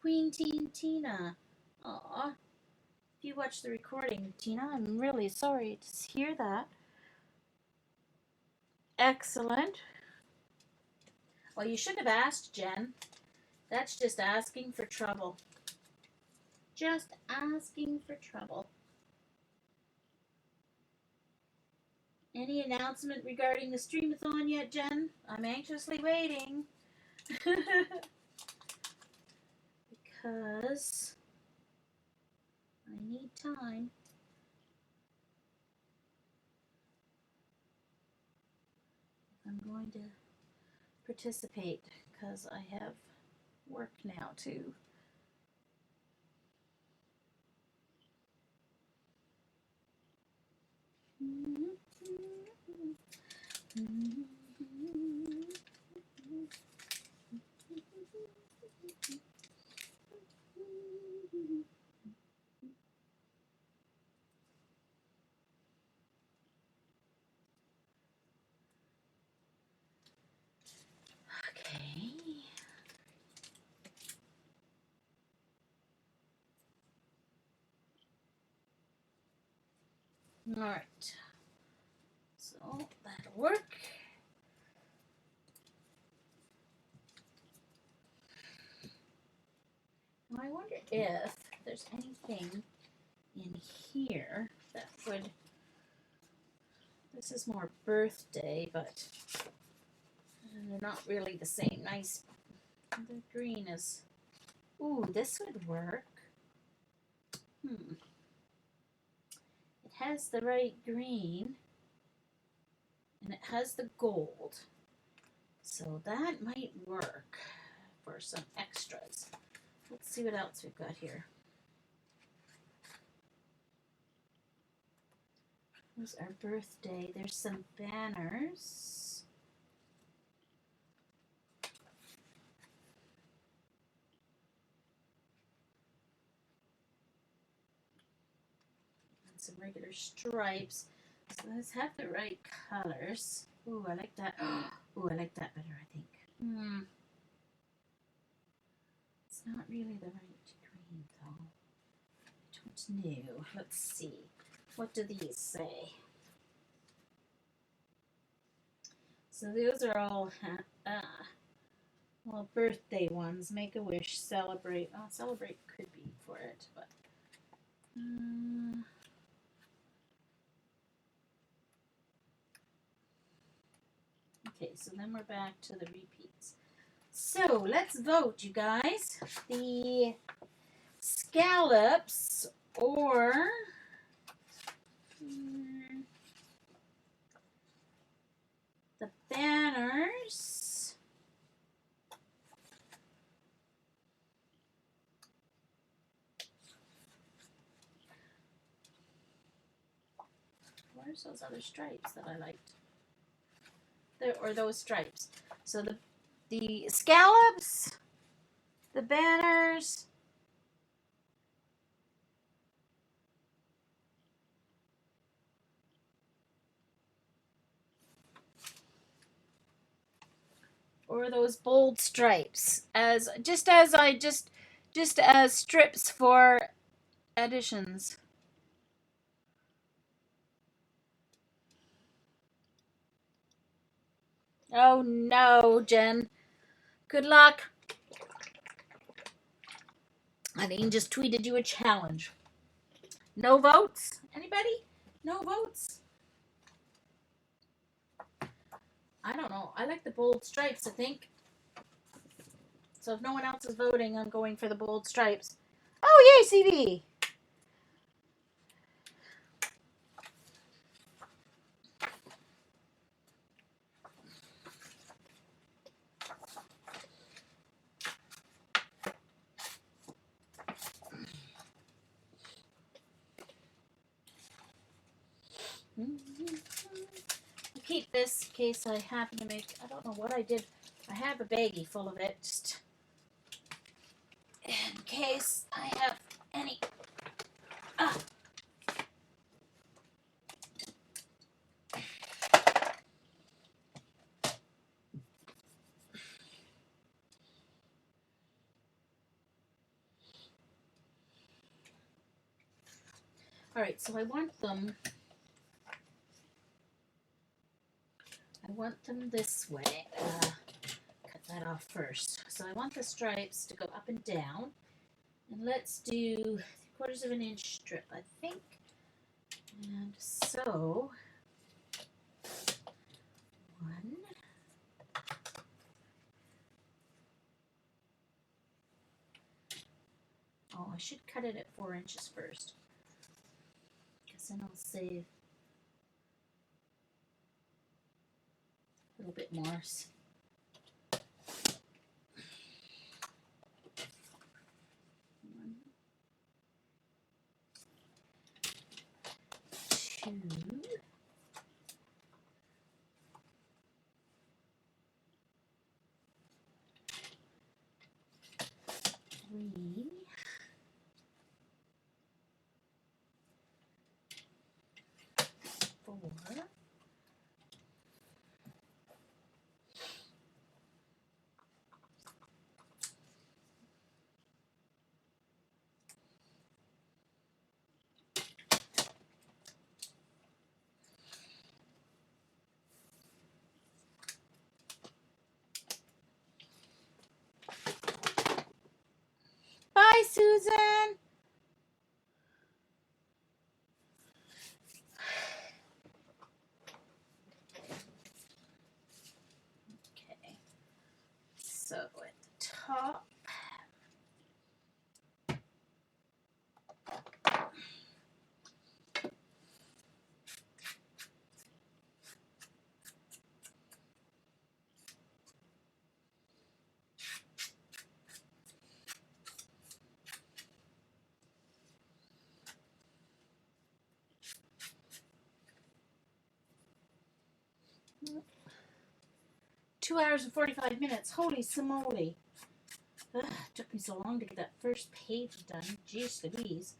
Queen Tina. Aw. If you watch the recording, Tina, I'm really sorry to hear that. Excellent. Well, you should have asked, Jen. That's just asking for trouble. Just asking for trouble. Any announcement regarding the streamathon yet, Jen? I'm anxiously waiting. Because I need time. I'm going to participate because I have work now too. All right. So that'll work. Now I wonder if there's anything in here that would. This is more birthday, but they're not really the same. Nice. The green is. Ooh, this would work. It has the right green, and it has the gold. So that might work for some extras. Let's see what else we've got here. There's our birthday. There's some banners. And some regular stripes. So let's have the right colors. Ooh, I like that. Ooh, I like that better, I think. It's not really the right green, though. I don't know. Let's see. What do these say? So those are all well, birthday ones. Make a wish, celebrate. Oh, celebrate could be for it, but okay. So then we're back to the repeats. So let's vote, you guys. The scallops or the banners. Where's those other stripes that I liked? There, or those stripes. So the scallops, the banners, or those bold stripes, as as strips for additions. Oh no, Jen. Good luck. Eileen just tweeted you a challenge. No votes? Anybody? No votes? I don't know. I like the bold stripes, I think. So if no one else is voting, I'm going for the bold stripes. Oh, yay, CB! I'll keep this in case I happen to make, I don't know what I did. I have a baggie full of it, just in case I have any. All right, so I want them this way. Cut that off first. So I want the stripes to go up and down. And let's do 3/4 of an inch strip, I think. And so, 1. Oh, I should cut it at 4 inches first, because then I'll save a little bit more. 1, 2. 3. 4. 5. Susan. Okay. So at the top. Two hours and 45 minutes. Holy simoly. Ugh, it took me so long to get that first page done. Jeez Louise.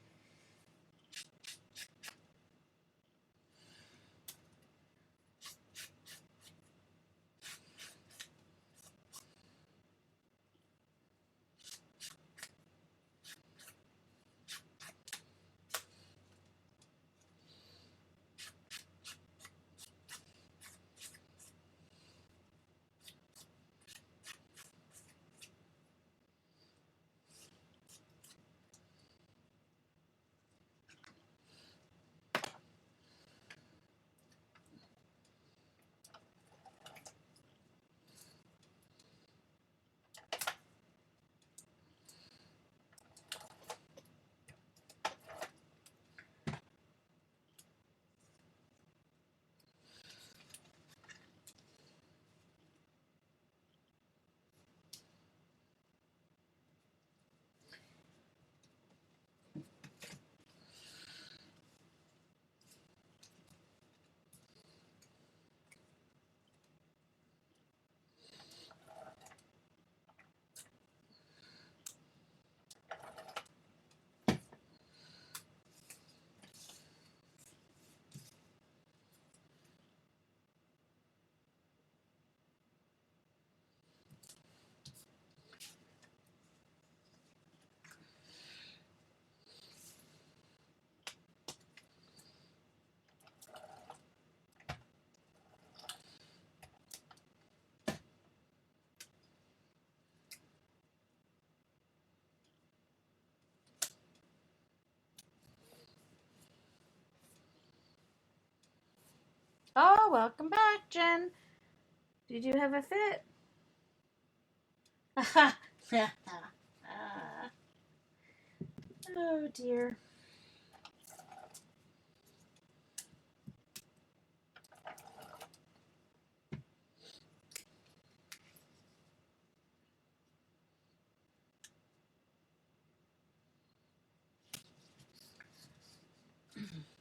Oh, welcome back, Jen. Did you have a fit? Oh dear.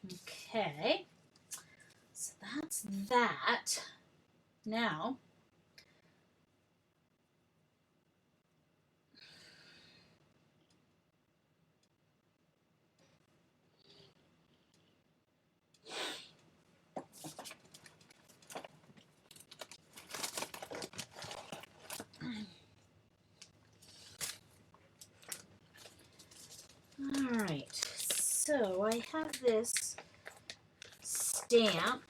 Okay. So that's that. Now, all right. So I have this stamp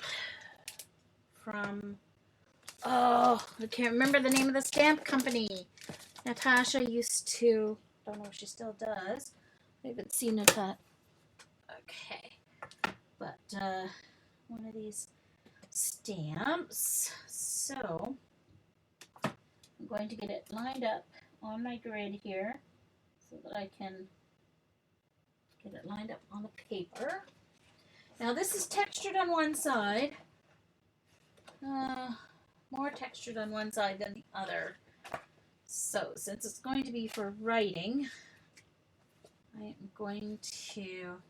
from, oh, I can't remember the name of the stamp company. Natasha used to, don't know if she still does. I haven't seen Natasha. Okay. But one of these stamps. So I'm going to get it lined up on my grid here so that I can get it lined up on the paper. Now this is textured on one side, more textured on one side than the other. So since it's going to be for writing, I am going to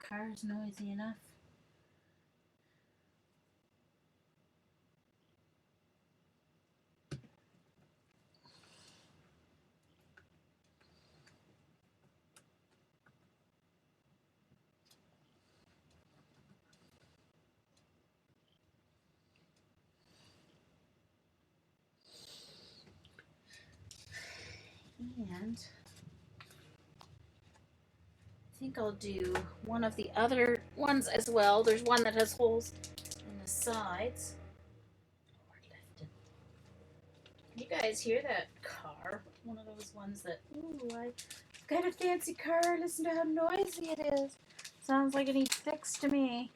car's noisy enough. And I think I'll do one of the other ones as well. There's one that has holes in the sides. Can you guys hear that car? One of those ones that, ooh, I've got a fancy car. Listen to how noisy it is. Sounds like it needs fixed to me.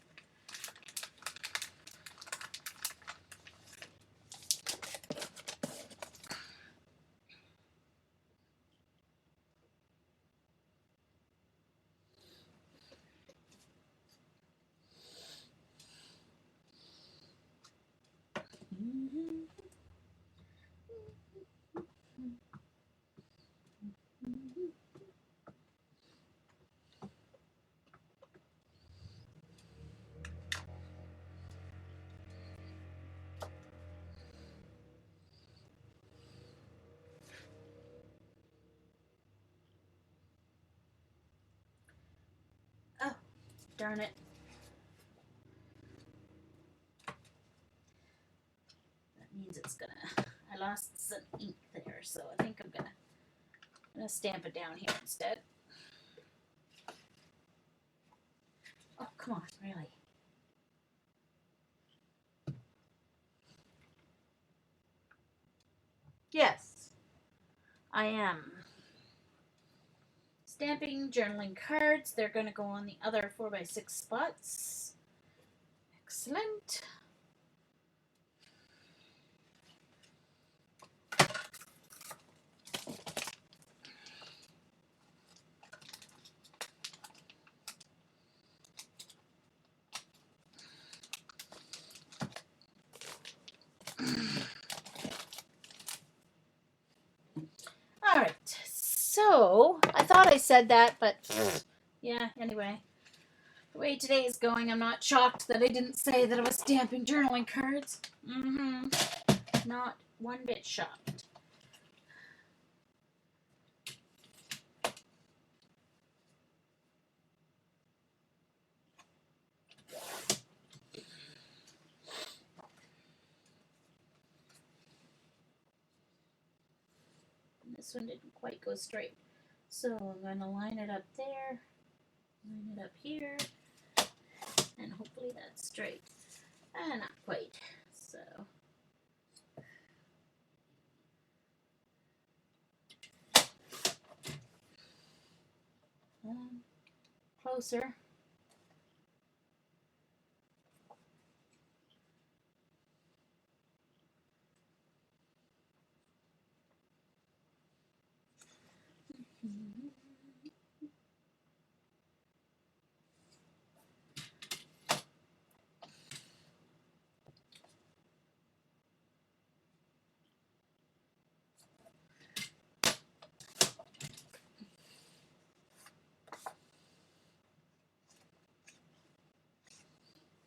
Oh, darn it. That means it's gonna, I lost some ink there, so I think I'm gonna stamp it down here instead. Oh, come on, really? Yes, I am. Stamping journaling cards. They're going to go on the other 4x6 spots. Excellent. All right. So, I thought I said that, but yeah, anyway. The way today is going, I'm not shocked that I didn't say that I was stamping journaling cards. Not one bit shocked. This one didn't quite go straight. So I'm going to line it up there, line it up here, and hopefully that's straight. Not quite. So closer.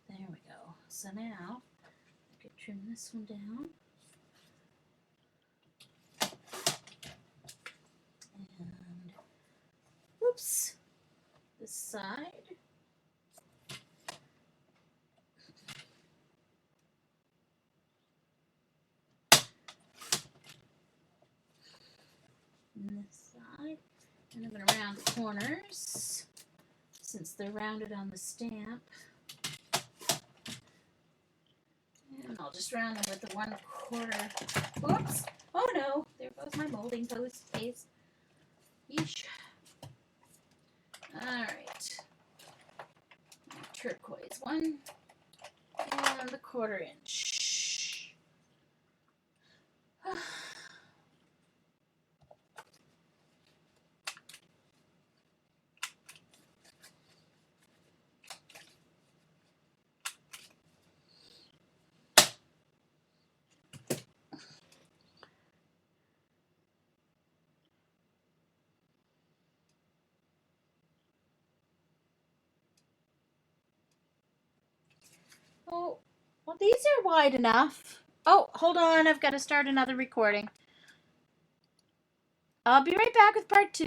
There we go. So now I could trim this one down. And whoops, this side. And this side. And I'm going to round the corners since they're rounded on the stamp. And I'll just round them with the 1/4. Whoops! Oh no! There goes my molding post case. Yeesh. Alright. Turquoise one. And the 1/4 inch. Oh, well, these are wide enough. Oh, hold on. I've got to start another recording. I'll be right back with part 2.